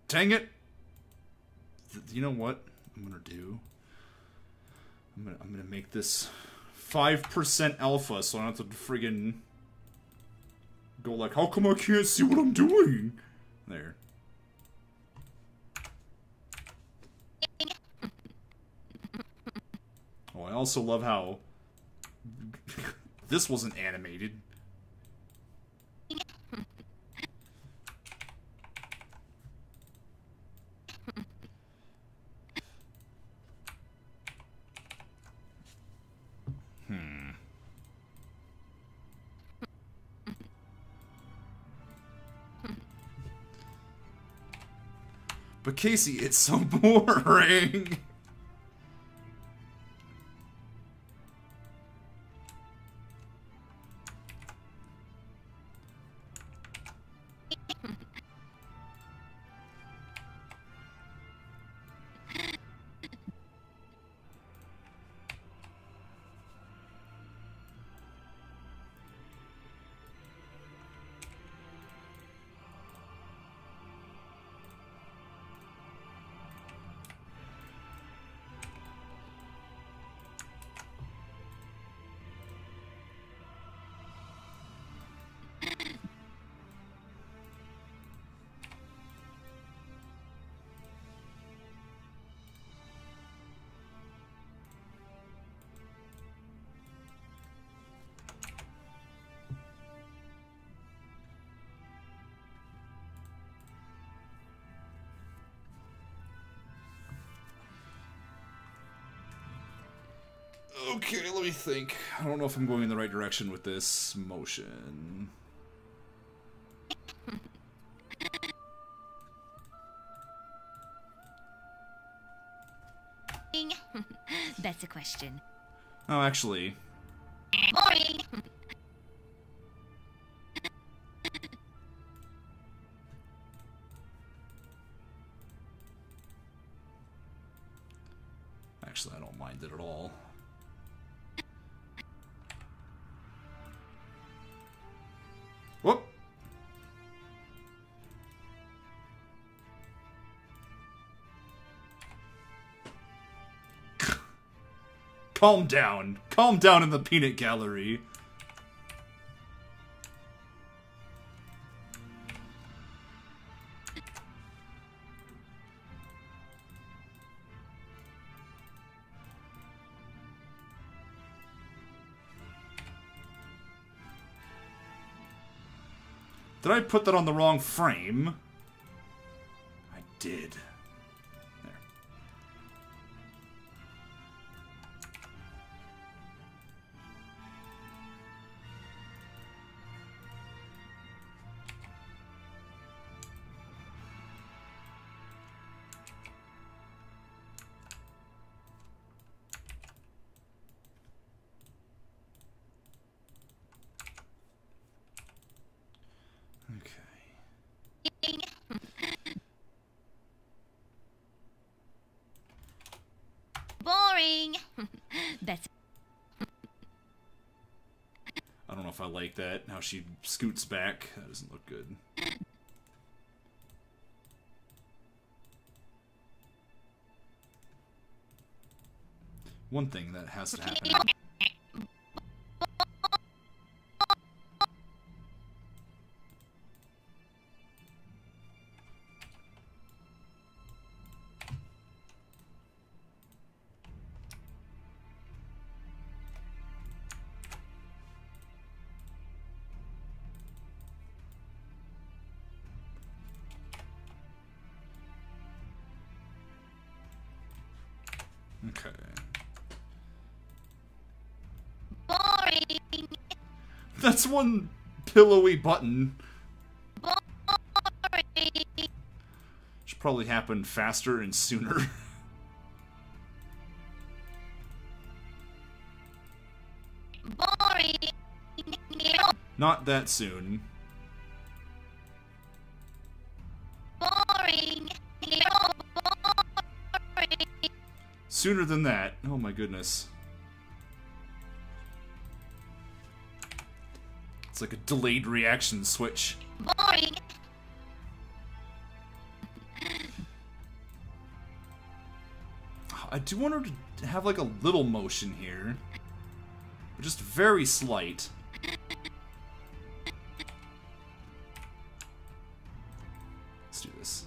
Dang it! You know what I'm gonna do? I'm gonna make this 5% alpha, so I don't have to friggin' go like, how come I can't see what I'm doing? There. Oh, I also love how this wasn't animated. But Casey, it's so boring. Okay, let me think. I don't know if I'm going in the right direction with this motion. That's a question. Oh, actually. Boring. Actually, I don't mind it at all. Whoop! Calm down. Calm down in the peanut gallery. Did I put that on the wrong frame? I did. There. That's I don't know if I like that. How she scoots back. That doesn't look good. One thing that has to happen. Okay. Boring. That's one pillowy button. Boring. Should probably happen faster and sooner. Boring. Not that soon. Boring. Sooner than that. Oh my goodness. It's like a delayed reaction switch. Boring. I do want her to have like a little motion here. Just very slight. Let's do this.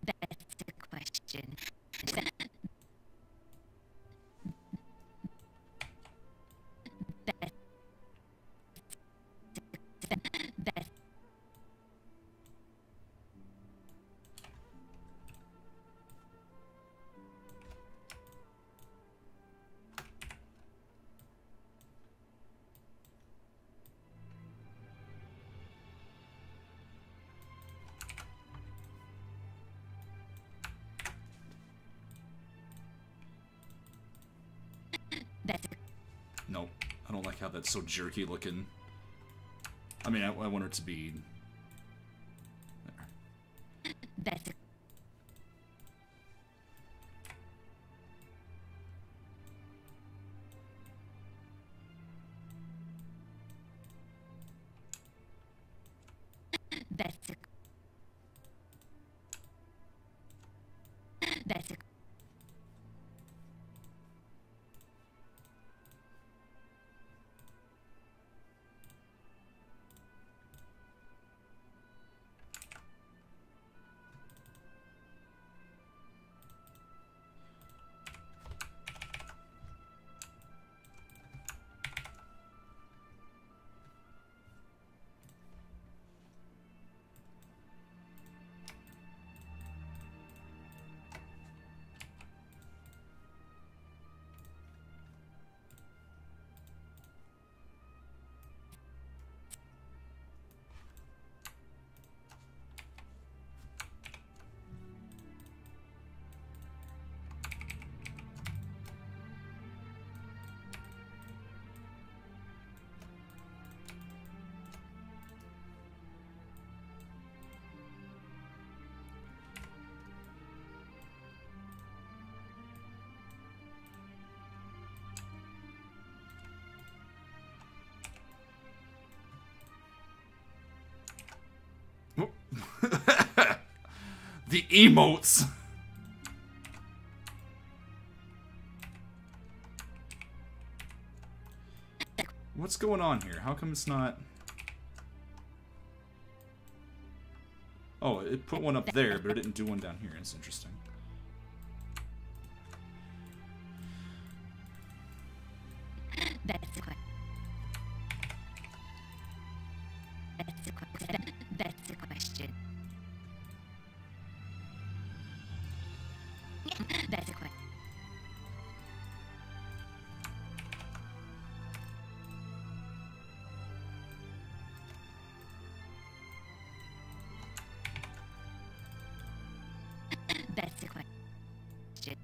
That's the question. That's Nope. I don't like how that's so jerky looking. I mean, I want her to be... There. that's that's that's The emotes! What's going on here? How come it's not... Oh, it put one up there, but it didn't do one down here. That's interesting. that's the question. That's the question. That's the question. That's the question. That's the question.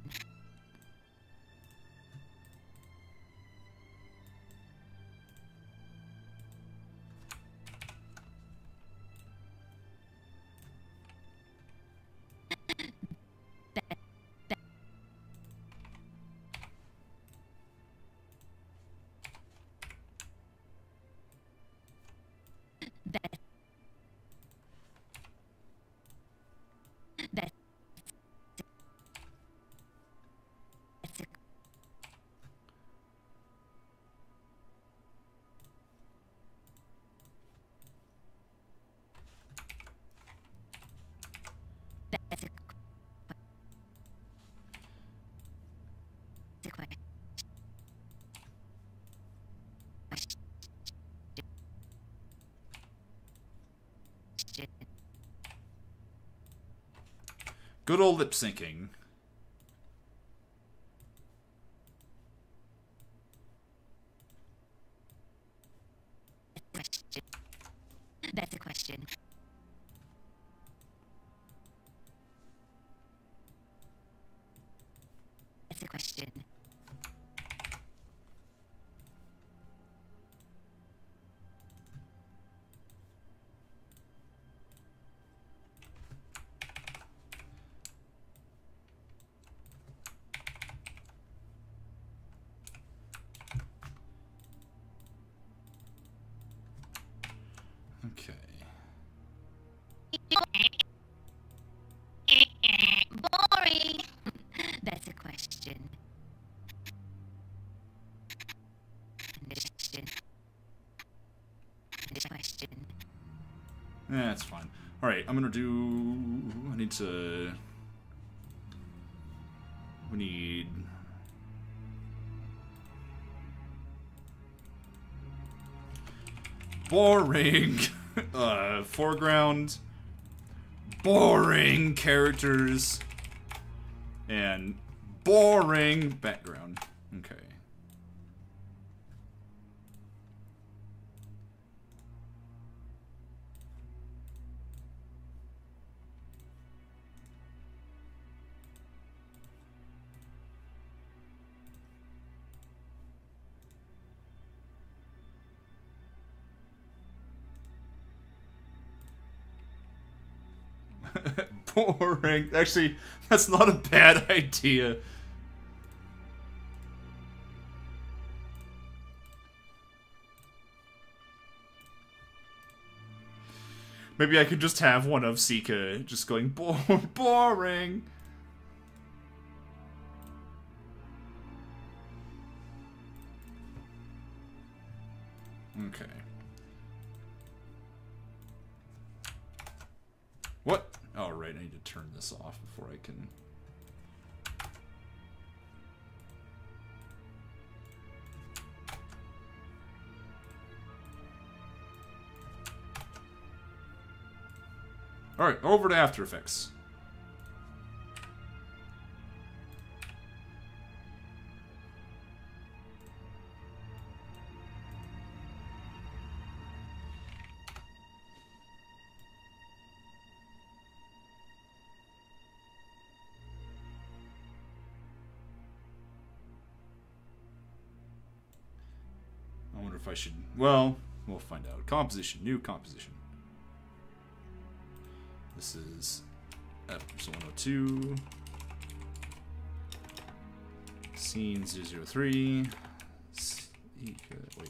Good old lip syncing. Question. That's a question. That's a question. Okay. Boring. That's a question. Question. Yeah, that's fine. Alright, I'm gonna do... I need to... We need... Boring! Foreground. Boring characters. And boring background. Okay. Boring. Actually, that's not a bad idea. Maybe I could just have one of Sika just going boring. Okay. What? Oh, right, I need to turn this off before I can... Alright, over to After Effects. I wonder if I should... Well, we'll find out. Composition. New composition. This is episode 102. Scene 003. Wait.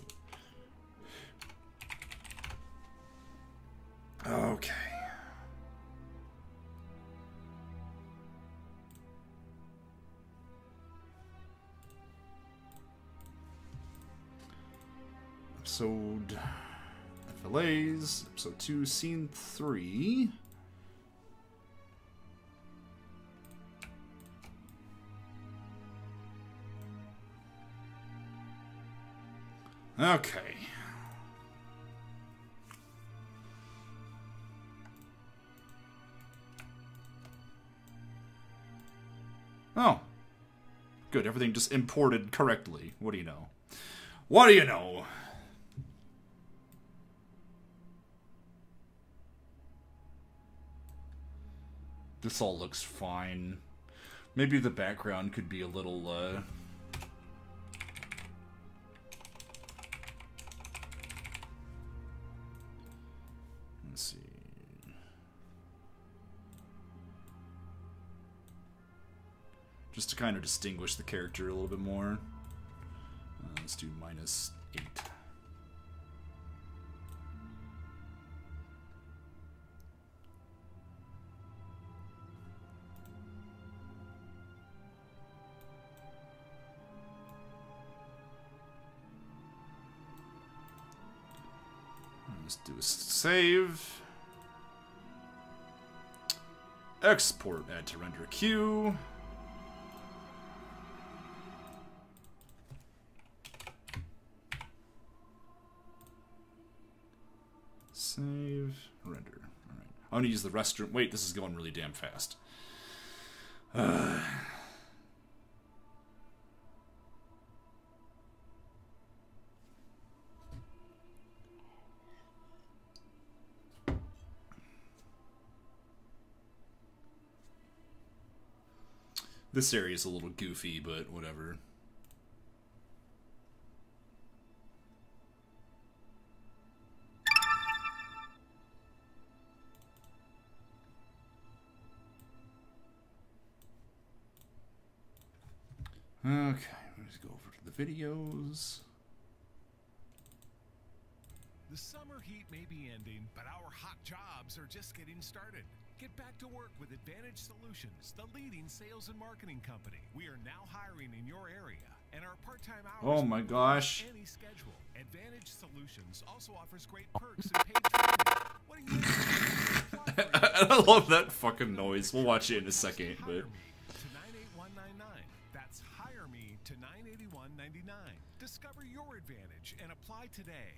Okay. Episode FLAs. Episode 2, Scene 3. Okay. Oh. Good, everything just imported correctly. What do you know? What do you know? This all looks fine. Maybe the background could be a little, Let's see. Just to kind of distinguish the character a little bit more. Let's do -8. Let's do a save. Export, add to render queue. Save, render. Alright. I'm gonna use the restroom. Wait, this is going really damn fast. This area is a little goofy, but whatever. Okay, let's go over to the videos. The summer heat may be ending, but our hot jobs are just getting started. Get back to work with Advantage Solutions, the leading sales and marketing company. We are now hiring in your area, and our part-time hours. Oh my gosh. Any schedule. Advantage Solutions also offers great perks and paid training. What do you I love that fucking noise. We'll watch it in a second, but to 98199. That's hire me to 981.99. Discover your advantage and apply today.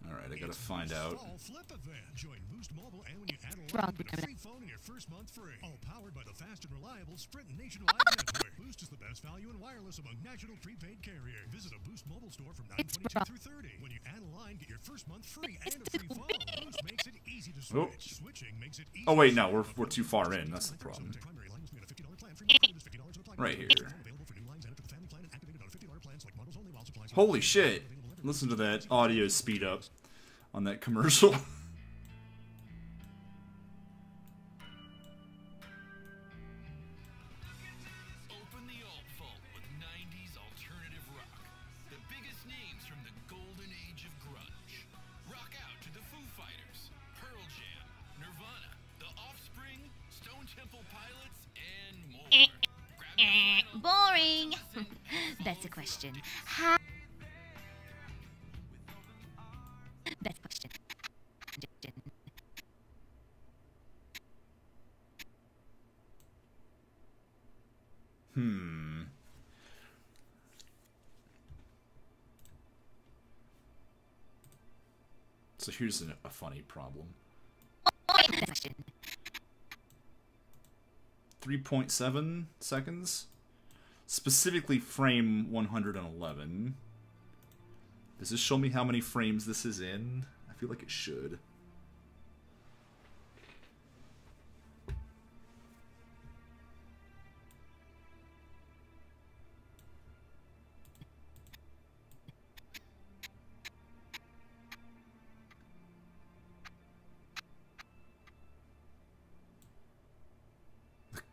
alright, I gotta find out. Flip event. Join Boost Mobile, and when you add a Wrong. line, get a free phone in your first month free. All powered by the fast and reliable Sprint nationwide network. Boost is the best value in wireless among national prepaid carriers. Visit a Boost Mobile store from 9/22 through 30. When you add a line, get your first month free and a free phone. Boost makes it easy to switch. Oh. Switching makes it easy. Oh wait, no, we're too far in. That's the problem. Right here. Holy shit! Listen to that audio speed up on that commercial. Open the alt vault with 90s alternative rock. The biggest names from the golden age of grunge. Rock out to the Foo Fighters, Pearl Jam, Nirvana, The Offspring, Stone Temple Pilots, and more. Boring. That's a question. How? That's a question. So here's a funny problem. 3.7 seconds? Specifically frame 111. Does this show me how many frames this is in? I feel like it should.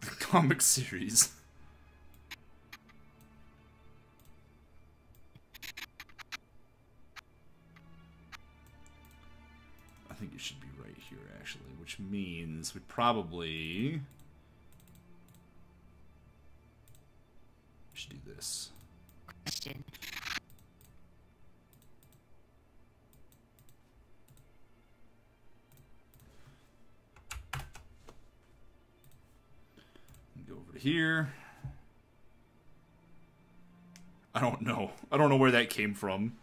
The comic series. I think it should be right here, actually, which means we probably should do this. Question. Go over to here. I don't know. I don't know where that came from.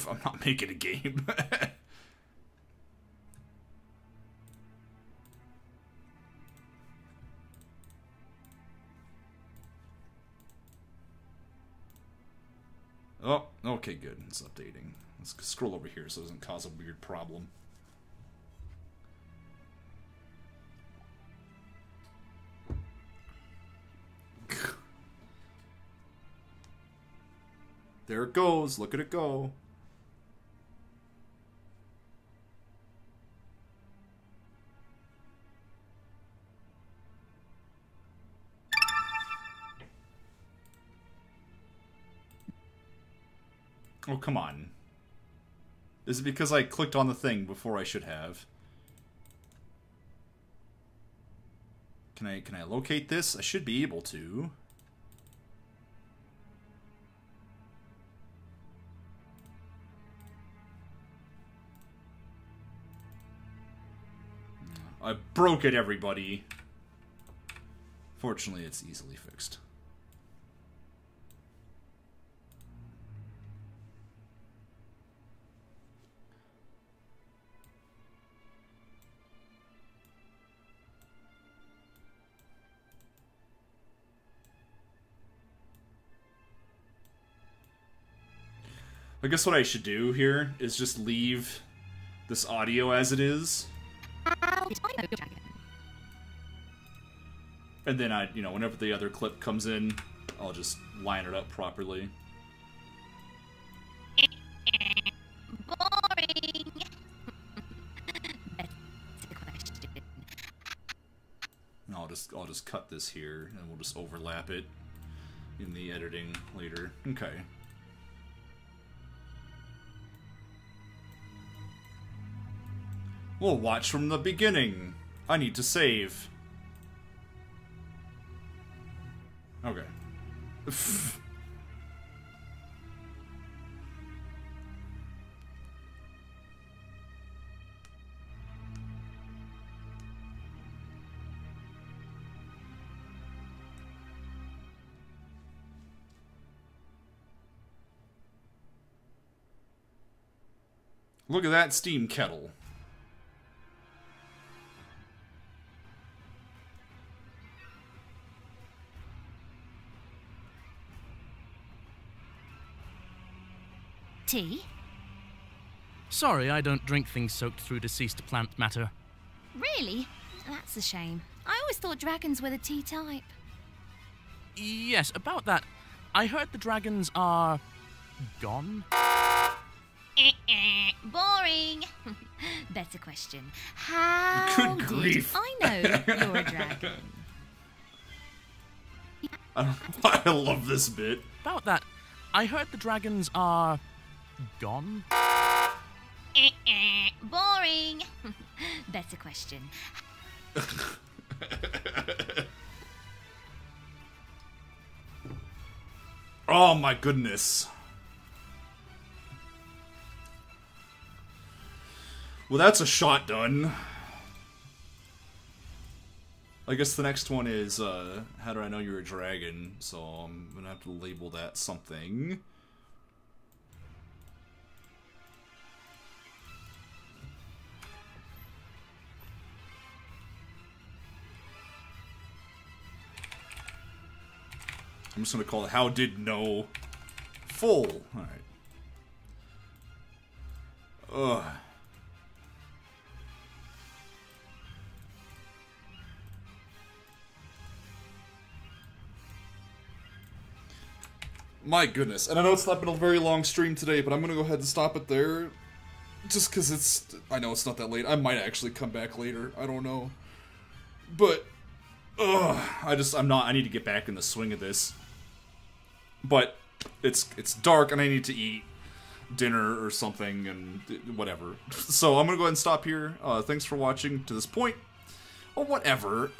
I'm not making a game. Oh, okay, good. It's updating. Let's scroll over here so it doesn't cause a weird problem. There it goes. Look at it go. Oh, come on. Is it because I clicked on the thing before I should have? Can I locate this? I should be able to. I broke it, everybody. Fortunately, it's easily fixed. I guess what I should do here is just leave this audio as it is. And then I, you know, whenever the other clip comes in, I'll just line it up properly. Boring. That's the question. And I'll just cut this here, and we'll just overlap it in the editing later. Okay. We'll watch from the beginning. I need to save. Okay. Look at that steam kettle. Tea? Sorry, I don't drink things soaked through deceased plant matter. Really? That's a shame. I always thought dragons were the tea type. Yes, about that. I heard the dragons are... gone? Boring. Better question. How Good did grief. I know you're a dragon? I don't know why I love this bit. About that. I heard the dragons are... gone? Boring. Better question. Oh my goodness. Well, that's a shot done. I guess the next one is, how do I know you're a dragon? So I'm gonna have to label that something. I'm just gonna call it How Did Know Full. Alright. Ugh. My goodness. And I know it's not been a very long stream today, but I'm gonna go ahead and stop it there. Just because it's... I know it's not that late. I might actually come back later. I don't know. But... ugh. I need to get back in the swing of this. But it's dark and I need to eat dinner or something and whatever. So I'm gonna go ahead and stop here. Thanks for watching to this point. Or whatever.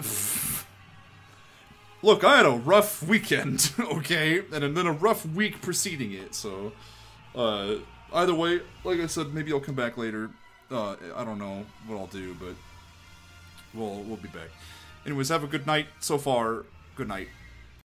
Look, I had a rough weekend, okay? And then a rough week preceding it, so... either way, like I said, maybe I'll come back later. I don't know what I'll do, but... we'll be back. Anyways, have a good night so far. Good night.